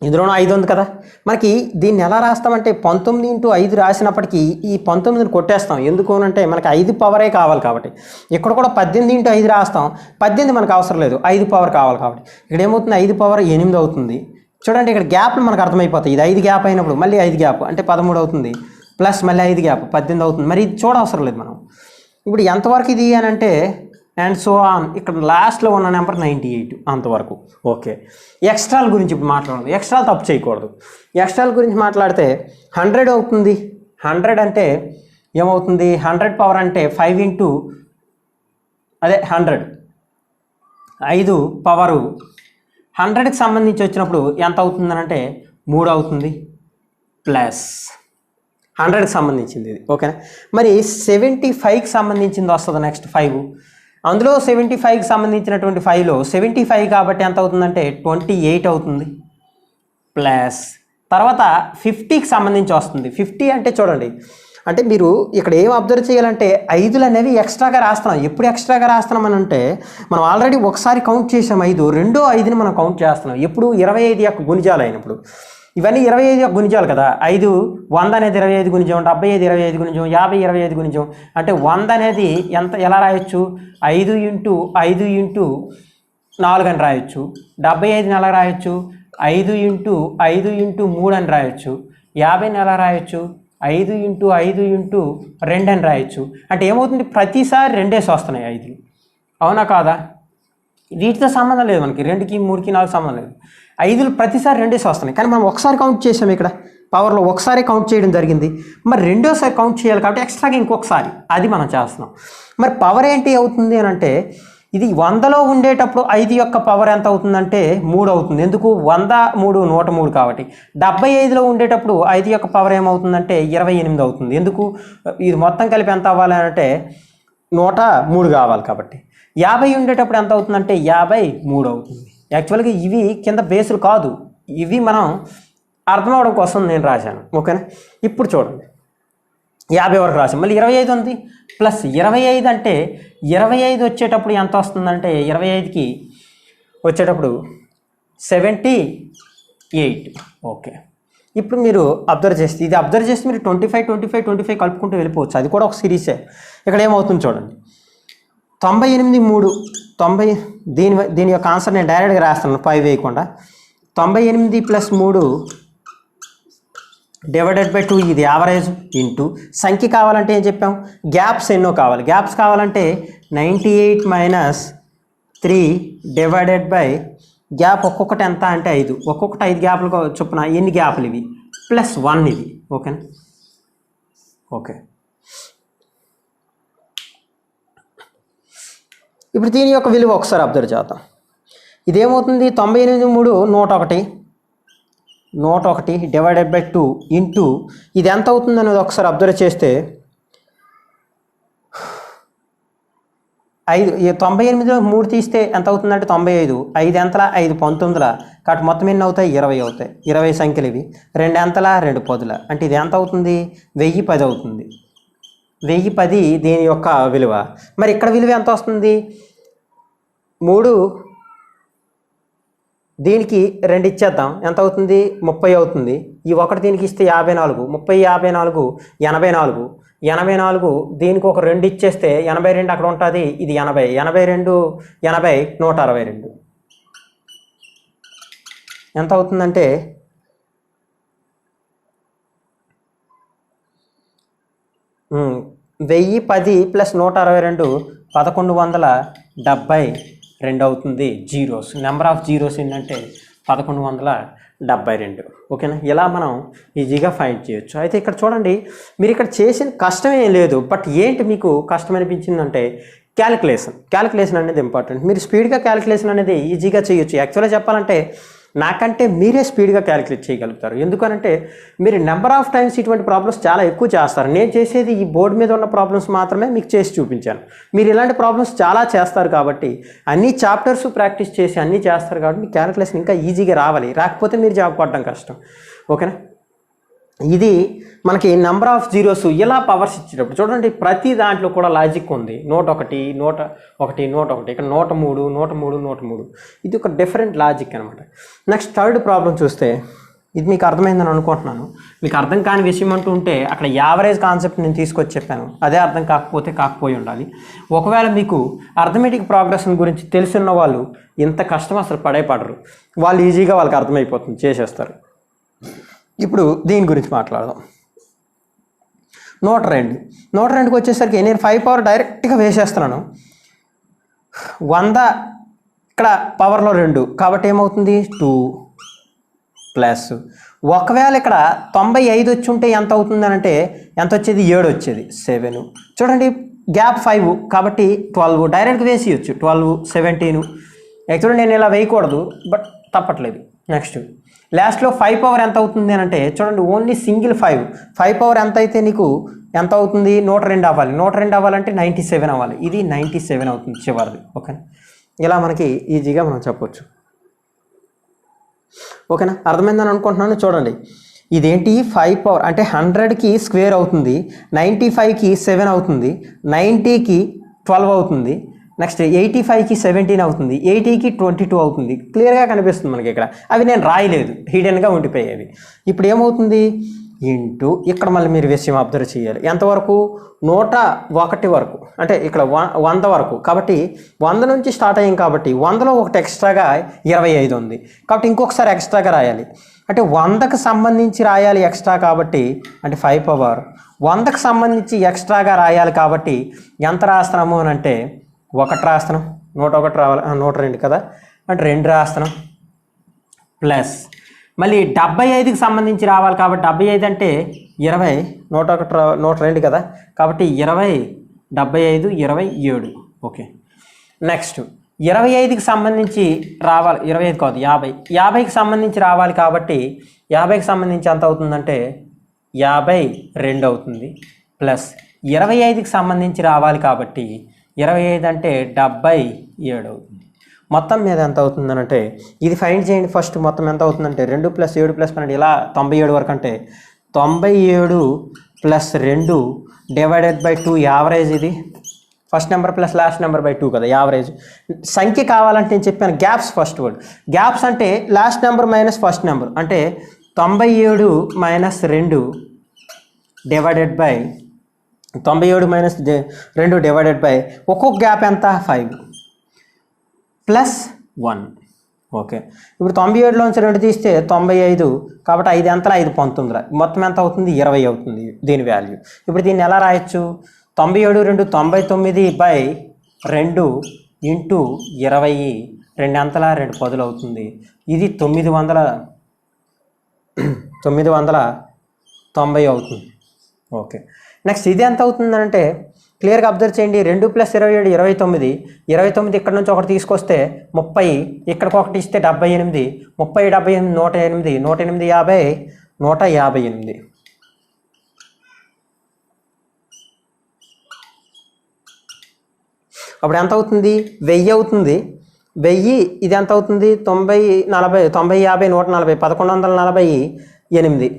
ఇందులోనూ 5 ఉంది కదా. మనకి దీన్ని ఎలా రాస్తామంటే 19 × 5 రాసినప్పటికీ ఈ 19ని కొట్టేస్తాం, ఎందుకు అంటే మనకి 5 పవరే కావాలి కాబట్టి. ఇక్కడ కూడా 18 × 5 రాస్తాం, 18 మనకు అవసరం లేదు, 5 పవర్ కావాలి కాబట్టి. ఇక్కడ ఏమవుతుంది, 5 పవర్ 8 అవుతుంది. చూడండి ఇక్కడ గ్యాప్లు మనకు అర్థమైపోతాయి. ఇది 5 గ్యాప్ అయినప్పుడు మళ్ళీ 5 గ్యాప్ అంటే 13 అవుతుంది, ప్లస్ మళ్ళీ 5 గ్యాప్ 18 అవుతుంది. మరి ఇది చూడవసరం లేదు మనం. ఇప్పుడు ఎంతవరకు ఇది అని అంటే అండ్ సో ఆన్, ఇక్కడ లాస్ట్లో ఉన్న నెంబర్ 98 అంతవరకు. ఓకే, ఎక్స్ట్రాల గురించి ఇప్పుడు మాట్లాడదు, ఎక్స్ట్రాలు తప్పు చేయకూడదు. ఎక్స్ట్రాల గురించి మాట్లాడితే 100 అవుతుంది. 100 అంటే ఏమవుతుంది, 100 పవర్ అంటే 5 × 100, 5 పవరు 100కి సంబంధించి వచ్చినప్పుడు ఎంత అవుతుందనంటే 3 అవుతుంది, ప్లస్ 100కి సంబంధించింది ఇది. ఓకేనా? మరి 75కి సంబంధించింది వస్తుంది నెక్స్ట్ 5. అందులో 75కి సంబంధించినటువంటి 5లో 75 కాబట్టి ఎంత అవుతుందంటే 28 అవుతుంది, ప్లస్ తర్వాత 50కి సంబంధించి వస్తుంది. 50 అంటే చూడండి, అంటే మీరు ఇక్కడ ఏం అబ్జర్వ్ చేయాలంటే 5లు అనేవి ఎక్స్ట్రాగా రాస్తున్నాం. ఎప్పుడు ఎక్స్ట్రాగా రాస్తున్నామని అంటే మనం ఆల్రెడీ ఒకసారి కౌంట్ చేసాం 5, రెండో 5ని మనం కౌంట్ చేస్తున్నాం. ఎప్పుడు 25 యొక్క గుణిజాలు అయినప్పుడు. ఇవన్నీ 25 యొక్క గుణిజాలు కదా. 5 100 అనేది 25 గుణిజం, 75 25 గుణిజం, 50 25 గుణిజం. అంటే 100 అనేది ఎంత ఎలా రాయొచ్చు, 5 × 5 × 4 అని రాయొచ్చు, 75 ఎలా రాయొచ్చు, 5 × 5 × 3 అని రాయొచ్చు, 50 ఎలా రాయొచ్చు, 5 × 5 × 2 అని రాయొచ్చు. అంటే ఏమవుతుంది, ప్రతిసారి 2 వస్తున్నాయి 5. అవునా కాదా? వీటితో సంబంధం లేదు మనకి, 2కి 3కి 4 సంబంధం లేదు. 5 ప్రతిసారి 2 వస్తున్నాయి. కానీ మనం ఒకసారి కౌంట్ చేసాం, ఇక్కడ పవర్లో ఒకసారి కౌంట్ చేయడం జరిగింది. మరి రెండోసారి కౌంట్ చేయాలి కాబట్టి ఎక్స్ట్రాగా ఇంకొకసారి అది మనం చేస్తున్నాం. మరి పవర్ ఏంటి అవుతుంది అని అంటే, ఇది 100లో ఉండేటప్పుడు 5 యొక్క పవర్ ఎంత అవుతుందంటే 3 అవుతుంది. ఎందుకు? 100 3 103 కాబట్టి. 75లో ఉండేటప్పుడు 5 యొక్క పవర్ ఏమవుతుందంటే 28 అవుతుంది. ఎందుకు? ఇది మొత్తం కలిపి ఎంత అవ్వాలి అంటే 103 కావాలి కాబట్టి. 50 ఉండేటప్పుడు ఎంత అవుతుందంటే 53 అవుతుంది. యాక్చువల్గా ఇవి కింద బేసులు కాదు, ఇవి మనం అర్థం అవడం కోసం నేను రాశాను. ఓకేనా? ఇప్పుడు చూడండి, 50 వరకు రాసాం, మళ్ళీ 25 ఉంది ప్లస్ 25 అంటే 25 వచ్చేటప్పుడు ఎంత వస్తుందంటే 25కి వచ్చేటప్పుడు 78. ఓకే, ఇప్పుడు మీరు అబ్జర్వ్ చేస్తే ఇది అబ్జర్వ్ చేస్తే మీరు 25 కలుపుకుంటూ వెళ్ళిపోవచ్చు, అది కూడా ఒక సిరీసే. ఇక్కడ ఏమవుతుంది చూడండి, 98 3 దీని యొక్క ఆన్సర్ నేను డైరెక్ట్గా రాస్తాను 5 వేయకుండా. 98 + 3 / 2 ఇది యావరేజ్ ఇంటూ సంఖ్య కావాలంటే ఏం చెప్పాం, గ్యాప్స్ ఎన్నో కావాలి. గ్యాప్స్ కావాలంటే 98 - 3 / గ్యాప్ ఒక్కొక్కటి ఎంత అంటే 5, ఒక్కొక్కటి 5 గ్యాప్లు చొప్పున ఎన్ని గ్యాప్లు ఇవి +1 ఇది. ఓకేనా? ఓకే, ఇప్పుడు దీని యొక్క విలువ ఒకసారి అబ్జర్వ్ చేద్దాం. ఇదేమవుతుంది, 98 3 101 / 2 ఇంటూ ఇది ఎంత అవుతుంది అనేది ఒకసారి అబ్జర్వ్ చేస్తే 5. 98లో 3 తీస్తే ఎంత అవుతుందంటే 95. 5 ఎంతలా 5 19లా కాబట్టి మొత్తం ఎన్ని అవుతాయి 20 అవుతాయి. 20 సంఖ్యలు ఇవి. 2 ఎంతలా 2 10లా అంటే ఇది ఎంత అవుతుంది 1010 అవుతుంది. 1010 దీని యొక్క విలువ. మరి ఇక్కడ విలువ ఎంత వస్తుంది, 3 దీనికి 2 ఇచ్చేద్దాం, ఎంత అవుతుంది 30 అవుతుంది. ఈ 1 దీనికి ఇస్తే 54, 30 54 84. 84 దీనికి ఒక 2 ఇచ్చేస్తే 82 అక్కడ ఉంటుంది, ఇది 80. 82 80 162 ఎంత అవుతుందంటే 1010 + 162 1172 అవుతుంది. జీరోస్, నెంబర్ ఆఫ్ జీరోస్ ఏంటంటే 1172. ఓకేనా? ఇలా మనం ఈజీగా ఫైండ్ చేయొచ్చు. అయితే ఇక్కడ చూడండి, మీరు ఇక్కడ చేసిన కష్టం ఏం లేదు, బట్ ఏంటి మీకు కష్టం అనిపించిందంటే క్యాలిక్యులేషన్ అనేది ఇంపార్టెంట్. మీరు స్పీడ్గా క్యాలిక్యులేషన్ అనేది ఈజీగా చేయొచ్చు. యాక్చువల్గా చెప్పాలంటే నాకంటే మీరే స్పీడ్గా క్యాలిక్యులేట్ చేయగలుగుతారు. ఎందుకనంటే మీరు నెంబర్ ఆఫ్ టైమ్స్ ఇటువంటి ప్రాబ్లమ్స్ చాలా ఎక్కువ చేస్తారు. నేను చేసేది ఈ బోర్డు మీద ఉన్న ప్రాబ్లమ్స్ మాత్రమే మీకు చేసి చూపించాను. మీరు ఇలాంటి ప్రాబ్లమ్స్ చాలా చేస్తారు కాబట్టి, అన్ని చాప్టర్స్ ప్రాక్టీస్ చేసి అన్నీ చేస్తారు కాబట్టి మీ క్యాలిక్యులేషన్ ఇంకా ఈజీగా రావాలి. రాకపోతే మీరు జాబ్ కొట్టడం కష్టం. ఓకేనా? ఇది మనకి నెంబర్ ఆఫ్ జీరోస్ ఇలా పవర్స్ ఇచ్చేటప్పుడు చూడండి, ప్రతి దాంట్లో కూడా లాజిక్ ఉంది. 101 101 ఇక్కడ 103 103 103 ఇది ఒక డిఫరెంట్ లాజిక్ అనమాట. నెక్స్ట్ థర్డ్ ప్రాబ్లం చూస్తే, ఇది మీకు అర్థమైందని అనుకుంటున్నాను. మీకు అర్థం కాని విషయం అంటూ ఉంటే అక్కడ యావరేజ్ కాన్సెప్ట్ నేను తీసుకొచ్చి చెప్పాను, అదే అర్థం కాకపోయి ఉండాలి. ఒకవేళ మీకు అర్థమెటిక్ ప్రోగ్రెషన్ గురించి తెలిసిన వాళ్ళు ఇంత కష్టం అసలు పడరు, వాళ్ళు ఈజీగా వాళ్ళకి అర్థమైపోతుంది, చేసేస్తారు. ఇప్పుడు దీని గురించి మాట్లాడదాం. 102కి వచ్చేసరికి నేను 5 పవర్ డైరెక్ట్గా వేసేస్తున్నాను. 100 ఇక్కడ పవర్లో 2 కాబట్టి ఏమవుతుంది 2 ప్లస్, ఒకవేళ ఇక్కడ 95 వచ్చి ఉంటే ఎంత అవుతుంది అంటే ఎంత వచ్చేది 7 వచ్చేది 7. చూడండి గ్యాప్ 5 కాబట్టి 12 డైరెక్ట్గా వేసేయచ్చు. 12 17 యాక్చువల్లీ నేను ఇలా వేయకూడదు బట్ తప్పట్లేదు. నెక్స్ట్ లాస్ట్లో 5 పవర్ ఎంత అవుతుంది అని అంటే చూడండి, ఓన్లీ సింగిల్ 5 పవర్ ఎంత అయితే నీకు ఎంత అవుతుంది 102 అవ్వాలి. 102 అవ్వాలంటే 97 అవ్వాలి. ఇది 97 అవుతుంది చివరిది. ఓకేనా? ఇలా మనకి ఈజీగా మనం చెప్పొచ్చు. ఓకేనా? అర్థమైందని అనుకుంటున్నాను. చూడండి ఇదేంటి 5 పవర్ అంటే 100కి స్క్వేర్ అవుతుంది, 95కి 7 అవుతుంది, 90కి 12 అవుతుంది, నెక్స్ట్ 85కి 17 అవుతుంది, 80కి 22 అవుతుంది. క్లియర్గా కనిపిస్తుంది మనకి ఇక్కడ. అవి నేను రాయలేదు, హిడెన్గా ఉండిపోయేవి. ఇప్పుడు ఏమవుతుంది ఇంటూ ఇక్కడ మళ్ళీ మీరు విషయం అబ్జర్వ్ చేయాలి ఎంతవరకు 101 వరకు అంటే ఇక్కడ 100 వరకు కాబట్టి 100 నుంచి స్టార్ట్ అయ్యాం కాబట్టి 100లో ఒకటి ఎక్స్ట్రాగా 25 ఉంది కాబట్టి ఇంకొకసారి ఎక్స్ట్రాగా రాయాలి అంటే 100కి సంబంధించి రాయాలి ఎక్స్ట్రా కాబట్టి అంటే 5 పవర్ 100కి సంబంధించి ఎక్స్ట్రాగా రాయాలి కాబట్టి ఎంత రాస్తున్నాము అని అంటే 1 రాస్తున్నాం 101 రావాలి 102 కదా అంటే 2 రాస్తున్నాం ప్లస్ మళ్ళీ 75కి సంబంధించి రావాలి కాబట్టి 75 అంటే 20 102 కదా కాబట్టి 20 75 27 ఓకే నెక్స్ట్ 25కి సంబంధించి రావాలి 25 కాదు 50కి సంబంధించి రావాలి కాబట్టి 50కి సంబంధించి ఎంత అవుతుందంటే 52 అవుతుంది ప్లస్ 25కి సంబంధించి రావాలి కాబట్టి 25 అంటే 77 అవుతుంది మొత్తం మీద ఎంత అవుతుందనంటే ఇది ఫైండ్ చేయండి ఫస్ట్ మొత్తం ఎంత అవుతుందంటే 2 + 7 + 12 ఇలా 97 వరకు అంటే 97 + 2 డివైడెడ్ బై 2 యావరేజ్ ఇది first number plus last number by 2 కదా యావరేజ్ సంఖ్య కావాలంటే నేను చెప్పాను గ్యాప్స్ ఫస్ట్ వర్డ్ గ్యాప్స్ అంటే last number minus first number అంటే 97 - 2 డివైడెడ్ బై 97 - 2 డివైడెడ్ బై ఒక్కొక్క గ్యాప్ ఎంత 5 +1 ఓకే ఇప్పుడు 97లోంచి 2 తీస్తే 95 కాబట్టి 5 ఎంత 5 19 మొత్తం ఎంత అవుతుంది 20 అవుతుంది దీని వాల్యూ ఇప్పుడు దీన్ని ఎలా రాయొచ్చు 97 2 99/2 ఇంటూ 20 2 అంతల 2 10 అవుతుంది ఇది 990 అవుతుంది ఓకే నెక్స్ట్ ఇది ఎంత అవుతుందంటే క్లియర్గా అబ్జర్వ్ చేయండి 2 + 27 29 ఇక్కడ నుంచి ఒకటి తీసుకొస్తే 30 ఇక్కడికి ఒకటి ఇస్తే 78 30 78 108 108 అప్పుడు ఎంత అవుతుంది 1000 అవుతుంది 1000 ఇది ఎంత అవుతుంది 90 40 90 50 140 1148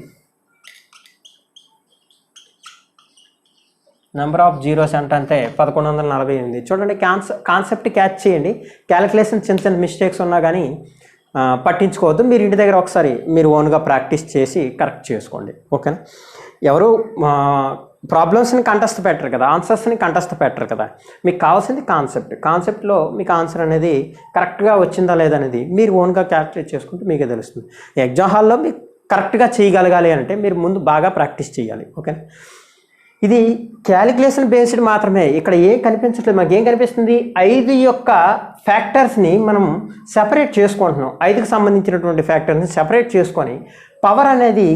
నెంబర్ ఆఫ్ జీరోస్ అంటే 1148 చూడండి కాన్సెప్ట్ క్యాచ్ చేయండి క్యాలిక్యులేషన్ చిన్న మిస్టేక్స్ ఉన్నా కానీ పట్టించుకోవద్దు మీరు ఇంటి దగ్గర ఒకసారి మీరు ఓన్గా ప్రాక్టీస్ చేసి కరెక్ట్ చేసుకోండి ఓకేనా ఎవరు ప్రాబ్లమ్స్ని కంటెస్ట్ పెట్టరు కదా ఆన్సర్స్ని కంటెస్ట్ పెట్టరు కదా మీకు కావాల్సింది కాన్సెప్ట్లో మీకు ఆన్సర్ అనేది కరెక్ట్గా వచ్చిందా లేదనేది మీరు ఓన్గా క్యాల్కులేట్ చేసుకుంటే మీకే తెలుస్తుంది ఎగ్జామ్ హాల్లో మీకు కరెక్ట్గా చేయగలగాలి అంటే మీరు ముందు బాగా ప్రాక్టీస్ చేయాలి ఓకేనా ఇది క్యాలిక్యులేషన్ బేస్డ్ మాత్రమే ఇక్కడ ఏం కనిపించట్లేదు మాకు ఏం కనిపిస్తుంది 5 యొక్క ఫ్యాక్టర్స్ని మనం సెపరేట్ చేసుకుంటున్నాం 5కి సంబంధించినటువంటి ఫ్యాక్టర్స్ని సెపరేట్ చేసుకొని పవర్ అనేది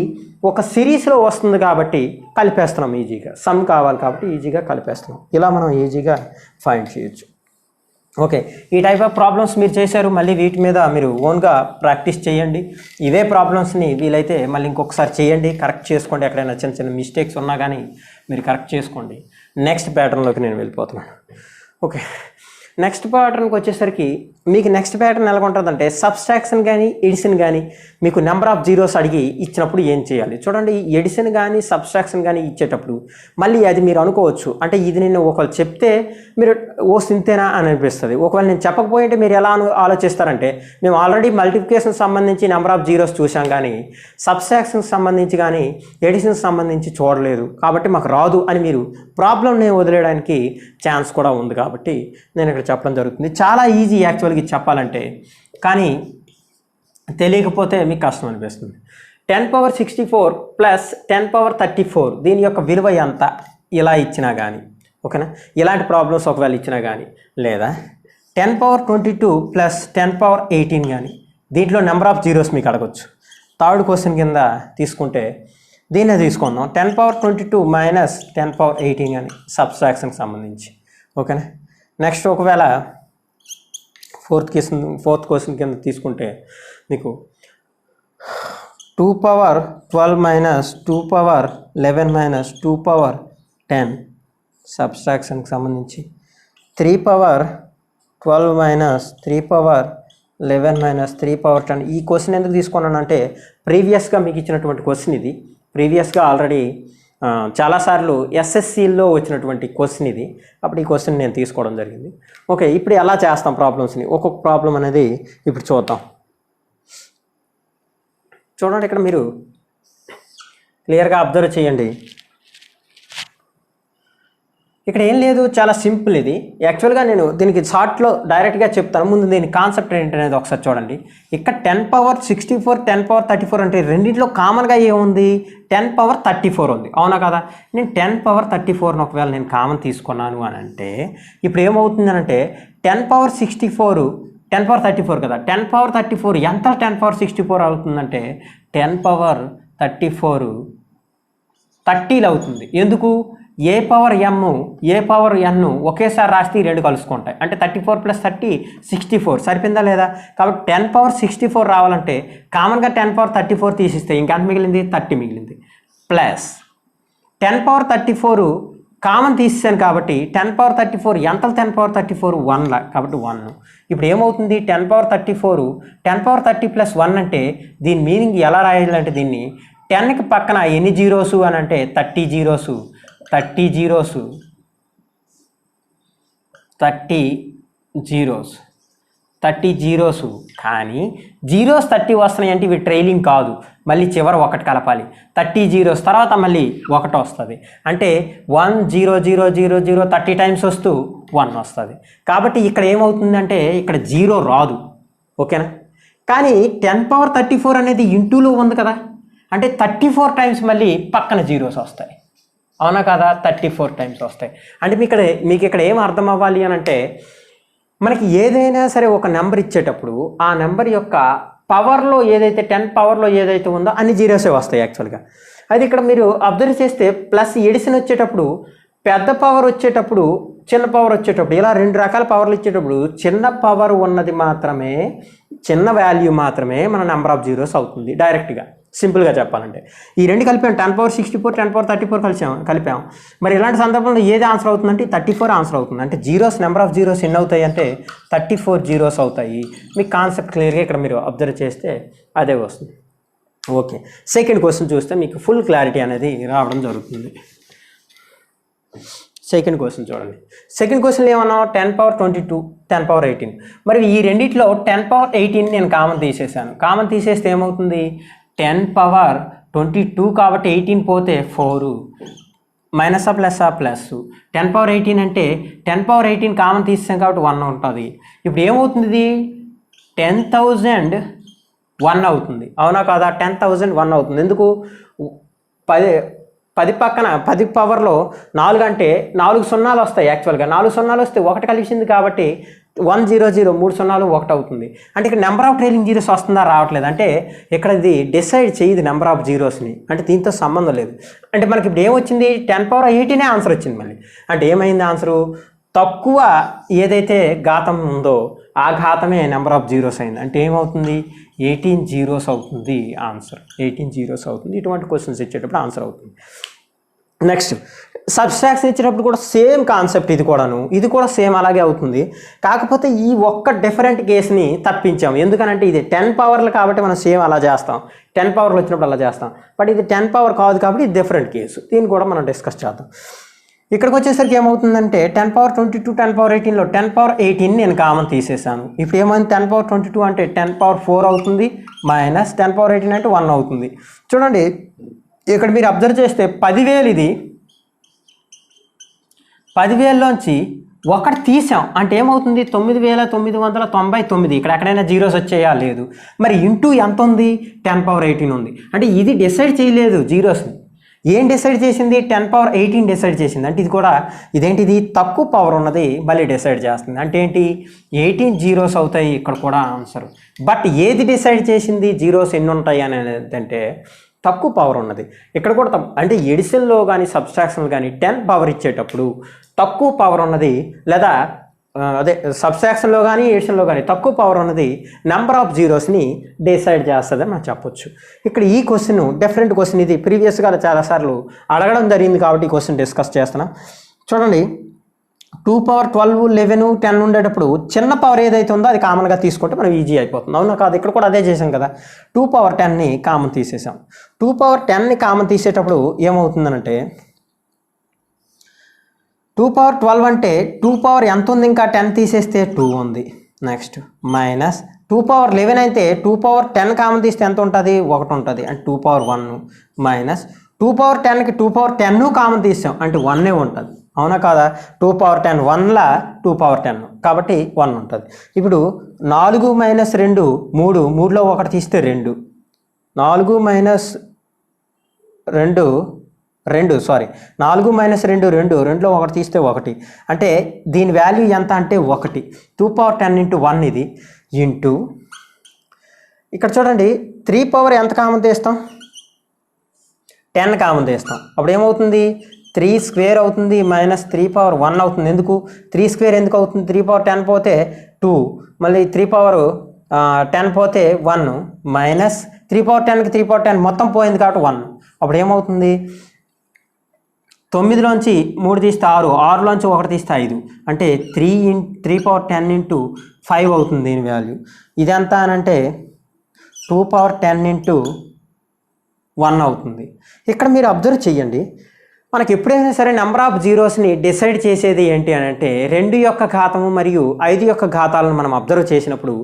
ఒక సిరీస్లో వస్తుంది కాబట్టి కలిపేస్తున్నాం ఈజీగా సమ్ కావాలి కాబట్టి ఈజీగా కలిపేస్తున్నాం ఇలా మనం ఈజీగా ఫైండ్ చేయొచ్చు ఓకే ఈ టైప్ ఆఫ్ ప్రాబ్లమ్స్ మీరు చేశారు మళ్ళీ వీటి మీద మీరు ఓన్గా ప్రాక్టీస్ చేయండి ఇవే ప్రాబ్లమ్స్ని వీలైతే మళ్ళీ ఇంకొకసారి చేయండి కరెక్ట్ చేసుకోండి ఎక్కడైనా చిన్న మిస్టేక్స్ ఉన్నా కానీ మీరు కరెక్ట్ చేసుకోండి నెక్స్ట్ ప్యాటర్న్లోకి నేను వెళ్ళిపోతున్నాను ఓకే నెక్స్ట్ ప్యాటర్న్కి వచ్చేసరికి మీకు నెక్స్ట్ ప్యాటర్న్ ఎలా ఉంటుందంటే సబ్స్ట్రాక్షన్ కానీ ఎడిషన్ కానీ మీకు నెంబర్ ఆఫ్ జీరోస్ అడిగి ఇచ్చినప్పుడు ఏం చేయాలి చూడండి ఎడిషన్ కానీ సబ్స్ట్రాక్షన్ కానీ ఇచ్చేటప్పుడు మళ్ళీ అది మీరు అనుకోవచ్చు అంటే ఇది నేను ఒకళ్ళు చెప్తే మీరు ఓ సింతేనా అని అనిపిస్తుంది ఒకవేళ నేను చెప్పకపోయింటే మీరు ఎలా ఆలోచిస్తారంటే మేము ఆల్రెడీ మల్టిప్లికేషన్ సంబంధించి నెంబర్ ఆఫ్ జీరోస్ చూసాం కానీ సబ్స్ట్రాక్షన్కి సంబంధించి కానీ ఎడిషన్కి సంబంధించి చూడలేదు కాబట్టి మాకు రాదు అని మీరు ప్రాబ్లమ్ని వదిలేయడానికి ఛాన్స్ కూడా ఉంది కాబట్టి నేను ఇక్కడ చెప్పడం జరుగుతుంది చాలా ఈజీ యాక్చువల్గా చెప్పాలంటే కానీ తెలియకపోతే మీకు కష్టం అనిపిస్తుంది 10^64 ప్లస్ 10^34 దీని యొక్క విలువ ఎంత ఇలా ఇచ్చినా కానీ ఓకేనా ఇలాంటి ప్రాబ్లమ్స్ ఒకవేళ ఇచ్చినా కానీ లేదా 10^22 ప్లస్ 10^18 కానీ దీంట్లో నెంబర్ ఆఫ్ జీరోస్ మీకు అడగొచ్చు థర్డ్ క్వశ్చన్ కింద తీసుకుంటే దీన్నే తీసుకుందాం 10^22 మైనస్ 10^18 కానీ సబ్స్ట్రాక్షన్కి సంబంధించి ఓకేనా నెక్స్ట్ ఒకవేళ ఫోర్త్ క్వశ్చన్ కింద తీసుకుంటే మీకు 2^12 మైనస్ 2^11 మైనస్ 2^10 సబ్స్ట్రాక్షన్కి సంబంధించి 3^12 మైనస్ 3^11 మైనస్ 3^10 ఈ క్వశ్చన్ ఎందుకు తీసుకున్నానంటే ప్రీవియస్గా మీకు ఇచ్చినటువంటి క్వశ్చన్ ఇది ప్రీవియస్గా ఆల్రెడీ చాలాసార్లు ఎస్ఎస్సిలో వచ్చినటువంటి క్వశ్చన్ ఇది అప్పుడు ఈ క్వశ్చన్ నేను తీసుకోవడం జరిగింది ఓకే ఇప్పుడు ఎలా చేస్తాం ప్రాబ్లమ్స్ని ఒక్కొక్క ప్రాబ్లం అనేది ఇప్పుడు చూద్దాం చూడండి ఇక్కడ మీరు క్లియర్గా అబ్జర్వ్ చేయండి. ఇక్కడ ఏం లేదు, చాలా సింపుల్ ఇది. యాక్చువల్గా నేను దీనికి షార్ట్లో డైరెక్ట్గా చెప్తాను. ముందు దీని కాన్సెప్ట్ ఏంటనేది ఒకసారి చూడండి. ఇక్కడ 10^64 10^34 అంటే రెండింటిలో కామన్గా ఏముంది, 10^34 ఉంది, అవునా కదా? నేను 10^34 ఒకవేళ నేను కామన్ తీసుకున్నాను అని అంటే ఇప్పుడు ఏమవుతుంది అంటే 10^64 10^34 కదా, 10^34 ఎంత 10^64 అవుతుందంటే 10^34 30 అవుతుంది. ఎందుకు? ఏ పవర్ ఎన్ ఒకేసారి రాస్తే ఈ రెండు కలుసుకుంటాయి. అంటే 34 + 30 64 సరిపోయిందా లేదా? కాబట్టి 10^64 రావాలంటే కామన్గా 10^34 తీసిస్తే ఇంకెంత మిగిలింది? 30 మిగిలింది. ప్లస్ 10^34 కామన్ తీసేసాను కాబట్టి 10^34 ఎంత? 10^34 1 కాబట్టి 1. ఇప్పుడు ఏమవుతుంది? 10^34 10^30 + 1 అంటే దీని మీనింగ్ ఎలా రాయాలంటే దీన్ని 10కి పక్కన ఎన్ని జీరోస్ అని అంటే 30 జీరోస్ 30 జీరోస్ 30 జీరోస్ 30 జీరోస్. కానీ జీరోస్ 30 వస్తున్నాయి అంటే ఇవి ట్రైలింగ్ కాదు, మళ్ళీ చివర 1 కలపాలి. 30 జీరోస్ తర్వాత మళ్ళీ 1 వస్తుంది. అంటే 1 0 0 0 0 30 టైమ్స్ వస్తూ 1 వస్తుంది. కాబట్టి ఇక్కడ ఏమవుతుందంటే ఇక్కడ 0 రాదు, ఓకేనా? కానీ 10^34 అనేది ఇంటూలో ఉంది కదా, అంటే 34 టైమ్స్ మళ్ళీ పక్కన జీరోస్ వస్తాయి, అవునా కదా? 34 టైమ్స్ వస్తాయి. అంటే మీకు ఇక్కడ ఏం అర్థం అవ్వాలి అని అంటే మనకి ఏదైనా సరే ఒక నెంబర్ ఇచ్చేటప్పుడు ఆ నెంబర్ యొక్క పవర్లో ఏదైతే 10 పవర్లో ఏదైతే ఉందో అన్ని జీరోసే వస్తాయి యాక్చువల్గా. అది ఇక్కడ మీరు అబ్జర్వ్ చేస్తే ప్లస్ ఎడిషన్ వచ్చేటప్పుడు పెద్ద పవర్ వచ్చేటప్పుడు చిన్న పవర్ వచ్చేటప్పుడు ఇలా 2 రకాల పవర్లు ఇచ్చేటప్పుడు చిన్న పవర్ ఉన్నది మాత్రమే, చిన్న వాల్యూ మాత్రమే మన నెంబర్ ఆఫ్ జీరోస్ అవుతుంది డైరెక్ట్గా. సింపుల్గా చెప్పాలంటే ఈ రెండు కలిపాం, 10^64 10^34 కలిపాం. మరి ఇలాంటి సందర్భంలో ఏది ఆన్సర్ అవుతుందంటే 34 ఆన్సర్ అవుతుంది. అంటే జీరోస్ నెంబర్ ఆఫ్ జీరోస్ ఎన్ని అవుతాయి అంటే 34 జీరోస్ అవుతాయి. మీకు కాన్సెప్ట్ క్లియర్గా ఇక్కడ మీరు అబ్జర్వ్ చేస్తే అదే వస్తుంది. ఓకే, సెకండ్ క్వశ్చన్ చూస్తే మీకు ఫుల్ క్లారిటీ అనేది రావడం జరుగుతుంది. సెకండ్ క్వశ్చన్ చూడండి. సెకండ్ క్వశ్చన్ ఏమన్నా 10^22 10^18. మరి ఈ రెండిట్లో 10^18 నేను కామన్ తీసేసాను. కామన్ తీసేస్తే ఏమవుతుంది? 10^22 కాబట్టి 18 పోతే 4 మైనస్ ప్లస్ ప్లస్ 10^18 అంటే 10^18 కామన్ తీసేసాం కాబట్టి 1 ఉంటుంది. ఇప్పుడు ఏమవుతుంది? ఇది 10,001 అవుతుంది, అవునా కాదా? 10,001 అవుతుంది. ఎందుకు? 10 పక్కన 10 పవర్లో 4 అంటే 4 సున్నాలు వస్తాయి. యాక్చువల్గా 4 సున్నాలు వస్తే 1 కలిసింది కాబట్టి 1 0 0 3 సున్నాలు 1 అవుతుంది. అంటే ఇక్కడ నెంబర్ ఆఫ్ ట్రైలింగ్ జీరోస్ వస్తుందా రావట్లేదు అంటే ఇక్కడ ఇది డిసైడ్ చేయదు నెంబర్ ఆఫ్ జీరోస్ని, అంటే దీంతో సంబంధం లేదు. అంటే మనకి ఇప్పుడు ఏమొచ్చింది? 10^18 ఆన్సర్ వచ్చింది మళ్ళీ. అంటే ఏమైంది ఆన్సరు? తక్కువ ఏదైతే ఘాతం ఉందో ఆ ఘాతమే నెంబర్ ఆఫ్ జీరోస్ అయింది. అంటే ఏమవుతుంది? 18 జీరోస్ అవుతుంది ఆన్సర్, 18 జీరోస్ అవుతుంది. ఇటువంటి క్వశ్చన్స్ ఇచ్చేటప్పుడు ఆన్సర్ అవుతుంది. నెక్స్ట్ సబ్స్ట్రాక్షన్ ఇచ్చేటప్పుడు కూడా సేమ్ కాన్సెప్ట్, ఇది కూడా సేమ్ అలాగే అవుతుంది. కాకపోతే ఈ ఒక్క డిఫరెంట్ కేసుని తప్పించాము. ఎందుకనంటే ఇది 10 పవర్లు కాబట్టి మనం సేమ్ అలా చేస్తాం, 10 పవర్లు వచ్చినప్పుడు అలా చేస్తాం. బట్ ఇది 10 పవర్ కాదు కాబట్టి ఇది డిఫరెంట్ కేసు, దీన్ని కూడా మనం డిస్కస్ చేద్దాం. ఇక్కడికి వచ్చేసరికి ఏమవుతుందంటే 10^22 10^18లో 10^18 నేను కామన్ తీసేసాను. ఇప్పుడు ఏమైంది? 10^22 అంటే 10^4 అవుతుంది, మైనస్ 10^18 అంటే 1 అవుతుంది. చూడండి ఇక్కడ మీరు అబ్జర్వ్ చేస్తే 10,000 ఇది 10,000లోంచి 1 తీసాం అంటే ఏమవుతుంది? 9,999. ఇక్కడ ఎక్కడైనా జీరోస్ వచ్చాయా? లేదు. మరి ఇంటూ ఎంత ఉంది? 10^18 ఉంది. అంటే ఇది డిసైడ్ చేయలేదు జీరోస్ని. ఏం డిసైడ్ చేసింది? 10^18 డిసైడ్ చేసింది. అంటే ఇది కూడా ఇదేంటిది? తక్కువ పవర్ ఉన్నది మళ్ళీ డిసైడ్ చేస్తుంది. అంటే ఏంటి? 18 జీరోస్ అవుతాయి ఇక్కడ కూడా ఆన్సర్. బట్ ఏది డిసైడ్ చేసింది జీరోస్ ఎన్ని ఉంటాయి అనేది అంటే తక్కువ పవర్ ఉన్నది. ఇక్కడ కూడా అంటే ఎడిషన్లో కానీ సబ్స్ట్రాక్షన్లో కానీ 10 పవర్ ఇచ్చేటప్పుడు తక్కువ పవర్ ఉన్నది, లేదా అదే సబ్స్ట్రాక్షన్లో కానీ ఎడిషన్లో కానీ తక్కువ పవర్ ఉన్నది నెంబర్ ఆఫ్ జీరోస్ని డిసైడ్ చేస్తుందని మనం చెప్పొచ్చు. ఇక్కడ ఈ క్వశ్చన్ డిఫరెంట్ క్వశ్చన్, ఇది ప్రీవియస్గా చాలాసార్లు అడగడం జరిగింది కాబట్టి ఈ క్వశ్చన్ డిస్కస్ చేస్తున్నాం. చూడండి 2^12 11 10 ఉండేటప్పుడు చిన్న పవర్ ఏదైతే ఉందో అది కామన్గా తీసుకుంటే మనం ఈజీ అయిపోతుంది, అవునా కాదు? ఇక్కడ కూడా అదే చేసాం కదా, 2^10ని కామన్ తీసేసాం. 2^10ని కామన్ తీసేటప్పుడు ఏమవుతుందనంటే 2^12 అంటే 2 పవర్ ఎంత ఉంది? ఇంకా 10 తీసేస్తే 2 ఉంది. నెక్స్ట్ మైనస్ 2^11 అయితే 2^10 కామన్ తీస్తే ఎంత ఉంటుంది? 1 ఉంటుంది. అంటే 2^1 మైనస్ 2^10కి 2^10 కామన్ తీసాం అంటే 1 ఉంటుంది, అవునా కాదా? 2^10 1లా 2^10 కాబట్టి 1 ఉంటుంది. ఇప్పుడు 4 - 2 3, 3లో 1 తీస్తే 2, 4 - 2 2 సారీ 4 - 2 2, 2లో 1 తీస్తే 1 అంటే దీని వాల్యూ ఎంత అంటే 1. 2^10 × 1 ఇది ఇంటూ ఇక్కడ చూడండి 3 పవర్ ఎంత కామన్ తీస్తాం, 10 కామన్ తీస్తాం. అప్పుడు ఏమవుతుంది 3² అవుతుంది -3^1 అవుతుంది. ఎందుకు 3² ఎందుకు అవుతుంది? 3^10 పోతే 2, మళ్ళీ 3^10 పోతే 1 మైనస్ 3^10కి 3^10 మొత్తం పోయింది కాబట్టి 1. అప్పుడు ఏమవుతుంది 9లోంచి 3 తీస్తే 6, 6లోంచి 1 తీస్తే 5 అంటే 3^10 × 5 అవుతుంది దీని వాల్యూ. ఇదంతా అనంటే 2^10 × 1 అవుతుంది. ఇక్కడ మీరు అబ్జర్వ్ చేయండి, మనకి ఎప్పుడైనా సరే నెంబర్ ఆఫ్ జీరోస్ని డిసైడ్ చేసేది ఏంటి అని అంటే 2 యొక్క ఘాతము మరియు 5 యొక్క ఘాతాలను మనం అబ్జర్వ్ చేసినప్పుడు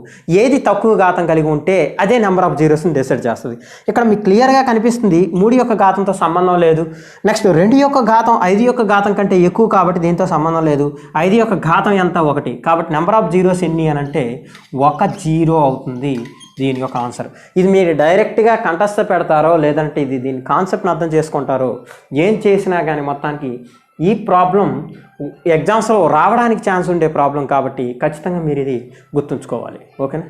ఏది తక్కువ ఘాతం కలిగి ఉంటే అదే నెంబర్ ఆఫ్ జీరోస్ని డిసైడ్ చేస్తుంది. ఇక్కడ మీకు క్లియర్గా కనిపిస్తుంది 3 యొక్క ఘాతంతో సంబంధం లేదు. నెక్స్ట్ 2 యొక్క ఘాతం 5 యొక్క ఘాతం కంటే ఎక్కువ కాబట్టి దీంతో సంబంధం లేదు. 5 యొక్క ఘాతం ఎంత 1 కాబట్టి నెంబర్ ఆఫ్ జీరోస్ ఎన్ని అని అంటే 1 జీరో అవుతుంది దీని యొక్క ఆన్సర్. ఇది మీరు డైరెక్ట్గా కంఠస్థ పెడతారో లేదంటే ఇది దీని కాన్సెప్ట్ని అర్థం చేసుకుంటారో ఏం చేసినా కానీ మొత్తానికి ఈ ప్రాబ్లం ఎగ్జామ్స్లో రావడానికి ఛాన్స్ ఉండే ప్రాబ్లం కాబట్టి ఖచ్చితంగా మీరు ఇది గుర్తుంచుకోవాలి. ఓకేనా?